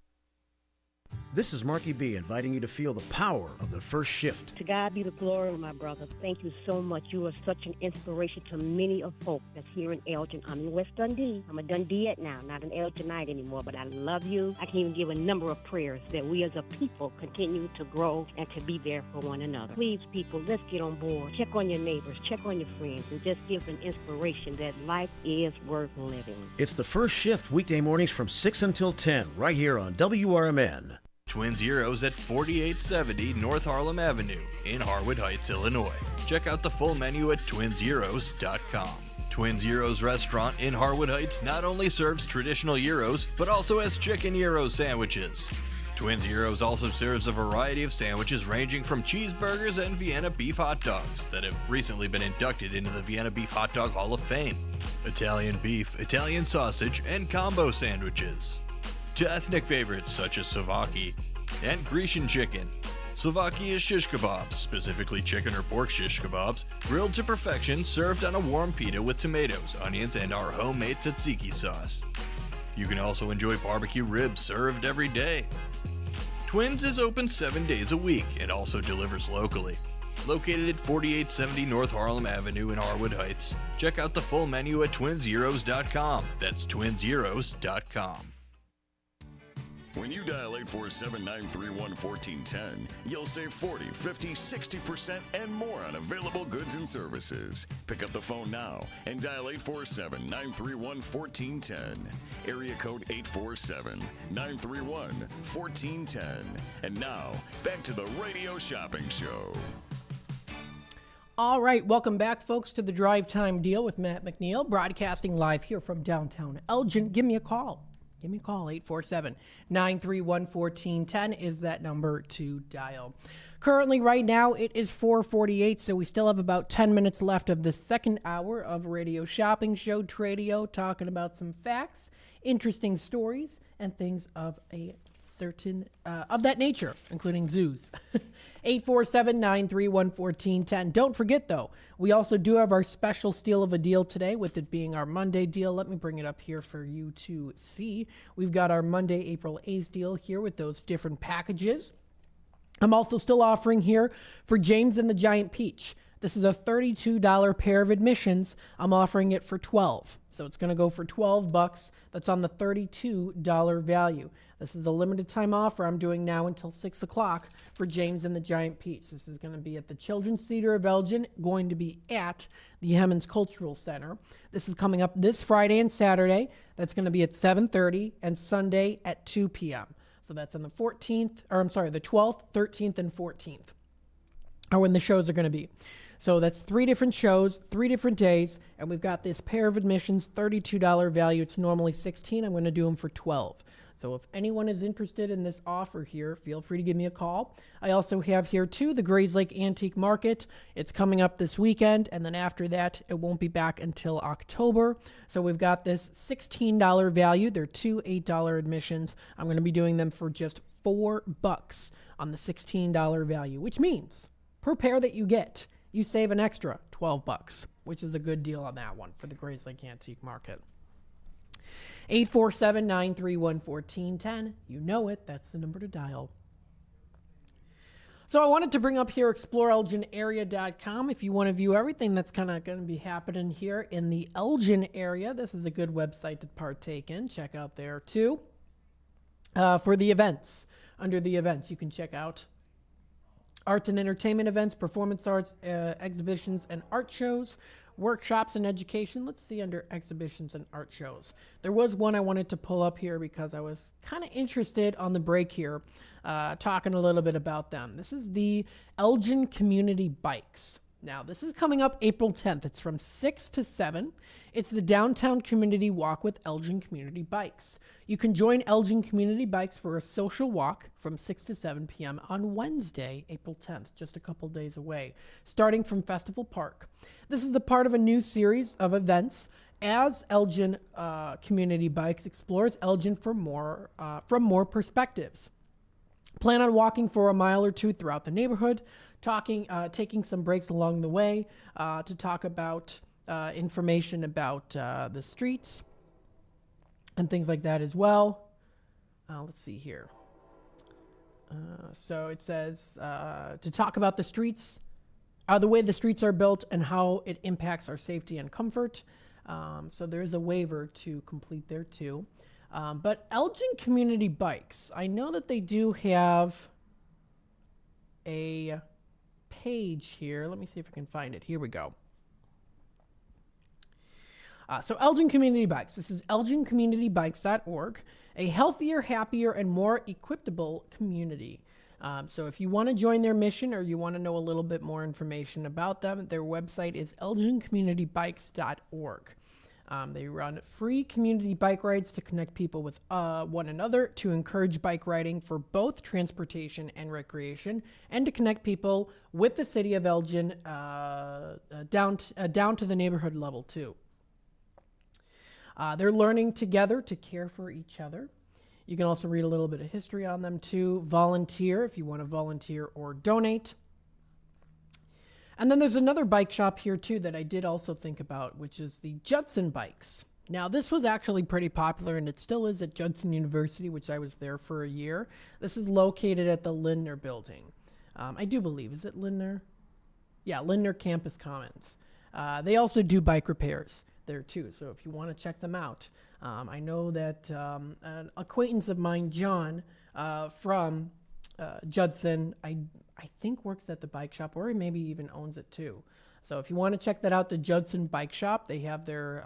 [SPEAKER 9] This is Marky B inviting you to feel the power of the first shift.
[SPEAKER 18] To God be the glory, my brother. Thank you so much. You are such an inspiration to many of folk that's here in Elgin. I'm in West Dundee. I'm a Dundeeite now, not an Elginite anymore, but I love you. I can even give a number of prayers that we as a people continue to grow and to be there for one another. Please, people, let's get on board. Check on your neighbors, check on your friends, and just give an inspiration that life is worth living.
[SPEAKER 9] It's the first shift weekday mornings from 6 until 10 right here on WRMN.
[SPEAKER 8] Twin Zeros at 4870 North Harlem Avenue in Harwood Heights, Illinois. Check out the full menu at twinzeros.com. Twin Zeros Restaurant in Harwood Heights not only serves traditional gyros, but also has chicken gyro sandwiches. Twin Zeros also serves a variety of sandwiches ranging from cheeseburgers and Vienna beef hot dogs that have recently been inducted into the Vienna Beef Hot Dog Hall of Fame. Italian beef, Italian sausage, and combo sandwiches. To ethnic favorites such as Slovaki and Grecian chicken. Slovaki is shish kebabs, specifically chicken or pork shish kebabs, grilled to perfection, served on a warm pita with tomatoes, onions, and our homemade tzatziki sauce. You can also enjoy barbecue ribs served every day. Twins is open 7 days a week and also delivers locally. Located at 4870 North Harlem Avenue in Harwood Heights. Check out the full menu at twinzeros.com. That's twinzeros.com.
[SPEAKER 5] When you dial 847-931-1410, you'll save 40, 50, 60% and more on available goods and services. Pick up the phone now and dial 847-931-1410. Area code 847-931-1410. And now, back to the Radio Shopping Show.
[SPEAKER 3] All right, welcome back, folks, to the Drive Time Deal with Matt McNeil, broadcasting live here from downtown Elgin. Give me a call. give me a call. 847-931-1410 is that number to dial. Currently, right now, it is 4:48, so we still have about 10 minutes left of the second hour of Radio Shopping Show Tradio, talking about some facts, interesting stories, and things of a certain of that nature, including zoos. 847-931-1410. Don't forget, though, we also do have our special steal of a deal today, with it being our Monday deal. Let me bring it up here for you to see. We've got our Monday, April 8th deal here with those different packages. I'm also still offering here for James and the Giant Peach. This is a $32 pair of admissions. I'm offering it for $12. So it's going to go for $12. That's on the $32 value. This is a limited time offer I'm doing now until 6 o'clock for James and the Giant Peach. This is going to be at the Children's Theater of Elgin, going to be at the Hemmons Cultural Center. This is coming up this Friday and Saturday. That's going to be at 7:30 and Sunday at 2 p.m. So that's on the 12th, 13th, and 14th are when the shows are going to be. So that's 3 different shows, 3 different days, and we've got this pair of admissions, $32 value. It's normally $16. I'm going to do them for $12. So if anyone is interested in this offer here, feel free to give me a call. I also have here, too, the Grays Lake Antique Market. It's coming up this weekend, and then after that, it won't be back until October. So we've got this $16 value. They're 2 $8 admissions. I'm going to be doing them for just $4 on the $16 value, which means per pair that you get, you save an extra $12, which is a good deal on that one for the Grays Lake Antique Market. 847-931-1410. You know it. That's the number to dial. So I wanted to bring up here exploreelginarea.com if you want to view everything that's kind of going to be happening here in the Elgin area. This is a good website to partake in. Check out there, too. For the events, under the events, you can check out arts and entertainment events, performance arts, exhibitions, and art shows, workshops and education. Let's see under exhibitions and art shows. There was one I wanted to pull up here because I was kind of interested on the break here, talking a little bit about them. This is the Elgin Community Bikes. Now, this is coming up April 10th. It's from 6 to 7. It's the Downtown Community Walk with Elgin Community Bikes. You can join Elgin Community Bikes for a social walk from 6 to 7 p.m. on Wednesday, April 10th, just a couple days away, starting from Festival Park. This is the part of a new series of events as Elgin Community Bikes explores Elgin from more perspectives. Plan on walking for a mile or two throughout the neighborhood, taking some breaks along the way to talk about information about the streets and things like that as well. Let's see here. So it says to talk about the streets, the way the streets are built and how it impacts our safety and comfort. So there's a waiver to complete there too. But Elgin Community Bikes, I know that they do have a page here. Let me see if I can find it. Here we go. So Elgin Community Bikes. This is elgincommunitybikes.org, a healthier, happier, and more equipable community. So if you want to join their mission or you want to know a little bit more information about them, their website is elgincommunitybikes.org. They run free community bike rides to connect people with one another, to encourage bike riding for both transportation and recreation, and to connect people with the city of Elgin down to the neighborhood level too. They're learning together to care for each other. You can also read a little bit of history on them too. Volunteer if you want to volunteer or donate. And then there's another bike shop here too that I did also think about, which is the Judson Bikes. Now, this was actually pretty popular, and it still is at Judson University, which I was there for a year. This is located at the Lindner building. I do believe, is it Lindner? Yeah, Lindner Campus Commons. They also do bike repairs there too, so if you want to check them out. I know that an acquaintance of mine, John, from Judson, I think works at the bike shop, or he maybe even owns it too. So if you want to check that out, the Judson Bike Shop, they have their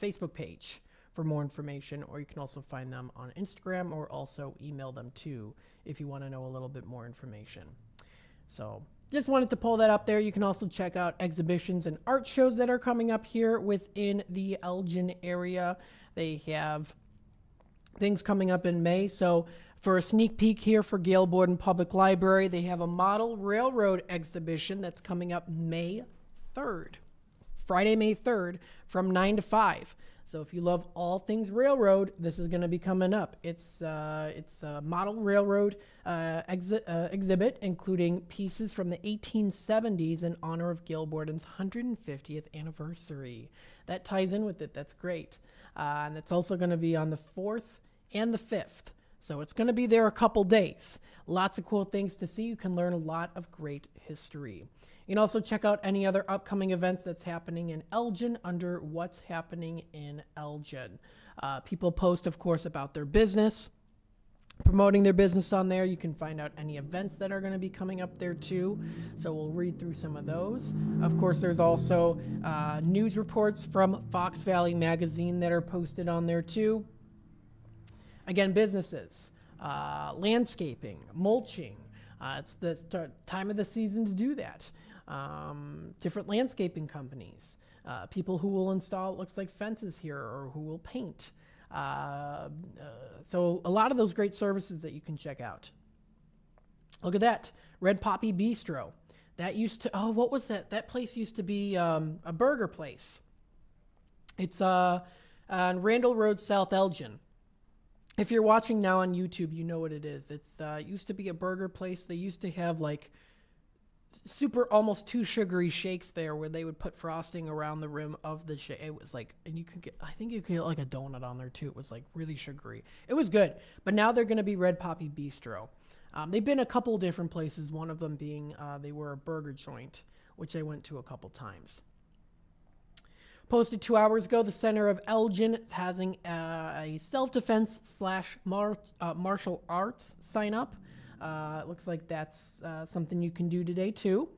[SPEAKER 3] Facebook page for more information, or you can also find them on Instagram, or also email them too if you want to know a little bit more information. So just wanted to pull that up there. You can also check out exhibitions and art shows that are coming up here within the Elgin area. They have things coming up in May. So for a sneak peek here for Gail Borden Public Library, they have a model railroad exhibition that's coming up May 3rd, Friday, May 3rd, from 9 to 5. So if you love all things railroad, this is going to be coming up. It's a model railroad exhibit, including pieces from the 1870s in honor of Gail Borden's 150th anniversary. That ties in with it. That's great. And it's also going to be on the 4th and the 5th. So it's going to be there a couple days. Lots of cool things to see. You can learn a lot of great history. You can also check out any other upcoming events that's happening in Elgin under What's Happening in Elgin. People post, of course, about their business, promoting their business on there. You can find out any events that are going to be coming up there too. So we'll read through some of those. Of course, there's also news reports from Fox Valley Magazine that are posted on there too. Again, businesses, landscaping, mulching. It's the time of the season to do that. Different landscaping companies, people who will install, it looks like, fences here, or who will paint. So a lot of those great services that you can check out. Look at that, Red Poppy Bistro. That used to, what was that? That place used to be a burger place. It's on Randall Road, South Elgin. If you're watching now on YouTube, you know what it is. It used to be a burger place. They used to have like super, almost too sugary shakes there, where they would put frosting around the rim of the shake. It was like, and you could get, I think you could get like a donut on there too. It was like really sugary. It was good. But now they're going to be Red Poppy Bistro. They've been a couple different places. One of them being they were a burger joint, which I went to a couple times. Posted 2 hours ago, the Center of Elgin is having a self-defense / martial arts sign-up. It looks like that's something you can do today, too.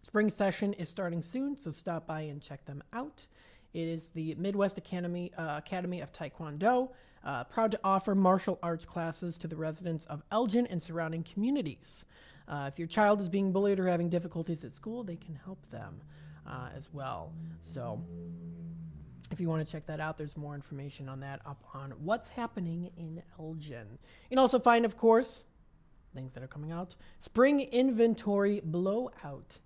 [SPEAKER 3] Spring session is starting soon, so stop by and check them out. It is the Midwest Academy of Taekwondo, proud to offer martial arts classes to the residents of Elgin and surrounding communities. If your child is being bullied or having difficulties at school, they can help them as well. So if you want to check that out, there's more information on that up on What's Happening in Elgin. You can also find, of course, things that are coming out. Spring inventory blowout.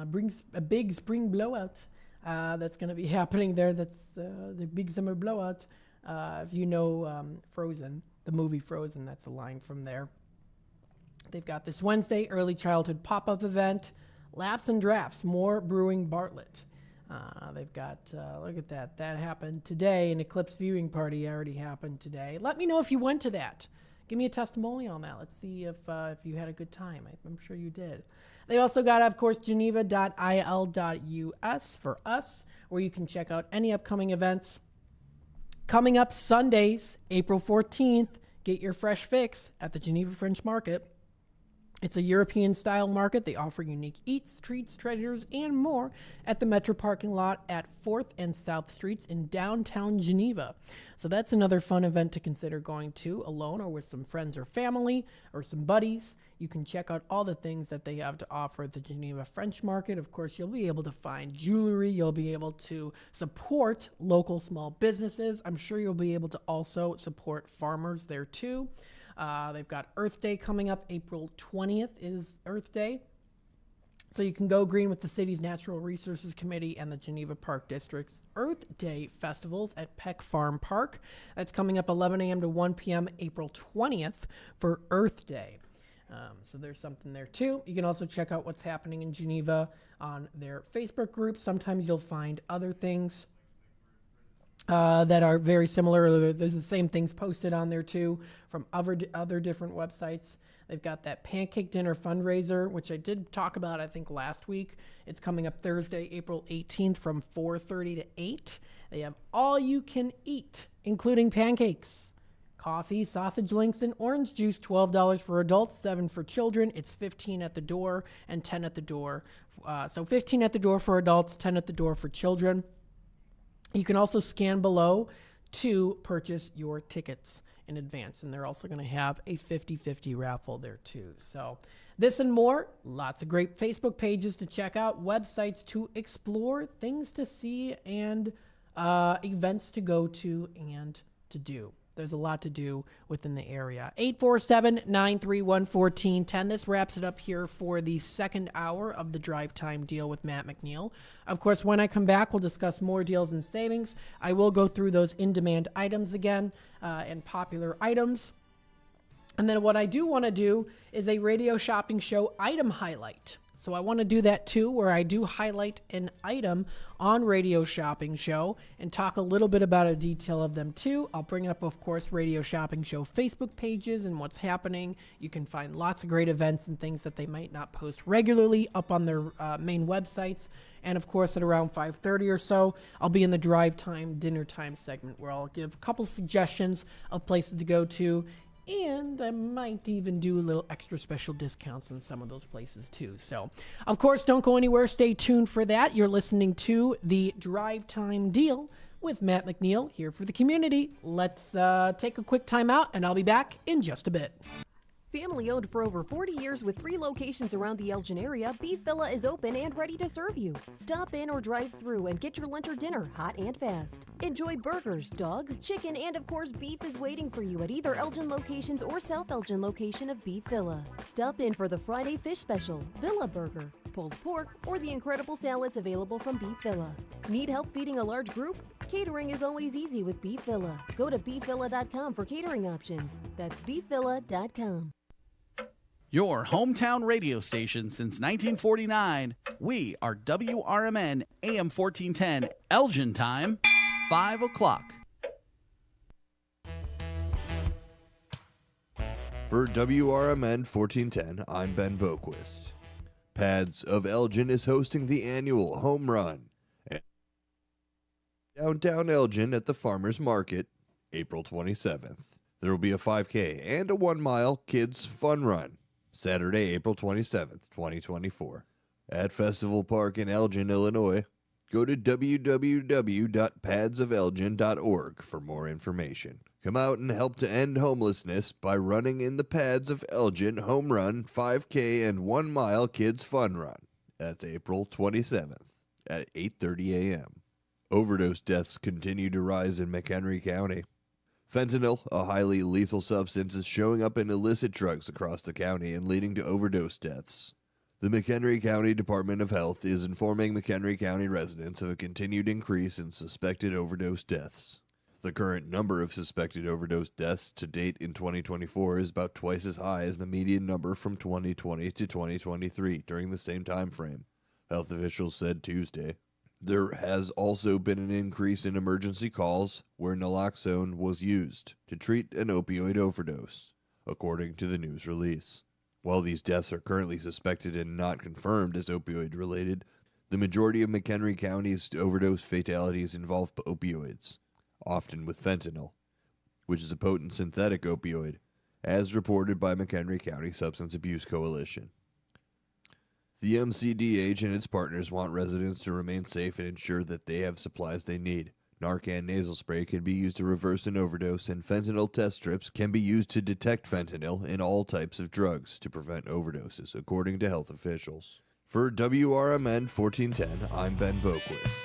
[SPEAKER 3] Brings a big spring blowout that's going to be happening there. That's the big summer blowout. If you know Frozen, the movie Frozen, that's a line from there. They've got this Wednesday early childhood pop-up event. Laps and Drafts, more brewing Bartlett. They've got, look at that. That happened today. An Eclipse viewing party already happened today. Let me know if you went to that. Give me a testimonial on that. Let's see if you had a good time. I'm sure you did. They also got, of course, geneva.il.us for us, where you can check out any upcoming events. Coming up Sundays, April 14th, get your fresh fix at the Geneva French Market. It's a European-style market. They offer unique eats, treats, treasures, and more at the Metro parking lot at 4th and South Streets in downtown Geneva. So that's another fun event to consider going to alone or with some friends or family or some buddies. You can check out all the things that they have to offer at the Geneva French Market. Of course, you'll be able to find jewelry. You'll be able to support local small businesses. I'm sure you'll be able to also support farmers there too. They've got Earth Day coming up. April 20th is Earth Day. So you can go green with the city's Natural Resources Committee and the Geneva Park District's Earth Day festivals at Peck Farm Park. That's coming up 11 a.m. to 1 p.m. April 20th for Earth Day. So there's something there too. You can also check out what's happening in Geneva on their Facebook group. Sometimes you'll find other things that are very similar. There's the same things posted on there too from other different websites. They've got that pancake dinner fundraiser, which I did talk about, I think, last week. It's coming up Thursday, April 18th from 4:30 to 8. They have all you can eat, including pancakes, coffee, sausage links, and orange juice. $12 for adults, $7 for children. It's $15 at the door and $10 at the door. So $15 at the door for adults, $10 at the door for children. You can also scan below to purchase your tickets in advance. And they're also going to have a 50-50 raffle there too. So this and more, lots of great Facebook pages to check out, websites to explore, things to see, and events to go to and to do. There's a lot to do within the area. 847-931-1410. This wraps it up here for the second hour of the Drive Time Deal with Matt McNeil. Of course, when I come back, we'll discuss more deals and savings. I will go through those in-demand items again and popular items. And then what I do want to do is a radio shopping show item highlight. So I want to do that too, where I do highlight an item on Radio Shopping Show and talk a little bit about a detail of them too. I'll bring up, of course, Radio Shopping Show Facebook pages and what's happening. You can find lots of great events and things that they might not post regularly up on their main websites. And of course, at around 5:30 or so, I'll be in the Drive Time Dinner Time segment where I'll give a couple suggestions of places to go to. And I might even do a little extra special discounts in some of those places too. So, of course, don't go anywhere. Stay tuned for that. You're listening to the Drive Time Deal with Matt McNeil here for the community. Let's take a quick time out, and I'll be back in just a bit.
[SPEAKER 19] Family owned for over 40 years with 3 locations around the Elgin area, Beef Villa is open and ready to serve you. Stop in or drive through and get your lunch or dinner hot and fast. Enjoy burgers, dogs, chicken, and of course beef is waiting for you at either Elgin locations or South Elgin location of Beef Villa. Stop in for the Friday fish special, Villa Burger, pulled pork, or the incredible salads available from Beef Villa. Need help feeding a large group? Catering is always easy with Beef Villa. Go to beefvilla.com for catering options. That's beefvilla.com.
[SPEAKER 22] Your hometown radio station since 1949. We are WRMN AM 1410, Elgin time, 5 o'clock.
[SPEAKER 20] For WRMN 1410, I'm Ben Boquist. Pads of Elgin is hosting the annual Home Run. Downtown Elgin at the Farmers Market, April 27th. There will be a 5K and a 1-mile kids fun run. Saturday, April 27th, 2024. At Festival Park in Elgin, Illinois. Go to www.padsofelgin.org for more information. Come out and help to end homelessness by running in the Pads of Elgin Home Run 5K and 1-mile Kids Fun Run. That's April 27th at 8:30 a.m. Overdose deaths continue to rise in McHenry County. Fentanyl, a highly lethal substance, is showing up in illicit drugs across the county and leading to overdose deaths. The McHenry County Department of Health is informing McHenry County residents of a continued increase in suspected overdose deaths. The current number of suspected overdose deaths to date in 2024 is about twice as high as the median number from 2020 to 2023 during the same time frame, health officials said Tuesday. There has also been an increase in emergency calls where naloxone was used to treat an opioid overdose, according to the news release. While these deaths are currently suspected and not confirmed as opioid-related, the majority of McHenry County's overdose fatalities involve opioids, often with fentanyl, which is a potent synthetic opioid, as reported by McHenry County Substance Abuse Coalition. The MCDH and its partners want residents to remain safe and ensure that they have supplies they need. Narcan nasal spray can be used to reverse an overdose, and fentanyl test strips can be used to detect fentanyl in all types of drugs to prevent overdoses, according to health officials. For WRMN 1410, I'm Ben Boquist.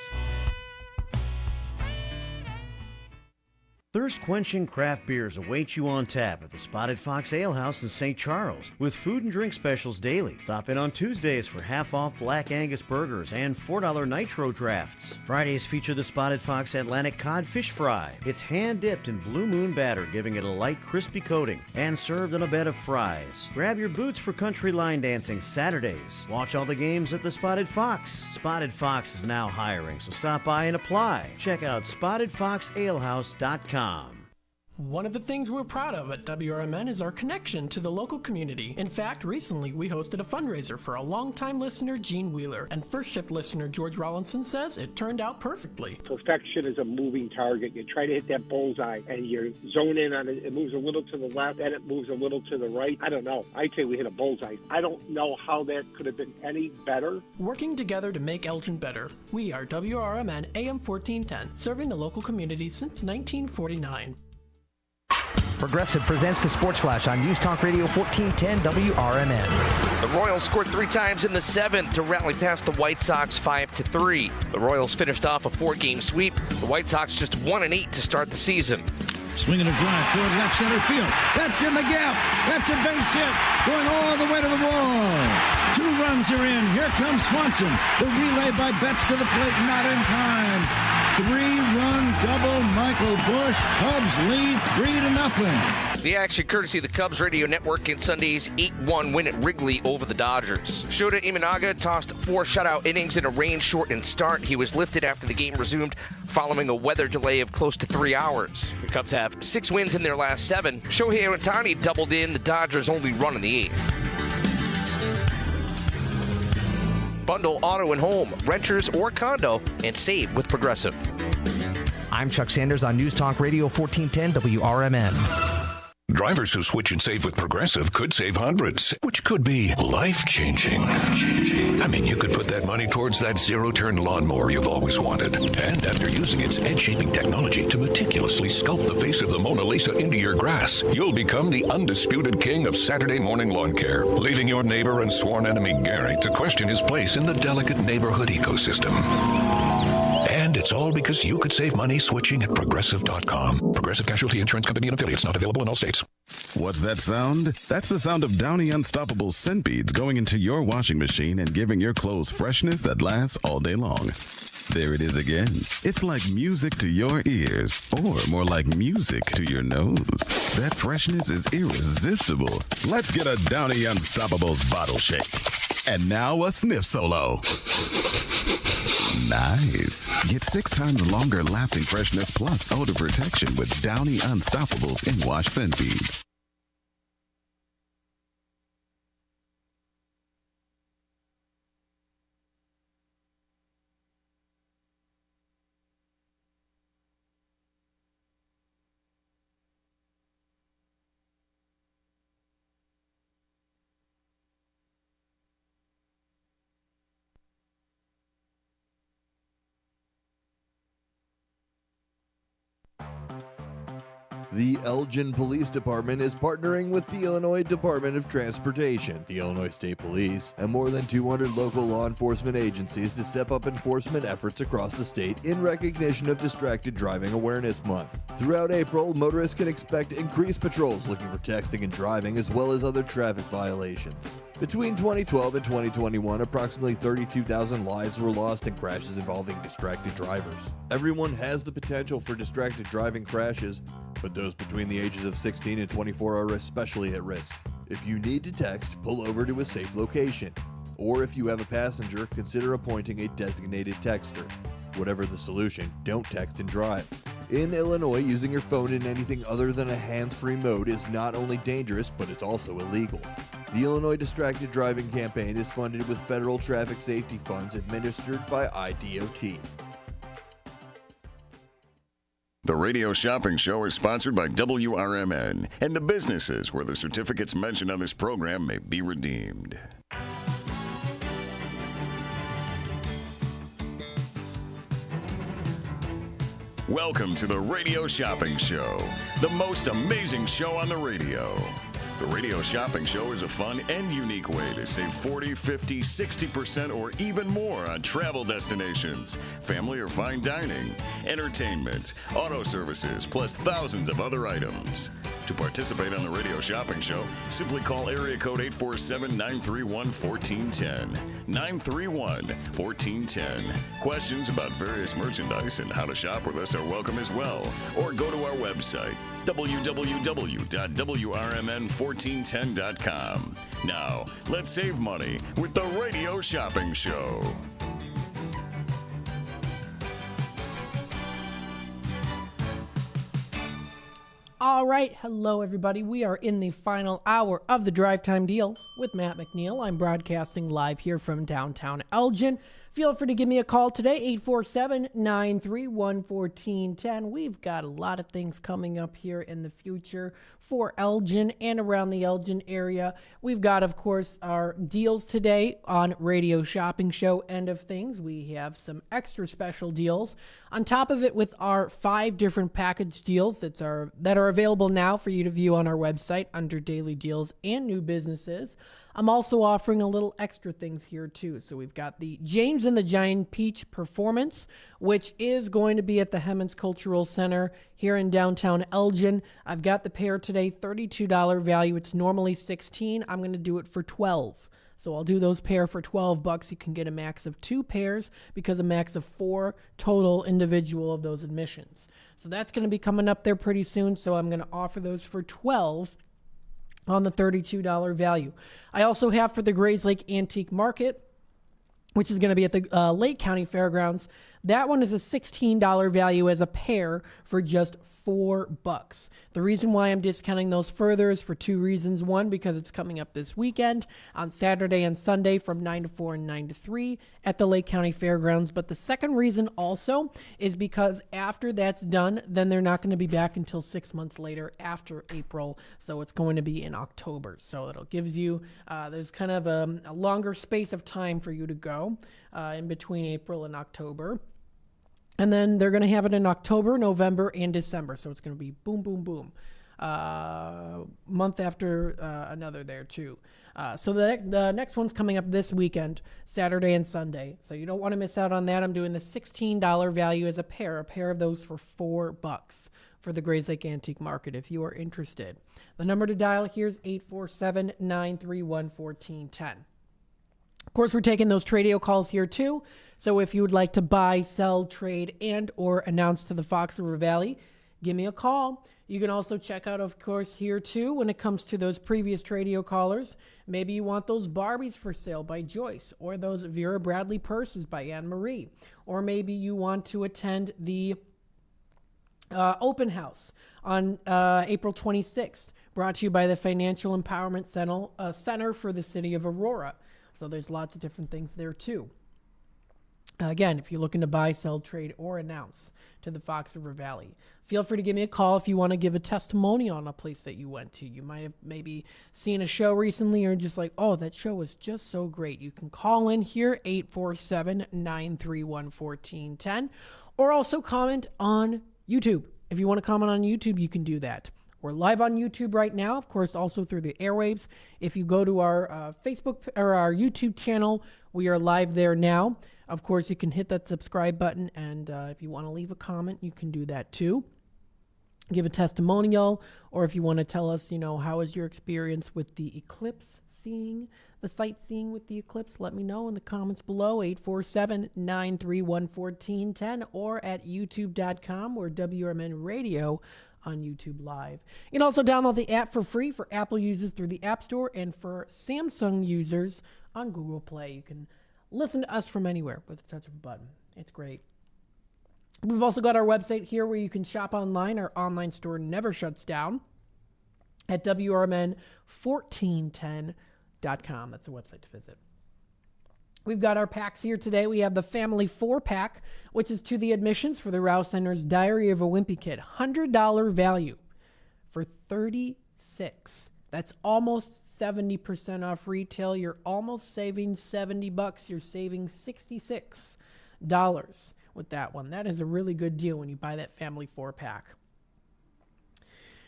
[SPEAKER 9] Thirst-quenching craft beers await you on tap at the Spotted Fox Ale House in St. Charles, with food and drink specials daily. Stop in on Tuesdays for half-off Black Angus burgers and $4 nitro drafts. Fridays feature the Spotted Fox Atlantic Cod Fish Fry. It's hand-dipped in Blue Moon batter, giving it a light, crispy coating, and served on a bed of fries. Grab your boots for country line dancing Saturdays. Watch all the games at the Spotted Fox. Spotted Fox is now hiring, so stop by and apply. Check out SpottedFoxAlehouse.com.
[SPEAKER 3] One of the things we're proud of at WRMN is our connection to the local community. In fact, recently we hosted a fundraiser for a longtime listener, Gene Wheeler, and first shift listener George Rollinson says it turned out perfectly.
[SPEAKER 21] Perfection is a moving target. You try to hit that bullseye and you zone in on it. It moves a little to the left, then it moves a little to the right. I don't know. I'd say we hit a bullseye. I don't know how that could have been any better.
[SPEAKER 3] Working together to make Elgin better. We are WRMN AM 1410, serving the local community since 1949.
[SPEAKER 25] Progressive presents the Sports Flash on News Talk Radio 1410 WRMN.
[SPEAKER 23] The Royals scored 3 times in the 7th to rally past the White Sox 5-3. The Royals finished off a 4-game sweep. The White Sox just 1-8 to start the season.
[SPEAKER 1] Swinging a drive toward left center field. That's in the gap. That's a base hit. Going all the way to the wall. 2 runs are in. Here comes Swanson. The relay by Betts to the plate. Not in time. 3-run double. Michael Busch. Cubs lead 3-0.
[SPEAKER 23] The action courtesy of the Cubs radio network in Sunday's 8-1 win at Wrigley over the Dodgers. Shota Imanaga tossed 4 shutout innings in a rain-shortened start. He was lifted after the game resumed following a weather delay of close to 3 hours. The Cubs have 6 wins in their last 7. Shohei Ohtani doubled in the Dodgers' only run in the 8th. Bundle auto and home, renters or condo, and save with Progressive.
[SPEAKER 25] I'm Chuck Sanders on News Talk Radio 1410 WRMN.
[SPEAKER 2] Drivers who switch and save with Progressive could save hundreds, which could be life-changing. I mean, you could put that money towards that zero-turn lawnmower you've always wanted. And after using its edge-shaping technology to meticulously sculpt the face of the Mona Lisa into your grass, you'll become the undisputed king of Saturday morning lawn care, leaving your neighbor and sworn enemy Gary to question his place in the delicate neighborhood ecosystem. And it's all because you could save money switching at Progressive.com. Progressive Casualty Insurance Company and affiliates, not available in all states.
[SPEAKER 4] What's that sound? That's the sound of Downy Unstoppable scent beads going into your washing machine and giving your clothes freshness that lasts all day long. There it is again. It's like music to your ears, or more like music to your nose. That freshness is irresistible. Let's get a Downy Unstoppables bottle shake. And now a sniff solo. Nice. Get 6 times longer lasting freshness plus odor protection with Downy Unstoppables in wash scent beads.
[SPEAKER 20] The Elgin Police Department is partnering with the Illinois Department of Transportation, the Illinois State Police, and more than 200 local law enforcement agencies to step up enforcement efforts across the state in recognition of Distracted Driving Awareness Month. Throughout April, motorists can expect increased patrols looking for texting and driving as well as other traffic violations. Between 2012 and 2021, approximately 32,000 lives were lost in crashes involving distracted drivers. Everyone has the potential for distracted driving crashes, but those between the ages of 16 and 24 are especially at risk. If you need to text, pull over to a safe location. Or if you have a passenger, consider appointing a designated texter. Whatever the solution, don't text and drive. In Illinois, using your phone in anything other than a hands-free mode is not only dangerous, but it's also illegal. The Illinois Distracted Driving Campaign is funded with federal traffic safety funds administered by IDOT.
[SPEAKER 5] The Radio Shopping Show is sponsored by WRMN and the businesses where the certificates mentioned on this program may be redeemed. Welcome to the Radio Shopping Show, the most amazing show on the radio. The Radio Shopping Show is a fun and unique way to save 40, 50, 60% or even more on travel destinations, family or fine dining, entertainment, auto services, plus thousands of other items. To participate on the Radio Shopping Show, simply call area code 847-931-1410. 931-1410. Questions about various merchandise and how to shop with us are welcome as well. Or go to our website, www.WRMN1410.com. Now, let's save money with the Radio Shopping Show.
[SPEAKER 3] All right, hello everybody. We are in the final hour of the Drive Time Deal with Matt McNeil. I'm broadcasting live here from downtown Elgin. Feel free to give me a call today, 847-931-1410. We've got a lot of things coming up here in the future for Elgin and around the Elgin area. We've got, of course, our deals today on Radio Shopping Show end of things. We have some extra special deals. On top of it, with our 5 different package deals that are available now for you to view on our website under Daily Deals and New Businesses. I'm also offering a little extra things here too. So we've got the James and the Giant Peach Performance, which is going to be at the Hemmons Cultural Center here in downtown Elgin. I've got the pair today, $32 value. It's normally $16. I'm going to do it for $12. So I'll do those pair for $12. You can get a max of 2 pairs because a max of 4 total individual of those admissions. So that's going to be coming up there pretty soon. So I'm going to offer those for $12 on the $32 value. I also have for the Grays Lake Antique Market, which is going to be at the Lake County Fairgrounds. That one is a $16 value as a pair for just $4. The reason why I'm discounting those further is for 2 reasons. One, because it's coming up this weekend on Saturday and Sunday from 9 to 4 and 9 to 3 at the Lake County Fairgrounds. But the second reason also is because after that's done, then they're not going to be back until 6 months later after April. So it's going to be in October. So it'll gives you, there's kind of a longer space of time for you to go in between April and October. And then they're going to have it in October, November, and December. So it's going to be boom, boom, boom. Month after another there, too. So the next one's coming up this weekend, Saturday and Sunday. So you don't want to miss out on that. I'm doing the $16 value as a pair of those for $4 for the Grays Lake Antique Market if you are interested. The number to dial here is 847-931-1410. Of course, we're taking those Tradio calls here too. So if you would like to buy, sell, trade, and or announce to the Fox River Valley, give me a call. You can also check out, of course, here too when it comes to those previous Tradio callers. Maybe you want those Barbies for sale by Joyce, or those Vera Bradley purses by Anne Marie, or maybe you want to attend the open house on April 26th, brought to you by the Financial Empowerment Center for the City of Aurora. So there's lots of different things there too. Again, if you're looking to buy, sell, trade, or announce to the Fox River Valley, feel free to give me a call if you want to give a testimonial on a place that you went to. You might have maybe seen a show recently or just like, oh, that show was just so great. You can call in here, 847-931-1410, or also comment on YouTube. If you want to comment on YouTube, you can do that. We're live on YouTube right now, of course, also through the airwaves. If you go to our Facebook or our YouTube channel, we are live there now. Of course, you can hit that subscribe button, and if you want to leave a comment, you can do that too. Give a testimonial, or if you want to tell us, how is your experience with the eclipse, the sightseeing with the eclipse, let me know in the comments below, 847-931-1410, or at youtube.com or WRMN Radio on YouTube Live. You can also download the app for free for Apple users through the App Store, and for Samsung users on Google Play. You can listen to us from anywhere with the touch of a button. It's great. We've also got our website here where you can shop online. Our online store never shuts down at WRMN1410.com. That's the website to visit. We've got our packs here today. We have the Family 4-pack, which is to the admissions for the Rouse Center's Diary of a Wimpy Kid. $100 value for $36. That's almost 70% off retail. You're almost saving $70. You're saving $66 with that one. That is a really good deal when you buy that Family 4-pack.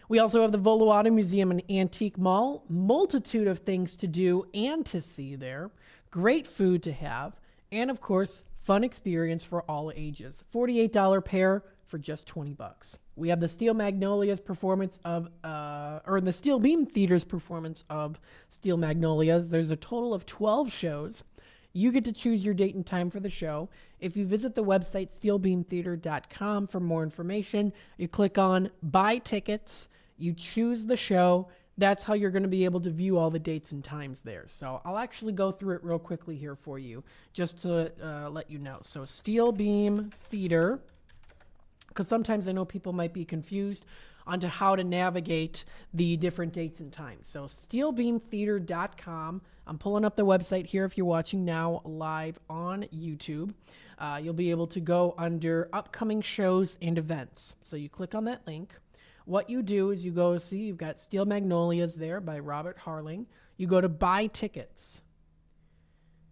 [SPEAKER 3] We also have the Volo Auto Museum and Antique Mall. Multitude of things to do and to see there. Great food to have. And, of course, fun experience for all ages. $48 pair for just $20. We have the Steel Magnolias performance of, the Steel Beam Theater's performance of Steel Magnolias. There's a total of 12 shows. You get to choose your date and time for the show. If you visit the website steelbeamtheater.com for more information, you click on Buy Tickets, you choose the show. That's how you're going to be able to view all the dates and times there. So I'll actually go through it real quickly here for you, just to let you know. So Steel Beam Theater, because sometimes I know people might be confused onto how to navigate the different dates and times. So steelbeamtheater.com. I'm pulling up the website here if you're watching now live on YouTube. You'll be able to go under upcoming shows and events. So you click on that link. What you do is you go see, you've got Steel Magnolias there by Robert Harling. You go to Buy Tickets.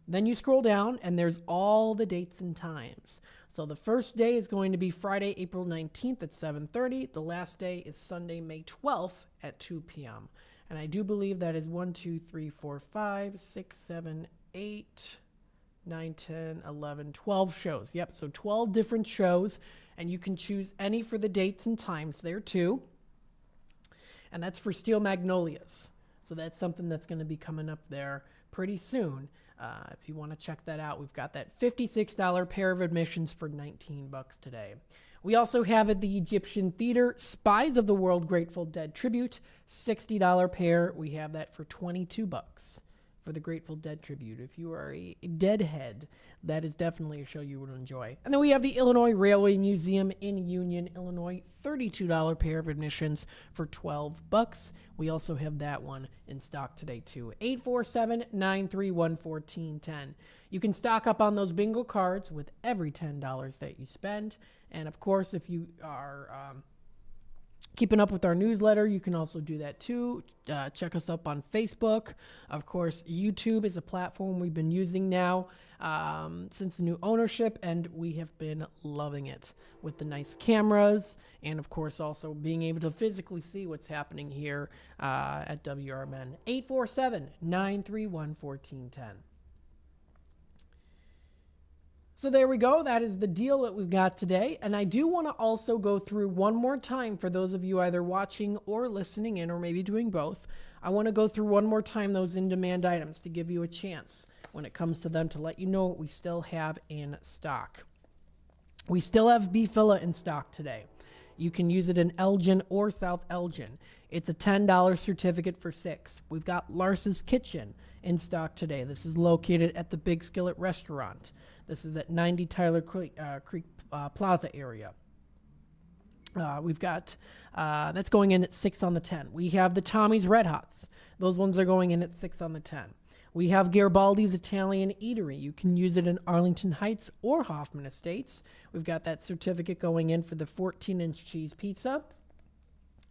[SPEAKER 3] Then you scroll down, and there's all the dates and times. So the first day is going to be Friday, April 19th at 7:30. The last day is Sunday, May 12th at 2 p.m. And I do believe that is 1, 2, 3, 4, 5, 6, 7, 8, 9, 10, 11, 12 shows. Yep, so 12 different shows, and you can choose any for the dates and times there too. And that's for Steel Magnolias. So that's something that's going to be coming up there pretty soon. If you want to check that out, we've got that $56 pair of admissions for $19 today. We also have at the Egyptian Theater, Spies of the World Grateful Dead Tribute, $60 pair. We have that for $22 for the Grateful Dead Tribute. If you are a Deadhead, that is definitely a show you would enjoy. And then we have the Illinois Railway Museum in Union, Illinois, $32 pair of admissions for $12. We also have that one in stock today too. 847-931-1410. You can stock up on those bingo cards with every $10 that you spend. And of course, if you are keeping up with our newsletter, you can also do that too. Check us up on Facebook. Of course, YouTube is a platform we've been using now since the new ownership, and we have been loving it with the nice cameras, and of course also being able to physically see what's happening here at WRMN. 847-931-1410. So there we go. That is the deal that we've got today. And I do want to also go through one more time for those of you either watching or listening in, or maybe doing both. I want to go through one more time those in-demand items to give you a chance when it comes to them, to let you know what we still have in stock. We still have beef filla in stock today. You can use it in Elgin or South Elgin. It's a $10 certificate for 6. We've got Lars's Kitchen in stock today. This is located at the Big Skillet Restaurant. This is at 90 Tyler Creek Plaza area. We've got, that's going in at 6 on the 10. We have the Tommy's Red Hots. Those ones are going in at 6 on the 10. We have Garibaldi's Italian Eatery. You can use it in Arlington Heights or Hoffman Estates. We've got that certificate going in for the 14-inch cheese pizza,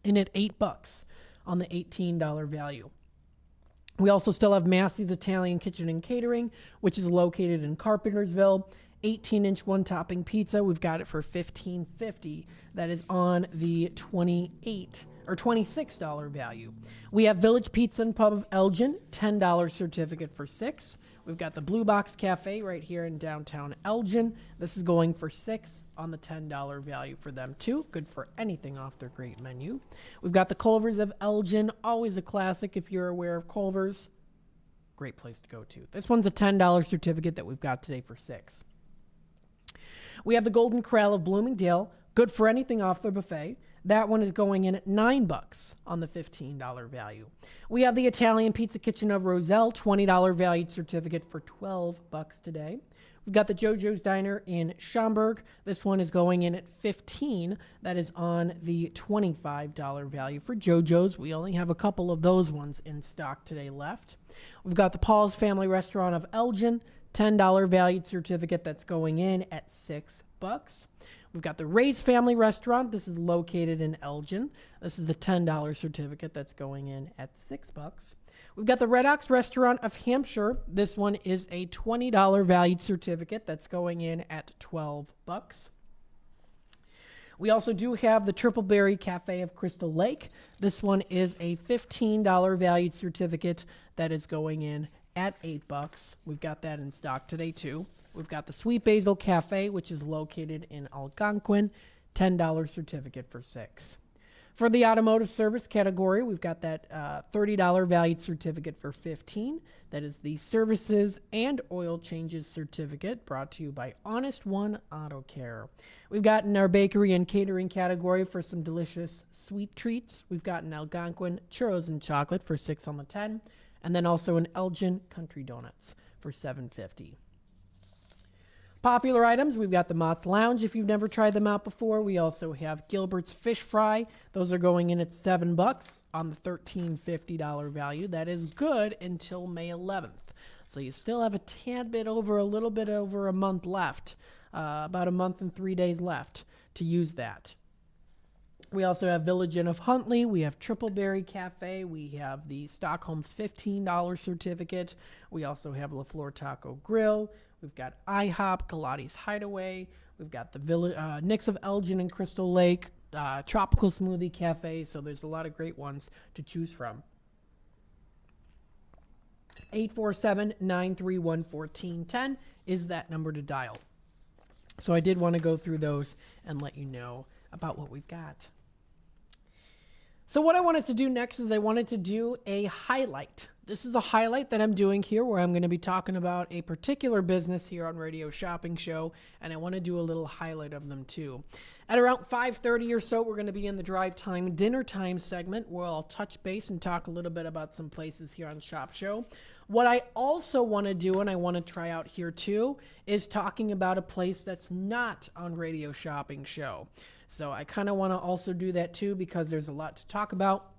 [SPEAKER 3] and at $8 on the $18 value. We also still have Massey's Italian Kitchen and Catering, which is located in Carpentersville. 18-inch one-topping pizza. We've got it for $15.50. That is on the $26 value. We have Village Pizza and Pub of Elgin, $10 certificate for 6. We've got the Blue Box Cafe right here in downtown Elgin. This is going for 6 on the $10 value for them too. Good for anything off their great menu. We've got the Culver's of Elgin, always a classic if you're aware of Culver's. Great place to go to. This one's a $10 certificate that we've got today for 6. We have the Golden Corral of Bloomingdale, good for anything off their buffet. That one is going in at $9 on the $15 value. We have the Italian Pizza Kitchen of Roselle, $20 valued certificate for $12 today. We've got the JoJo's Diner in Schaumburg. This one is going in at $15. That is on the $25 value for JoJo's. We only have a couple of those ones in stock today left. We've got the Paul's Family Restaurant of Elgin, $10 valued certificate that's going in at $6. We've got the Ray's Family Restaurant. This is located in Elgin. This is a $10 certificate that's going in at $6. We've got the Red Ox Restaurant of Hampshire. This one is a $20 valued certificate that's going in at $12. We also do have the Triple Berry Cafe of Crystal Lake. This one is a $15 valued certificate that is going in at $8. We've got that in stock today too. We've got the Sweet Basil Cafe, which is located in Algonquin, $10 certificate for 6. For the automotive service category, we've got that $30 valued certificate for 15. That is the services and oil changes certificate, brought to you by Honest One Auto Care. We've got in our bakery and catering category for some delicious sweet treats. We've got in Algonquin churros and chocolate for 6 on the 10, and then also in Elgin Country Donuts for $7.50. Popular items, we've got the Mott's Lounge if you've never tried them out before. We also have Gilbert's Fish Fry. Those are going in at $7 on the $13.50 value. That is good until May 11th. So you still have a little bit over a month left, about a month and 3 days left to use that. We also have Village Inn of Huntley. We have Triple Berry Cafe. We have the Stockholm's $15 certificate. We also have La Flor Taco Grill. We've got IHOP, Galati's Hideaway. We've got the Nick's of Elgin and Crystal Lake, Tropical Smoothie Cafe. So there's a lot of great ones to choose from. 847-931-1410 is that number to dial. So I did want to go through those and let you know about what we've got. So what I wanted to do next is I wanted to do a highlight. This is a highlight that I'm doing here where I'm going to be talking about a particular business here on Radio Shopping Show, and I want to do a little highlight of them too. At around 5:30 or so, we're going to be in the drive time, dinner time segment where I'll touch base and talk a little bit about some places here on Shop Show. What I also want to do, and I want to try out here too, is talking about a place that's not on Radio Shopping Show. So I kind of want to also do that too because there's a lot to talk about.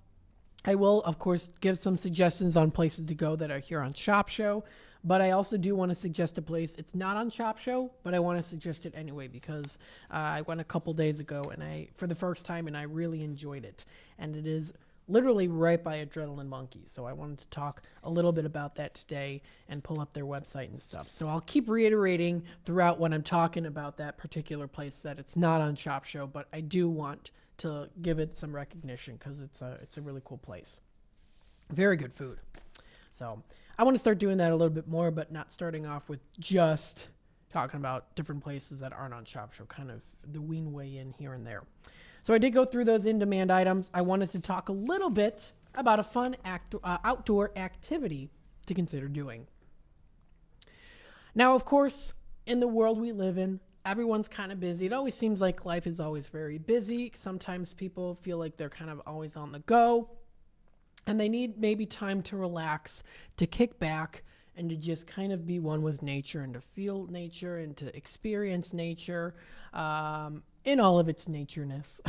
[SPEAKER 3] I will, of course, give some suggestions on places to go that are here on Shop Show, but I also do want to suggest a place. It's not on Shop Show, but I want to suggest it anyway because I went a couple days ago and for the first time, and I really enjoyed it. And it is literally right by Adrenaline Monkey. So I wanted to talk a little bit about that today and pull up their website and stuff. So I'll keep reiterating throughout when I'm talking about that particular place that it's not on Shop Show, but I do want to give it some recognition because it's a really cool place. Very good food. So I want to start doing that a little bit more, but not starting off with just talking about different places that aren't on Shop Show, kind of the wean way in here and there. So I did go through those in-demand items. I wanted to talk a little bit about a fun outdoor activity to consider doing. Now, of course, in the world we live in, everyone's kind of busy. It always seems like life is always very busy. Sometimes people feel like they're kind of always on the go, and they need maybe time to relax, to kick back, and to just kind of be one with nature and to feel nature and to experience nature in all of its natureness.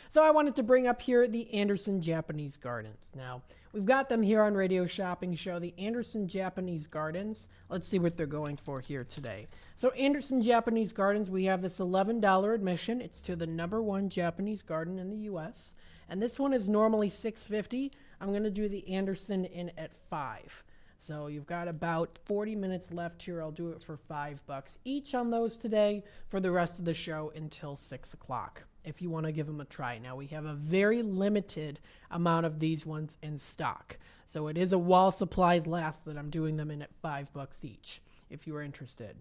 [SPEAKER 3] So I wanted to bring up here the Anderson Japanese Gardens. Now, we've got them here on Radio Shopping Show, the Anderson Japanese Gardens. Let's see what they're going for here today. So Anderson Japanese Gardens, we have this $11 admission. It's to the #1 Japanese garden in the U.S. And this one is normally $6.50. I'm going to do the Anderson in at $5. So you've got about 40 minutes left here. I'll do it for $5 each on those today for the rest of the show until 6 o'clock if you want to give them a try. Now, we have a very limited amount of these ones in stock. So it is a while supplies last that I'm doing them in at $5 each if you are interested.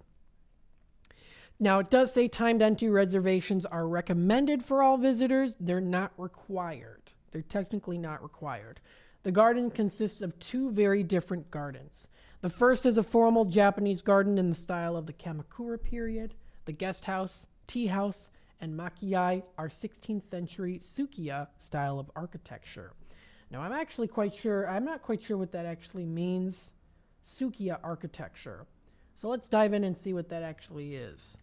[SPEAKER 3] Now, it does say timed entry reservations are recommended for all visitors. They're not required. They're technically not required. The garden consists of two very different gardens. The first is a formal Japanese garden in the style of the Kamakura period. The guest house, tea house, and makiai are 16th century Sukiya style of architecture. Now, I'm not quite sure what that actually means, Sukiya architecture. So let's dive in and see what that actually is.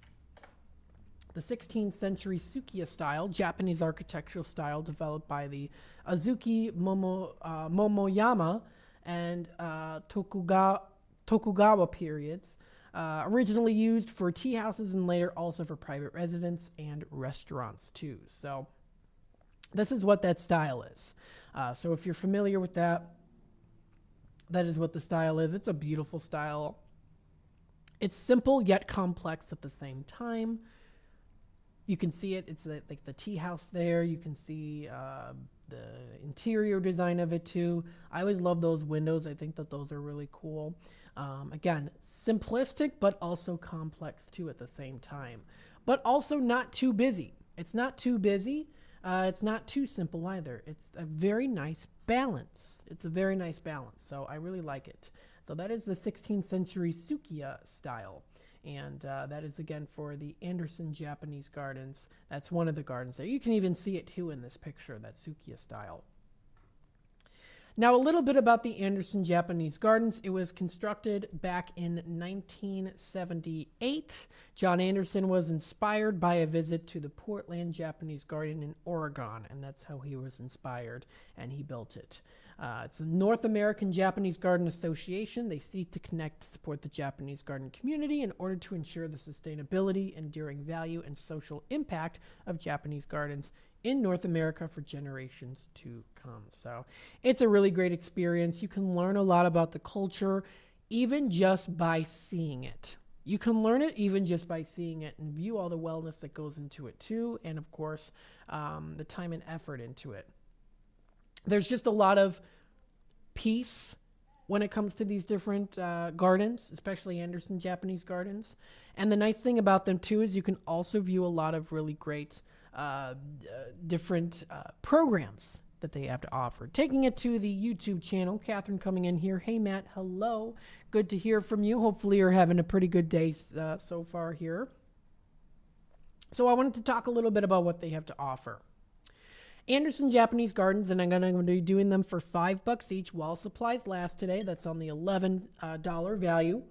[SPEAKER 3] The 16th century Sukiya style, Japanese architectural style developed by the Azuki Momoyama and Tokugawa periods, originally used for tea houses and later also for private residence and restaurants too. So this is what that style is. So if you're familiar with that, that is what the style is. It's a beautiful style. It's simple yet complex at the same time. You can see it. It's like the tea house there. You can see the interior design of it too. I always love those windows. I think that those are really cool. Again, simplistic, but also complex too at the same time. But also not too busy. It's not too busy. It's not too simple either. It's a very nice balance. So I really like it. So that is the 16th century Sukiya style. And that is, again, for the Anderson Japanese Gardens. That's one of the gardens there. You can even see it, too, in this picture, that Sukiya style. Now, a little bit about the Anderson Japanese Gardens. It was constructed back in 1978. John Anderson was inspired by a visit to the Portland Japanese Garden in Oregon, and that's how he was inspired, and he built it. It's the North American Japanese Garden Association. They seek to connect to support the Japanese garden community in order to ensure the sustainability, enduring value, and social impact of Japanese gardens in North America for generations to come. So it's a really great experience. You can learn a lot about the culture even just by seeing it. You can learn it even just by seeing it and view all the wellness that goes into it too, and of course, the time and effort into it. There's just a lot of peace when it comes to these different gardens, especially Anderson Japanese Gardens. And the nice thing about them too is you can also view a lot of really great different programs that they have to offer. Taking it to the YouTube channel, Catherine coming in here. Hey Matt, hello. Good to hear from you. Hopefully you're having a pretty good day so far here. So I wanted to talk a little bit about what they have to offer. Anderson Japanese Gardens, and I'm going to be doing them for $5 each while supplies last today. That's on the $11 value.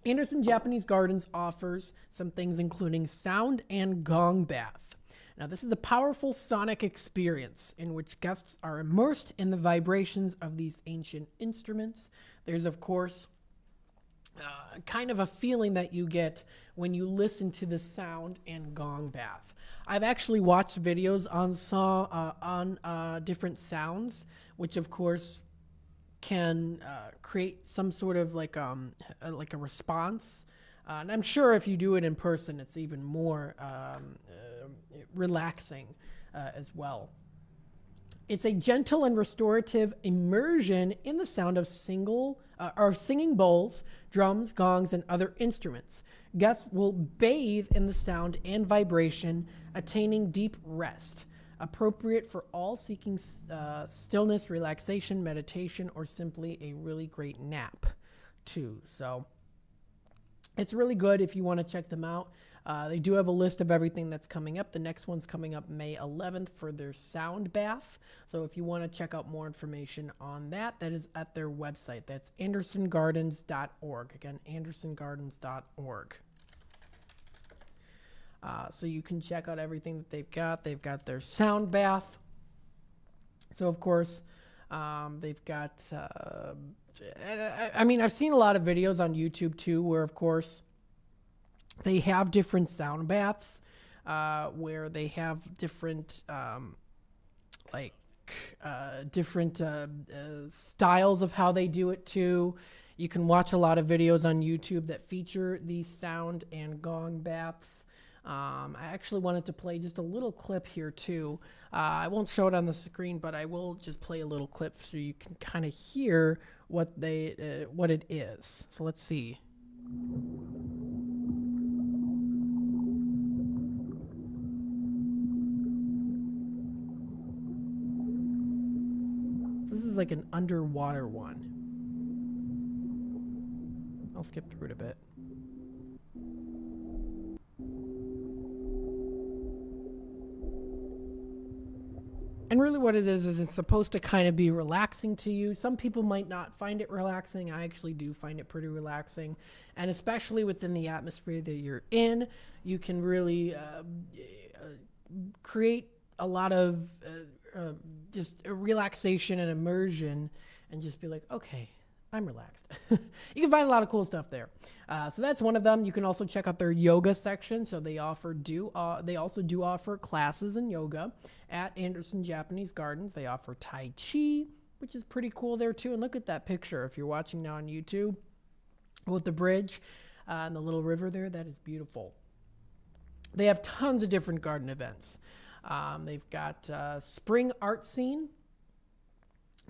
[SPEAKER 3] Anderson Japanese Gardens offers some things including sound and gong bath. Now, this is a powerful sonic experience in which guests are immersed in the vibrations of these ancient instruments. There's, of course, kind of a feeling that you get when you listen to the sound and gong bath. I've actually watched videos on different sounds, which of course can create some sort of like a response. And I'm sure if you do it in person, it's even more relaxing as well. It's a gentle and restorative immersion in the sound of singing bowls, drums, gongs, and other instruments. Guests will bathe in the sound and vibration, attaining deep rest, appropriate for all seeking stillness, relaxation, meditation, or simply a really great nap, too. So it's really good if you want to check them out. They do have a list of everything that's coming up. The next one's coming up May 11th for their sound bath. So if you want to check out more information on that, that is at their website. That's andersongardens.org. Again, andersongardens.org. So you can check out everything that they've got. They've got their sound bath. So, of course, they've got... I've seen a lot of videos on YouTube, too, where, of course, they have different sound baths where they have different styles of how they do it too. You can watch a lot of videos on YouTube that feature these sound and gong baths. I actually wanted to play just a little clip here too. I won't show it on the screen, but I will just play a little clip so you can kind of hear what it is. So let's see. This is like an underwater one. I'll skip through it a bit. And really what it is it's supposed to kind of be relaxing to you. Some people might not find it relaxing. I actually do find it pretty relaxing. And especially within the atmosphere that you're in, you can really create a lot of just a relaxation and immersion and just be like, okay, I'm relaxed. You can find a lot of cool stuff there. So that's one of them. You can also check out their yoga section. So they also do offer classes in yoga at Anderson Japanese Gardens. They offer Tai Chi, which is pretty cool there too. And look at that picture if you're watching now on YouTube with the bridge and the little river there. That is beautiful. They have tons of different garden events. They've got Spring Art Scene.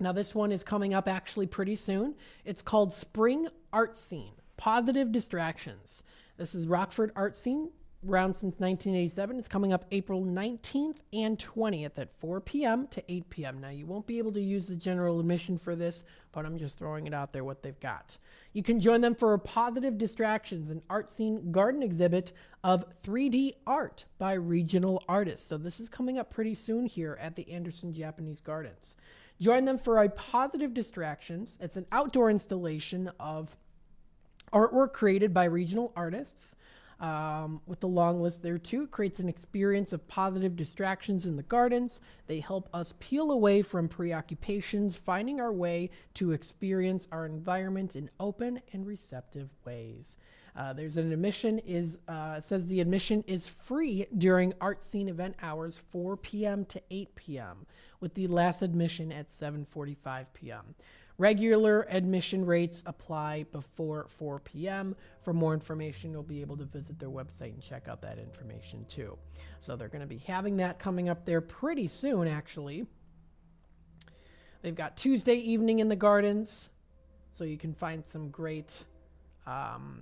[SPEAKER 3] Now this one is coming up actually pretty soon. It's called Spring Art Scene, Positive Distractions. This is Rockford Art Scene, around since 1987. It's coming up April 19th and 20th at 4 p.m. to 8 p.m. Now you won't be able to use the general admission for this, but I'm just throwing it out there what they've got. You can join them for Positive Distractions, an art scene garden exhibit of 3D art by regional artists. So this is coming up pretty soon here at the Anderson Japanese Gardens. Join them for a Positive Distractions. It's an outdoor installation of artwork created by regional artists. With the long list there too, it creates an experience of positive distractions in the gardens. They help us peel away from preoccupations, finding our way to experience our environment in open and receptive ways. There's an admission it says the admission is free during art scene event hours 4 p.m. to 8 p.m. with the last admission at 7:45 p.m. Regular admission rates apply before 4 p.m. For more information, you'll be able to visit their website and check out that information too. So they're going to be having that coming up there pretty soon, actually. They've got Tuesday evening in the gardens, so you can find some great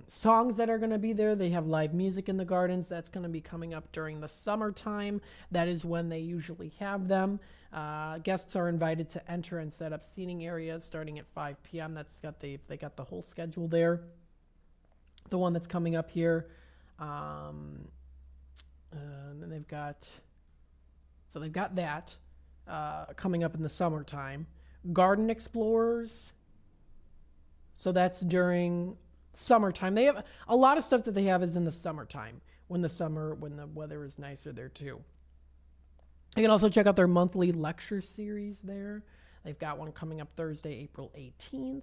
[SPEAKER 3] songs that are going to be there. They have live music in the gardens. That's going to be coming up during the summertime. That is when they usually have them. Guests are invited to enter and set up seating areas starting at 5 p.m. They got the whole schedule there. The one that's coming up here. And then they've got that coming up in the summertime. Garden Explorers. So that's during summertime. They have a lot of stuff that they have is in the summertime when the weather is nicer there too. You can also check out their monthly lecture series there. They've got one coming up Thursday, April 18th.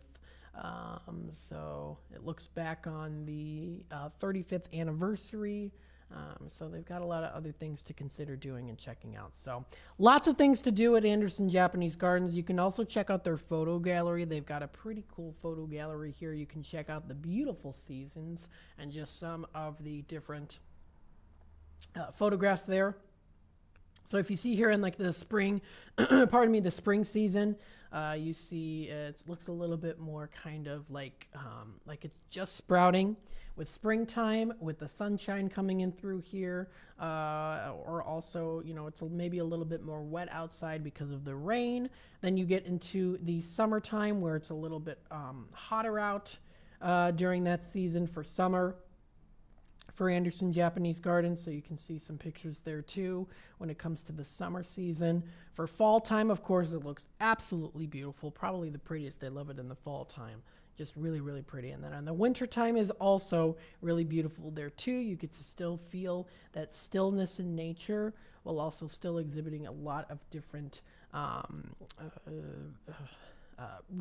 [SPEAKER 3] So it looks back on the 35th anniversary. So they've got a lot of other things to consider doing and checking out. So lots of things to do at Anderson Japanese Gardens. You can also check out their photo gallery. They've got a pretty cool photo gallery here. You can check out the beautiful seasons and just some of the different photographs there. So if you see here in like the spring, the spring season, you see it looks a little bit more kind of like it's just sprouting. With springtime, with the sunshine coming in through here, or also, it's maybe a little bit more wet outside because of the rain. Then you get into the summertime where it's a little bit hotter out during that season for summer for Anderson Japanese Gardens, so you can see some pictures there too when it comes to the summer season. For fall time, of course, it looks absolutely beautiful, probably the prettiest. I love it in the fall time. Just really, really pretty. And then on the winter time is also really beautiful there too. You get to still feel that stillness in nature while also still exhibiting a lot of different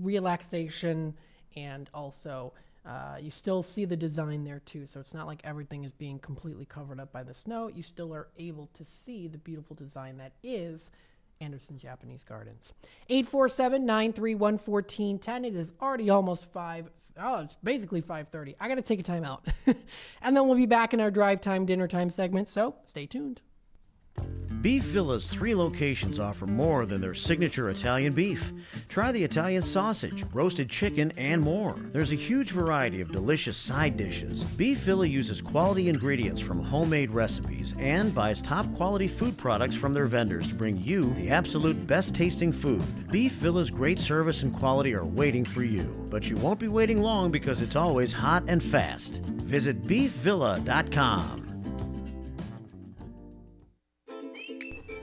[SPEAKER 3] relaxation, and also you still see the design there too. So it's not like everything is being completely covered up by the snow. You still are able to see the beautiful design that is Anderson Japanese Gardens. 847-931-1410. It is already almost 5. Oh, it's basically 5:30. I got to take a time out. And then we'll be back in our drive time, dinner time segment. So stay tuned.
[SPEAKER 9] Beef Villa's 3 locations offer more than their signature Italian beef. Try the Italian sausage, roasted chicken, and more. There's a huge variety of delicious side dishes. Beef Villa uses quality ingredients from homemade recipes and buys top quality food products from their vendors to bring you the absolute best tasting food. Beef Villa's great service and quality are waiting for you, but you won't be waiting long because it's always hot and fast. Visit beefvilla.com.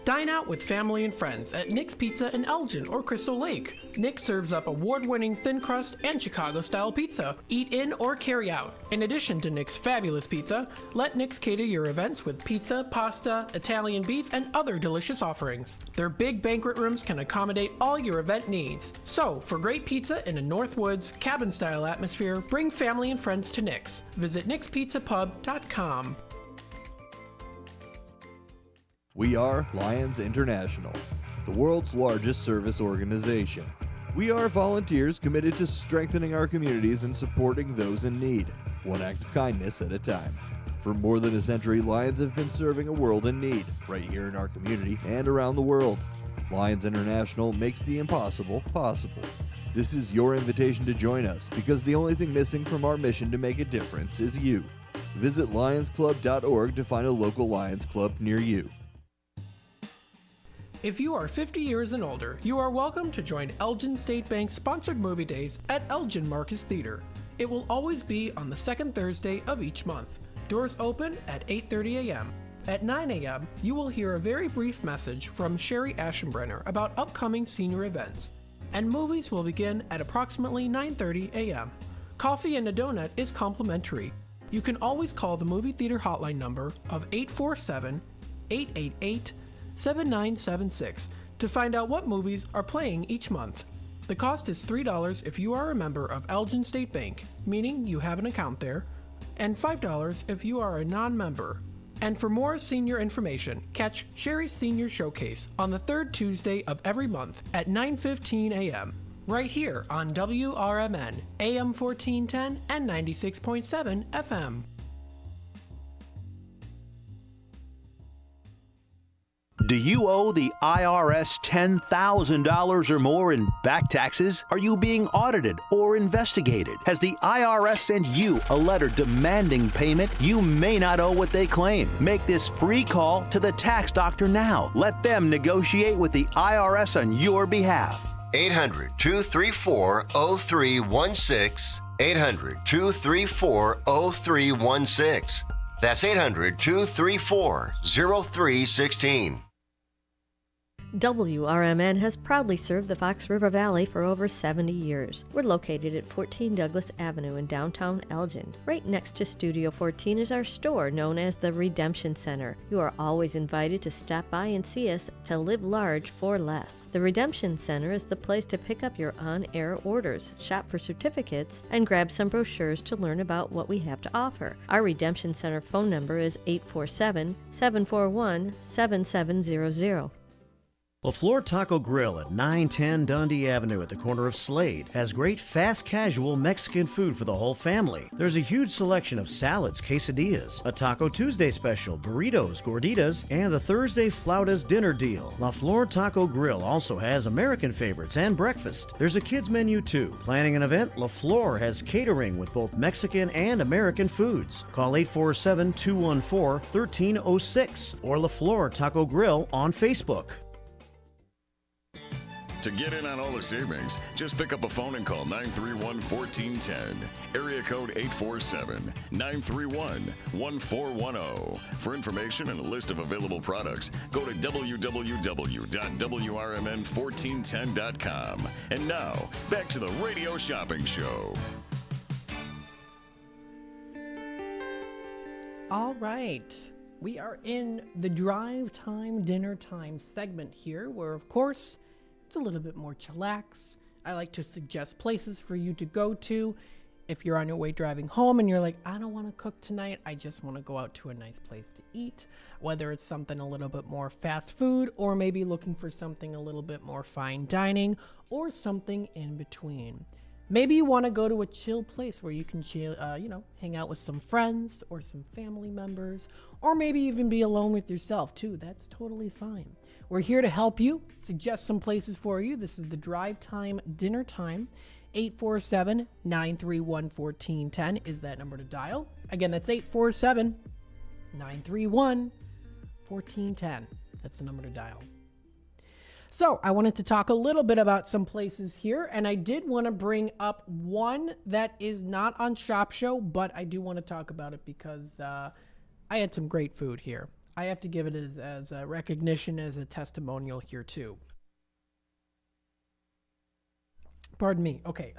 [SPEAKER 3] Dine out with family and friends at Nick's Pizza in Elgin or Crystal Lake. Nick serves up award-winning thin crust and Chicago-style pizza. Eat in or carry out. In addition to Nick's fabulous pizza, let Nick's cater your events with pizza, pasta, Italian beef, and other delicious offerings. Their big banquet rooms can accommodate all your event needs. So, for great pizza in a Northwoods, cabin-style atmosphere, bring family and friends to Nick's. Visit nickspizzapub.com.
[SPEAKER 20] We are Lions International, the world's largest service organization. We are volunteers committed to strengthening our communities and supporting those in need, one act of kindness at a time. For more than a century, Lions have been serving a world in need, right here in our community and around the world. Lions International makes the impossible possible. This is your invitation to join us, because the only thing missing from our mission to make a difference is you. Visit lionsclub.org to find a local Lions Club near you.
[SPEAKER 3] If you are 50 years and older, you are welcome to join Elgin State Bank's sponsored movie days at Elgin Marcus Theater. It will always be on the second Thursday of each month. Doors open at 8:30 a.m. At 9 a.m., you will hear a very brief message from Sherry Aschenbrenner about upcoming senior events, and movies will begin at approximately 9:30 a.m. Coffee and a donut is complimentary. You can always call the movie theater hotline number of 847-888-7976 to find out what movies are playing each month. The cost is $3 if you are a member of Elgin State Bank, meaning you have an account there, and $5 if you are a non-member. And for more senior information, catch Sherry's Senior Showcase on the third Tuesday of every month at 9:15 a.m. right here on WRMN, AM 1410 and 96.7 FM.
[SPEAKER 15] Do you owe the IRS $10,000 or more in back taxes? Are you being audited or investigated? Has the IRS sent you a letter demanding payment? You may not owe what they claim. Make this free call to the tax doctor now. Let them negotiate with the IRS on your behalf.
[SPEAKER 6] 800-234-0316. 800-234-0316. That's 800-234-0316.
[SPEAKER 12] WRMN has proudly served the Fox River Valley for over 70 years. We're located at 14 Douglas Avenue in downtown Elgin. Right next to Studio 14 is our store known as the Redemption Center. You are always invited to stop by and see us to live large for less. The Redemption Center is the place to pick up your on-air orders, shop for certificates, and grab some brochures to learn about what we have to offer. Our Redemption Center phone number is 847-741-7700.
[SPEAKER 9] LaFleur Taco Grill at 910 Dundee Avenue at the corner of Slade has great fast casual Mexican food for the whole family. There's a huge selection of salads, quesadillas, a Taco Tuesday special, burritos, gorditas, and the Thursday Flautas dinner deal. LaFleur Taco Grill also has American favorites and breakfast. There's a kids menu too. Planning an event? LaFleur has catering with both Mexican and American foods. Call 847-214-1306 or LaFleur Taco Grill on Facebook.
[SPEAKER 5] To get in on all the savings, just pick up a phone and call 931-1410. Area code 847-931-1410. For information and a list of available products, go to www.WRMN1410.com. And now, back to the Radio Shopping Show.
[SPEAKER 3] All right. We are in the drive time, dinner time segment here, where, of course, it's a little bit more chillax. I like to suggest places for you to go to. If you're on your way driving home and you're like, I don't want to cook tonight, I just want to go out to a nice place to eat, whether it's something a little bit more fast food or maybe looking for something a little bit more fine dining or something in between. Maybe you want to go to a chill place where you can chill, hang out with some friends or some family members, or maybe even be alone with yourself too. That's totally fine. We're here to help you, suggest some places for you. This is the Drive Time Dinner Time. 847-931-1410 is that number to dial. Again, that's 847-931-1410. That's the number to dial. So I wanted to talk a little bit about some places here, and I did want to bring up one that is not on Shop Show, but I do want to talk about it because I had some great food here. I have to give it as a recognition, as a testimonial here too. Pardon me. Okay.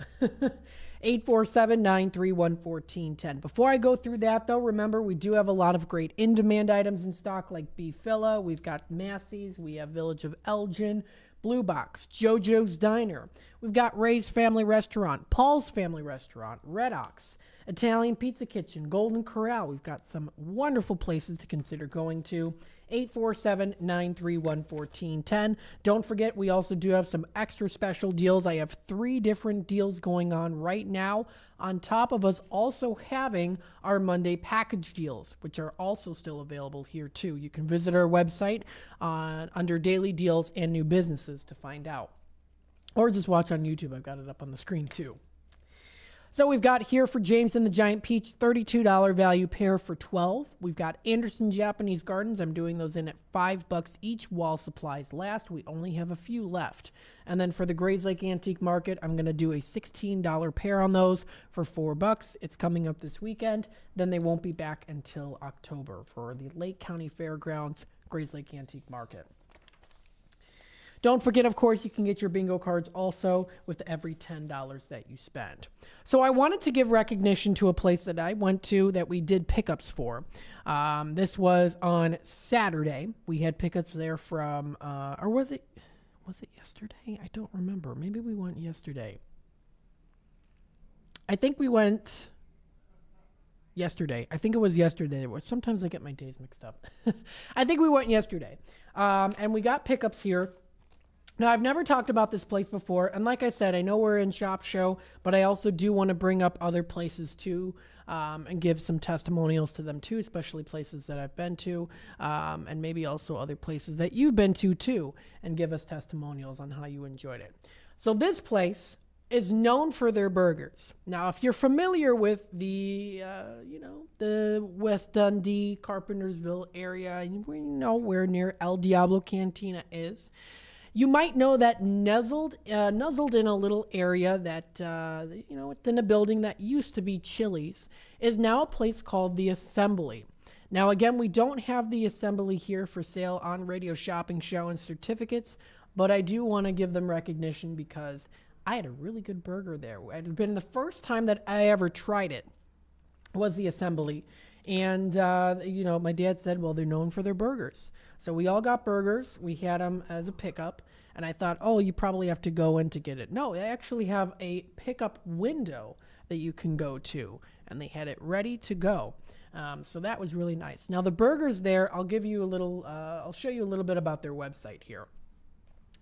[SPEAKER 3] 847-931-1410. Before I go through that, though, remember, we do have a lot of great in-demand items in stock, like Beef Villa. We've got Massey's. We have Village of Elgin, Blue Box, JoJo's Diner. We've got Ray's Family Restaurant, Paul's Family Restaurant, Red Ox, Italian Pizza Kitchen, Golden Corral. We've got some wonderful places to consider going to. 847-931-1410. Don't forget, we also do have some extra special deals. I have 3 different deals going on right now, on top of us also having our Monday package deals, which are also still available here too. You can visit our website under Daily Deals and New Businesses to find out. Or just watch on YouTube. I've got it up on the screen too. So we've got here for James and the Giant Peach, $32 value pair for $12. We've got Anderson Japanese Gardens. I'm doing those in at $5 each while supplies last. We only have a few left. And then for the Grays Lake Antique Market, I'm going to do a $16 pair on those for $4. It's coming up this weekend. Then they won't be back until October for the Lake County Fairgrounds Grays Lake Antique Market. Don't forget, of course, you can get your bingo cards also with every $10 that you spend. So I wanted to give recognition to a place that I went to that we did pickups for. This was on Saturday. We had pickups there from, or was it yesterday? I don't remember. Maybe we went yesterday. I think we went yesterday. I think it was yesterday. Sometimes I get my days mixed up. I think we went yesterday. And we got pickups here. Now, I've never talked about this place before, and like I said, I know we're in Shop Show, but I also do want to bring up other places too, and give some testimonials to them too, especially places that I've been to, and maybe also other places that you've been to too, and give us testimonials on how you enjoyed it. So this place is known for their burgers. Now, if you're familiar with the West Dundee, Carpentersville area, and you know where near El Diablo Cantina is, you might know that nuzzled in a little area that, it's in a building that used to be Chili's, is now a place called The Assembly. Now, again, we don't have The Assembly here for sale on Radio Shopping Show and certificates, but I do want to give them recognition because I had a really good burger there. It had been the first time that I ever tried it was The Assembly. And, my dad said, well, they're known for their burgers. So we all got burgers. We had them as a pickup. And I thought, oh, you probably have to go in to get it. No, they actually have a pickup window that you can go to. And they had it ready to go. So that was really nice. Now, the burgers there, I'll show you a little bit about their website here.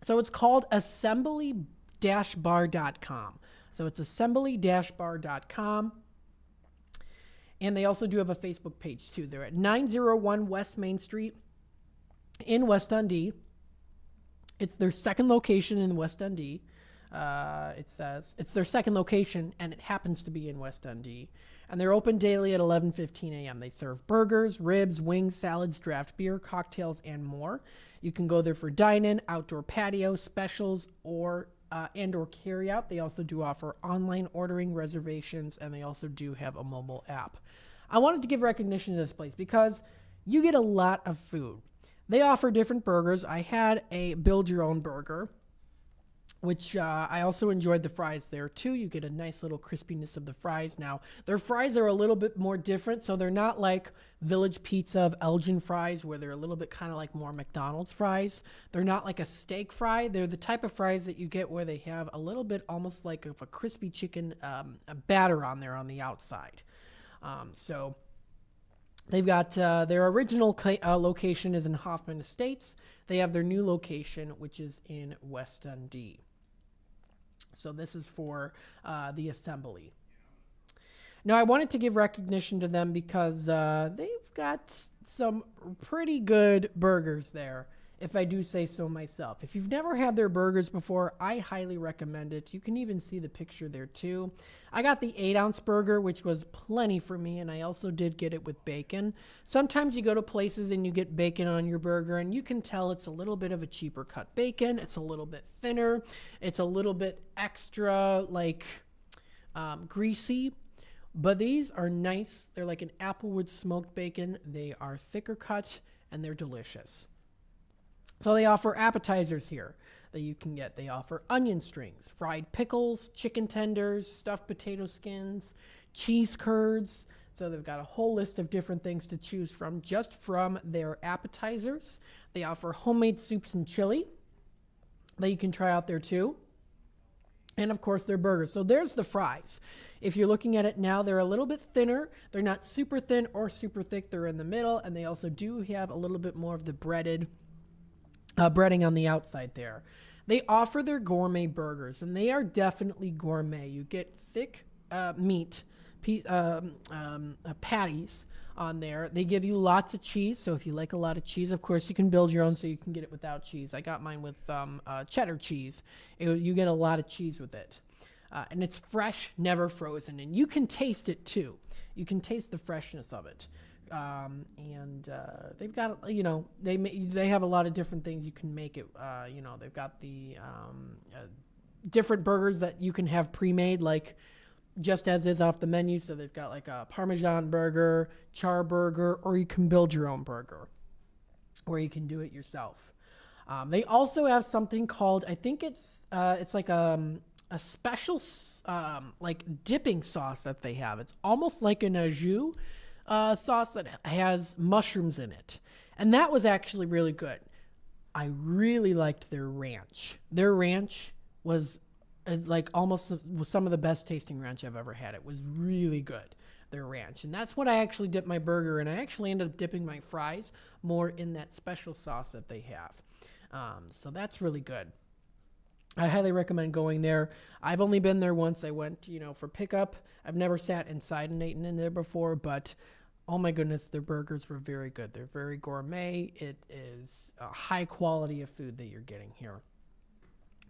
[SPEAKER 3] So it's called assembly-bar.com. So it's assembly-bar.com. And they also do have a Facebook page, too. They're at 901 West Main Street in West Dundee. It's their second location in West Dundee. It says it's their second location, and it happens to be in West Dundee. And they're open daily at 11:15 a.m. They serve burgers, ribs, wings, salads, draft beer, cocktails, and more. You can go there for dine-in, outdoor patio, specials, or carry-out. They also do offer online ordering, reservations, and they also do have a mobile app. I wanted to give recognition to this place because you get a lot of food. They offer different burgers. I had a build-your-own burger, which I also enjoyed the fries there too. You get a nice little crispiness of the fries. Now, their fries are a little bit more different, so they're not like Village Pizza of Elgin fries where they're a little bit kind of like more McDonald's fries. They're not like a steak fry. They're the type of fries that you get where they have a little bit almost like of a crispy chicken a batter on there on the outside. So they've got their original location is in Hoffman Estates. They have their new location, which is in West Dundee. So this is for The Assembly. Now, I wanted to give recognition to them because they've got some pretty good burgers there, if I do say so myself. If you've never had their burgers before, I highly recommend it. You can even see the picture there, too. I got the 8-ounce burger, which was plenty for me, and I also did get it with bacon. Sometimes you go to places and you get bacon on your burger, and you can tell it's a little bit of a cheaper cut bacon. It's a little bit thinner. It's a little bit extra, greasy. But these are nice. They're like an applewood smoked bacon. They are thicker cut, and they're delicious. So they offer appetizers here that you can get. They offer onion strings, fried pickles, chicken tenders, stuffed potato skins, cheese curds. So they've got a whole list of different things to choose from just from their appetizers. They offer homemade soups and chili that you can try out there too. And of course, their burgers. So there's the fries. If you're looking at it now, they're a little bit thinner. They're not super thin or super thick. They're in the middle. And they also do have a little bit more of the breading on the outside there. They offer their gourmet burgers, and they are definitely gourmet. You get thick meat patties on there. They give you lots of cheese, so if you like a lot of cheese, of course, you can build your own so you can get it without cheese. I got mine with cheddar cheese. You get a lot of cheese with it. And it's fresh, never frozen, and you can taste it too. You can taste the freshness of it. They've got, they have a lot of different things you can make it. They've got the different burgers that you can have pre-made, like just as is off the menu. So they've got like a Parmesan burger, char burger, or you can build your own burger, or you can do it yourself. They also have something called, I think it's like a special like dipping sauce that they have. It's almost like an au jus sauce that has mushrooms in it. And that was actually really good. I really liked their ranch. Their ranch was like almost some of the best tasting ranch I've ever had. It was really good, their ranch. And that's what I actually dipped my burger in. I actually ended up dipping my fries more in that special sauce that they have. So that's really good. I highly recommend going there. I've only been there once. I went, for pickup. I've never sat inside and eaten in there before, but oh my goodness, their burgers were very good. They're very gourmet. It is a high quality of food that you're getting here.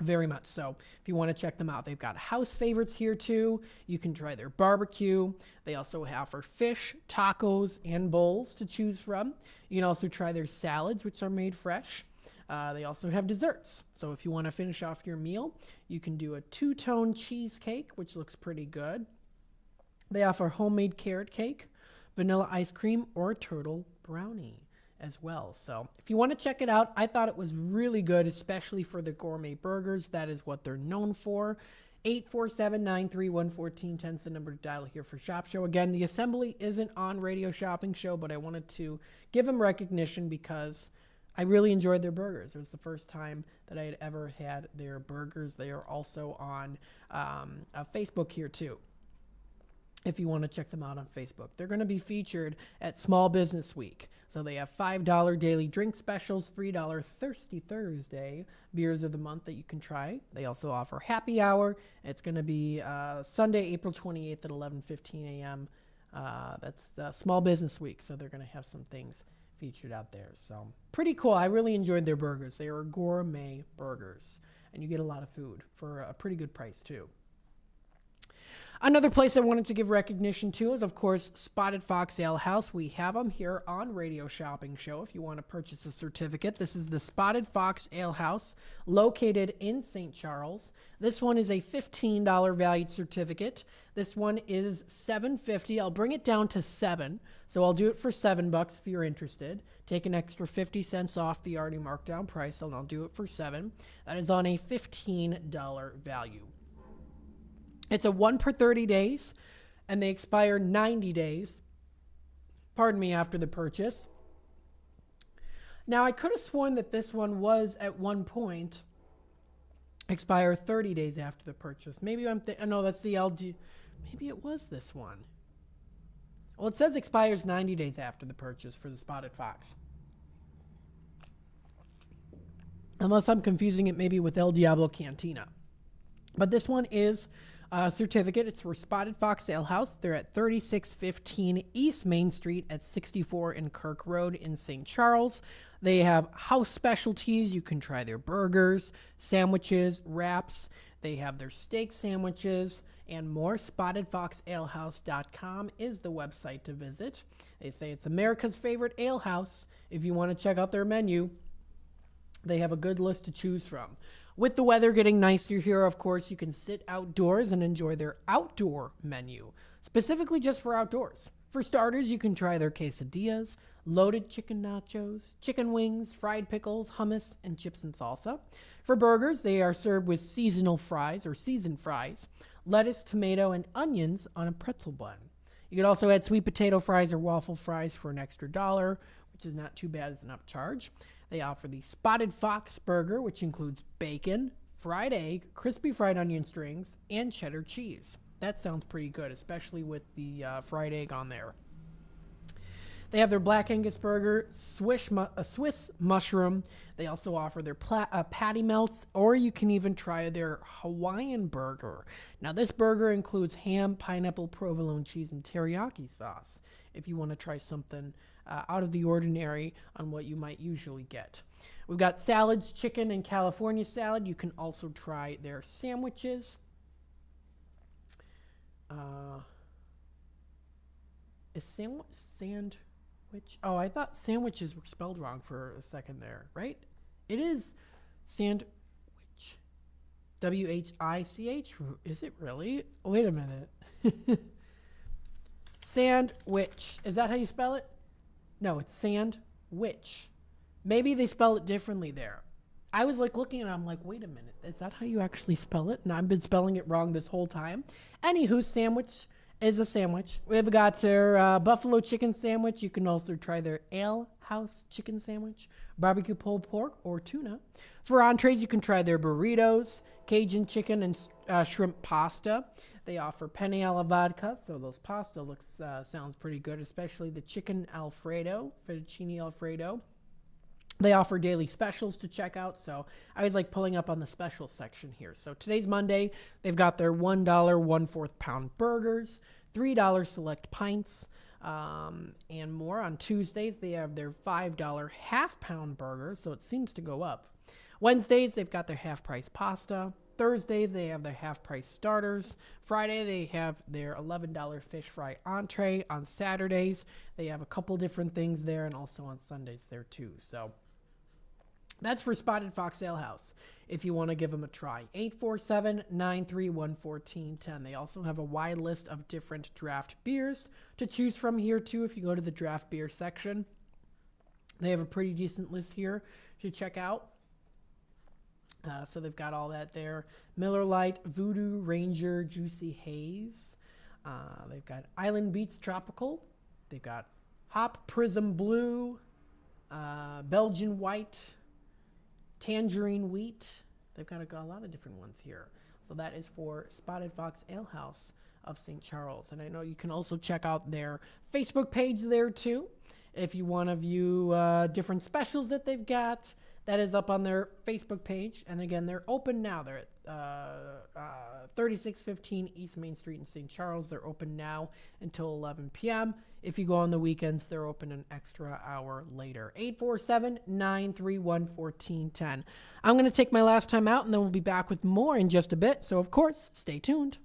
[SPEAKER 3] Very much so. If you want to check them out, they've got house favorites here too. You can try their barbecue. They also have for fish, tacos, and bowls to choose from. You can also try their salads, which are made fresh. They also have desserts. So if you want to finish off your meal, you can do a two-tone cheesecake, which looks pretty good. They offer homemade carrot cake, vanilla ice cream, or turtle brownie as well. So if you want to check it out, I thought it was really good, especially for the gourmet burgers. That is what they're known for. 847-931-1410 is the number to dial here for Shop Show. Again, the assembly isn't on Radio Shopping Show, but I wanted to give them recognition because I really enjoyed their burgers. It was the first time that I had ever had their burgers. They are also on Facebook here too, if you want to check them out on Facebook. They're going to be featured at Small Business Week. So they have $5 daily drink specials, $3 Thirsty Thursday beers of the month that you can try. They also offer happy hour. It's going to be Sunday, April 28th at 11:15 a.m. That's Small Business Week, so they're going to have some things featured out there. So pretty cool. I really enjoyed their burgers. They are gourmet burgers, and you get a lot of food for a pretty good price too. Another place I wanted to give recognition to is, of course, Spotted Fox Ale House. We have them here on Radio Shopping Show if you want to purchase a certificate. This is the Spotted Fox Ale House located in St. Charles. This one is a $15 valued certificate. This one is $7.50. I'll bring it down to $7. So I'll do it for $7 if you're interested. Take an extra 50 cents off the already marked down price, and I'll do it for $7. That is on a $15 value. It's a 1 per 30 days, and they expire 90 days, after the purchase. Now, I could have sworn that this one was, at one point, expire 30 days after the purchase. Maybe no, that's the LD. Maybe it was this one. Well, it says expires 90 days after the purchase for the Spotted Fox. Unless I'm confusing it maybe with El Diablo Cantina. But this one is certificate. It's for Spotted Fox Ale House. They're at 3615 East Main Street at 64 in Kirk Road in St. Charles. They have house specialties. You can try their burgers, sandwiches, wraps. They have their steak sandwiches and more. SpottedFoxAlehouse.com is the website to visit. They say it's America's favorite ale house. If you want to check out their menu, they have a good list to choose from. With the weather getting nicer here, of course, you can sit outdoors and enjoy their outdoor menu, specifically just for outdoors. For starters, you can try their quesadillas, loaded chicken nachos, chicken wings, fried pickles, hummus, and chips and salsa. For burgers, they are served with seasonal fries or seasoned fries, lettuce, tomato, and onions on a pretzel bun. You can also add sweet potato fries or waffle fries for an extra $1, which is not too bad as an upcharge. They offer the Spotted Fox Burger, which includes bacon, fried egg, crispy fried onion strings, and cheddar cheese. That sounds pretty good, especially with the fried egg on there. They have their Black Angus Burger, Swiss mushroom. They also offer their patty melts, or you can even try their Hawaiian Burger. Now, this burger includes ham, pineapple, provolone cheese, and teriyaki sauce, if you want to try something out of the ordinary on what you might usually get. We've got salads, chicken, and California salad. You can also try their sandwiches. Is sandwich? Oh, I thought sandwiches were spelled wrong for a second there, right? It is sandwich. W-H-I-C-H? Is it really? Wait a minute. Sandwich. Is that how you spell it? No, it's sandwich. Maybe they spell it differently there. I was like looking at it, I'm like, wait a minute, is that how you actually spell it? And I've been spelling it wrong this whole time. Anywho, sandwich is a sandwich. We've got their buffalo chicken sandwich. You can also try their Ale House chicken sandwich, barbecue pulled pork, or tuna. For entrees, you can try their burritos, Cajun chicken, and shrimp pasta. They offer penne alla vodka, so those pasta sounds pretty good, especially the chicken Alfredo, fettuccine Alfredo. They offer daily specials to check out, so I always like pulling up on the special section here. So today's Monday. They've got their $1 1/4 pound burgers, $3 select pints, and more. On Tuesdays, they have their $5 half pound burger, so it seems to go up. Wednesdays, they've got their half price pasta. Thursday, they have their half price starters. Friday, they have their $11 fish fry entree. On Saturdays, they have a couple different things there, and also on Sundays there too. So that's for Spotted Fox Ale House, if you want to give them a try. 847-931-1410. They also have a wide list of different draft beers to choose from here, too, if you go to the draft beer section. They have a pretty decent list here to check out. So they've got all that there. Miller Lite, Voodoo, Ranger, Juicy Haze. They've got Island Beats Tropical. They've got Hop Prism Blue, Belgian White, Tangerine Wheat. They've got a lot of different ones here. So that is for Spotted Fox Ale House of St. Charles. And I know you can also check out their Facebook page there too. If you want to view different specials that they've got, that is up on their Facebook page. And again, they're open now. They're at 3615 East Main Street in St. Charles. They're open now until 11 p.m. If you go on the weekends, they're open an extra hour later. 847-931-1410. I'm going to take my last time out, and then we'll be back with more in just a bit. So, of course, stay tuned.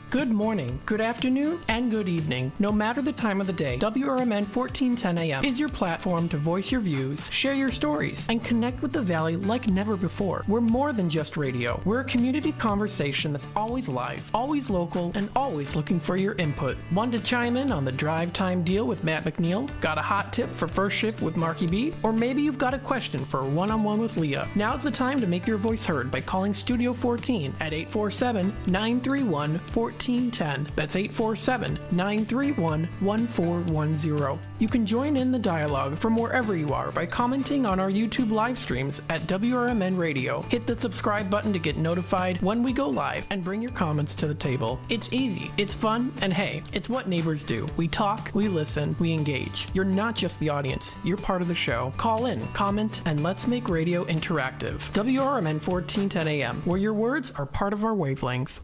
[SPEAKER 3] Good morning, good afternoon, and good evening. No matter the time of the day, WRMN 1410 AM is your platform to voice your views, share your stories, and connect with the Valley like never before. We're more than just radio. We're a community conversation that's always live, always local, and always looking for your input. Want to chime in on the drive time deal with Matt McNeil? Got a hot tip for first shift with Marky B? Or maybe you've got a question for a one-on-one with Leah. Now's the time to make your voice heard by calling Studio 14 at 847-931-1410. That's 847-931-1410. You can join in the dialogue from wherever you are by commenting on our YouTube live streams at WRMN Radio. Hit the subscribe button to get notified when we go live and bring your comments to the table. It's easy, it's fun, and hey, it's what neighbors do. We talk, we listen, we engage. You're not just the audience, you're part of the show. Call in, comment, and let's make radio interactive. WRMN 1410 AM, where your words are part of our wavelength.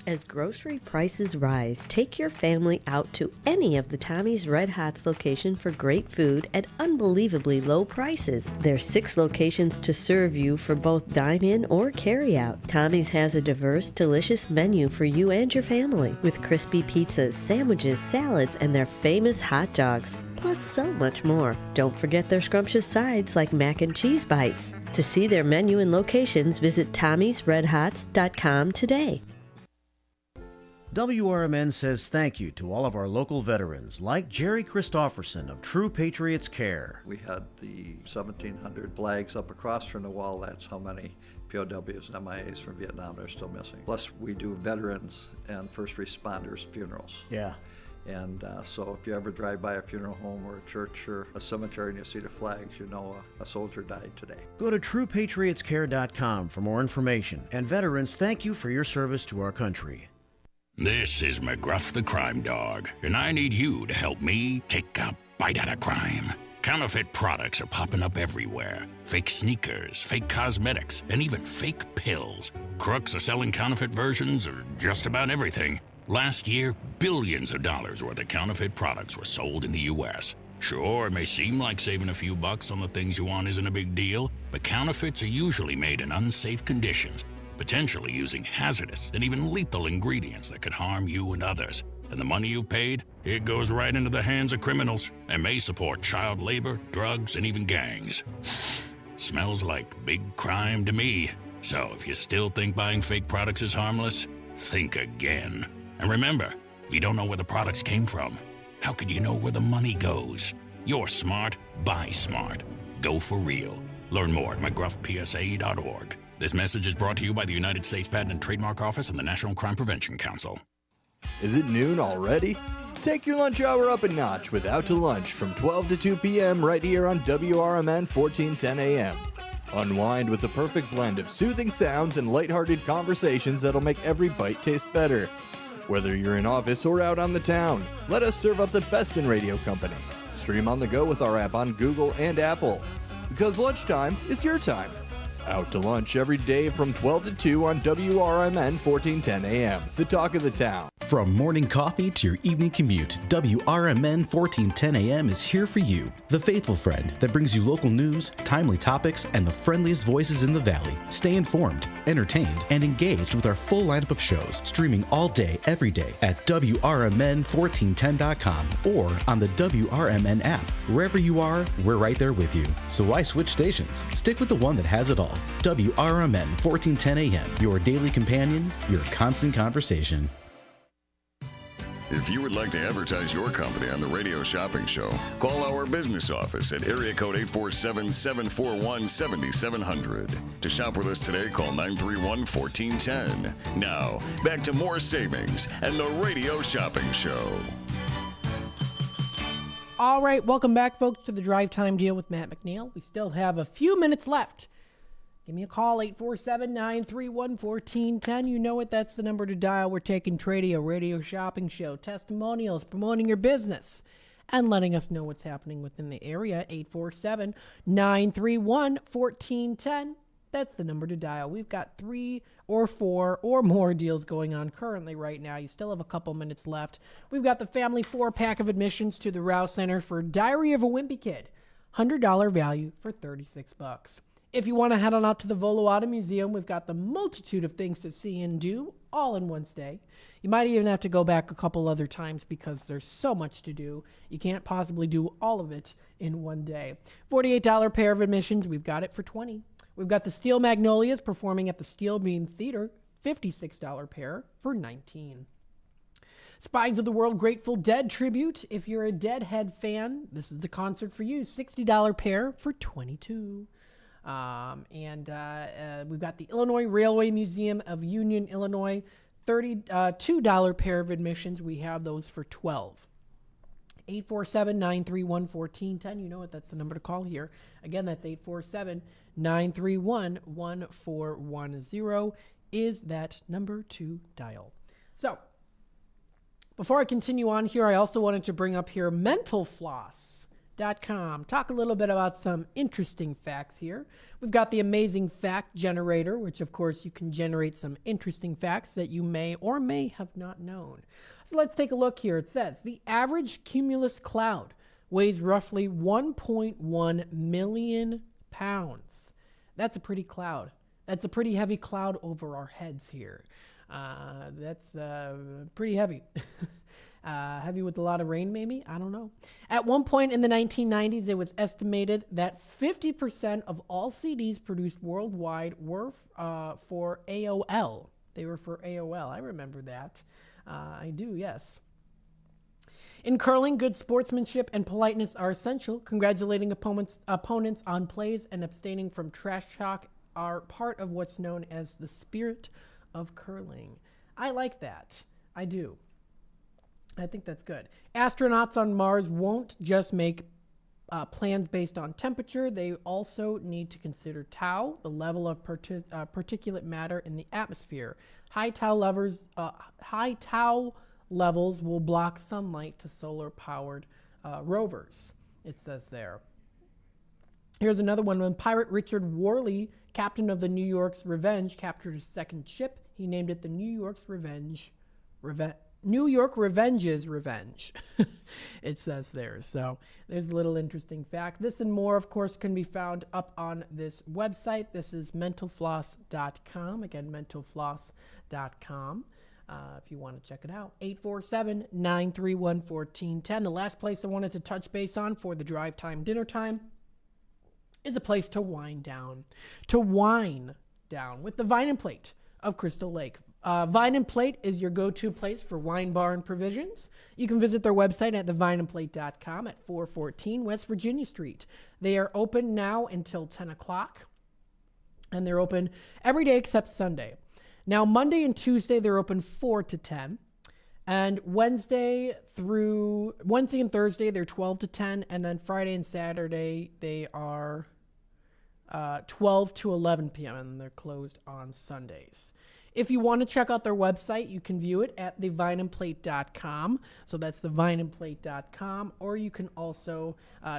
[SPEAKER 12] As grocery prices rise, take your family out to any of the Tommy's Red Hots location for great food at unbelievably low prices. There's 6 locations to serve you for both dine-in or carry-out. Tommy's has a diverse, delicious menu for you and your family, with crispy pizzas, sandwiches, salads, and their famous hot dogs. Plus so much more. Don't forget their scrumptious sides like mac and cheese bites. To see their menu and locations, visit Tommy'sRedHots.com today.
[SPEAKER 9] WRMN says thank you to all of our local veterans, like Jerry Christofferson of True Patriots Care.
[SPEAKER 7] We had the 1,700 flags up across from the wall. That's how many POWs and MIAs from Vietnam are still missing. Plus, we do veterans and first responders funerals.
[SPEAKER 9] Yeah.
[SPEAKER 7] And so if you ever drive by a funeral home or a church or a cemetery and you see the flags, you know a soldier died today.
[SPEAKER 9] Go to TruePatriotsCare.com for more information. And veterans, thank you for your service to our country.
[SPEAKER 10] This is McGruff the Crime Dog, and I need you to help me take a bite out of crime. Counterfeit products are popping up everywhere. Fake sneakers, fake cosmetics, and even fake pills. Crooks are selling counterfeit versions of just about everything. Last year, billions of dollars worth of counterfeit products were sold in the U.S. Sure, it may seem like saving a few bucks on the things you want isn't a big deal, but counterfeits are usually made in unsafe conditions, potentially using hazardous and even lethal ingredients that could harm you and others. And the money you've paid, it goes right into the hands of criminals and may support child labor, drugs, and even gangs. Smells like big crime to me. So if you still think buying fake products is harmless, think again. And remember, if you don't know where the products came from, how could you know where the money goes? You're smart, buy smart. Go for real. Learn more at mcgruffpsa.org. This message is brought to you by the United States Patent and Trademark Office and the National Crime Prevention Council.
[SPEAKER 20] Is it noon already? Take your lunch hour up a notch with Out to Lunch from 12 to 2 p.m. right here on WRMN 1410 AM. Unwind with the perfect blend of soothing sounds and lighthearted conversations that'll make every bite taste better. Whether you're in office or out on the town, let us serve up the best in radio company. Stream on the go with our app on Google and Apple. Because lunchtime is your time. Out to lunch every day from 12 to 2 on WRMN 1410 AM, the talk of the town.
[SPEAKER 11] From morning coffee to your evening commute, WRMN 1410 AM is here for you. The faithful friend that brings you local news, timely topics, and the friendliest voices in the Valley. Stay informed, entertained, and engaged with our full lineup of shows, streaming all day, every day at WRMN1410.com or on the WRMN app. Wherever you are, we're right there with you. So why switch stations? Stick with the one that has it all. WRMN 1410 AM, your daily companion, your constant conversation.
[SPEAKER 5] If you would like to advertise your company on the Radio Shopping Show, call our business office at area code 847-741-7700. To shop with us today, call 931-1410. Now, back to more savings and the Radio Shopping Show.
[SPEAKER 3] All right, welcome back, folks, to the Drive Time Deal with Matt McNeil. We still have a few minutes left. Give me a call, 847-931-1410. You know it, that's the number to dial. We're taking Tradio, Radio Shopping Show, testimonials, promoting your business, and letting us know what's happening within the area, 847-931-1410. That's the number to dial. We've got 3 or 4 or more deals going on currently right now. You still have a couple minutes left. We've got the family 4-pack of admissions to the Rouse Center for Diary of a Wimpy Kid. $100 value for $36. If you want to head on out to the Volo Auto Museum, we've got the multitude of things to see and do all in one stay. You might even have to go back a couple other times because there's so much to do. You can't possibly do all of it in one day. $48 pair of admissions. We've got it for $20. We've got the Steel Magnolias performing at the Steel Beam Theater. $56 pair for $19. Spines of the World Grateful Dead tribute. If you're a Deadhead fan, this is the concert for you. $60 pair for $22. We've got the Illinois Railway Museum of Union, Illinois, $32 pair of admissions. We have those for $12. 847-931-1410. You know what? That's the number to call here. Again, that's 847-931-1410 is that number to dial. So, before I continue on here, I also wanted to bring up here mentalfloss.com. Talk a little bit about some interesting facts here. We've got the amazing fact generator, which of course you can generate some interesting facts that you may or may have not known. So let's take a look here. It says the average cumulus cloud weighs roughly 1.1 million pounds. That's a pretty cloud. That's a pretty heavy cloud over our heads here. That's pretty heavy. Heavy with a lot of rain, maybe? I don't know. At one point in the 1990s, it was estimated that 50% of all CDs produced worldwide were for AOL. They were for AOL. I remember that. I do, yes. In curling, good sportsmanship and politeness are essential. Congratulating opponents on plays and abstaining from trash talk are part of what's known as the spirit of curling. I like that. I do. I think that's good. Astronauts on Mars won't just make plans based on temperature. They also need to consider tau, the level of particulate matter in the atmosphere. High tau levels will block sunlight to solar-powered rovers, it says there. Here's another one. When pirate Richard Worley, captain of the New York's Revenge, captured his second ship, he named it the New York Revenge's Revenge, it says there. So there's a little interesting fact. This and more, of course, can be found up on this website. This is mentalfloss.com. Again, mentalfloss.com. If you want to check it out. 847-931-1410. The last place I wanted to touch base on for the drive time, dinner time, is a place to wind down. To wine down with the Vine and Plate of Crystal Lake. Vine and Plate is your go-to place for wine, bar, and provisions. You can visit their website at thevineandplate.com at 414 West Virginia Street. They are open now until 10 o'clock, and they're open every day except Sunday. Now, Monday and Tuesday, they're open 4 to 10, and Wednesday and Thursday, they're 12 to 10, and then Friday and Saturday, they are 12 to 11 p.m., and they're closed on Sundays. If you want to check out their website, you can view it at thevineandplate.com. So that's thevineandplate.com. Or you can also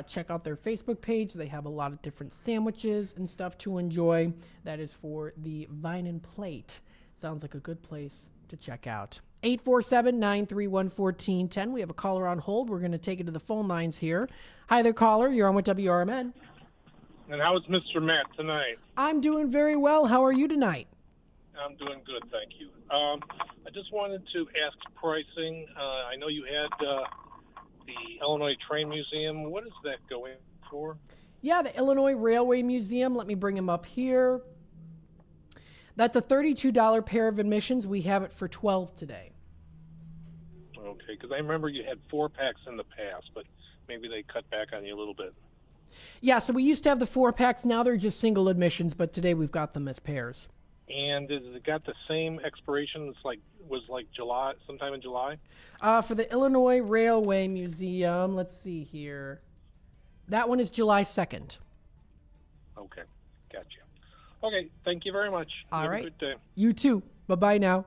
[SPEAKER 3] check out their Facebook page. They have a lot of different sandwiches and stuff to enjoy. That is for the Vine and Plate. Sounds like a good place to check out. 847-931-1410. We have a caller on hold. We're going to take it to the phone lines here. Hi there, caller. You're on with WRMN.
[SPEAKER 13] And how is Mr. Matt tonight?
[SPEAKER 3] I'm doing very well. How are you tonight?
[SPEAKER 13] I'm doing good, thank you. I just wanted to ask pricing. I know you had the Illinois Train Museum. What is that going for?
[SPEAKER 3] Yeah, the Illinois Railway Museum. Let me bring him up here. That's a $32 pair of admissions. We have it for $12 today.
[SPEAKER 13] Okay, because I remember you had 4-packs in the past, but maybe they cut back on you a little bit.
[SPEAKER 3] Yeah, so we used to have the 4-packs. Now they're just single admissions, but today we've got them as pairs.
[SPEAKER 13] And has it got the same expiration? It's was July, sometime in July?
[SPEAKER 3] For the Illinois Railway Museum, let's see here. That one is July 2nd.
[SPEAKER 13] Okay, gotcha. Okay, thank you very much.
[SPEAKER 3] All right.
[SPEAKER 13] Have a good day.
[SPEAKER 3] You too. Bye-bye now.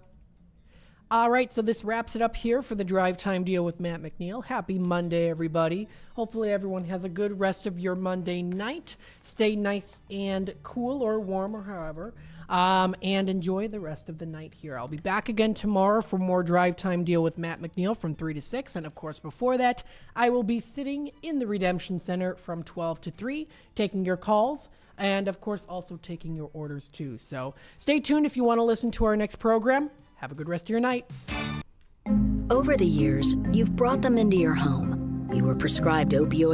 [SPEAKER 3] All right, so this wraps it up here for the Drive Time Deal with Matt McNeil. Happy Monday, everybody. Hopefully everyone has a good rest of your Monday night. Stay nice and cool or warm or however. And enjoy the rest of the night here. I'll be back again tomorrow for more Drive Time Deal with Matt McNeil from 3 to 6. And, of course, before that, I will be sitting in the Redemption Center from 12 to 3, taking your calls and, of course, also taking your orders, too. So stay tuned if you want to listen to our next program. Have a good rest of your night.
[SPEAKER 14] Over the years, you've brought them into your home. You were prescribed opioid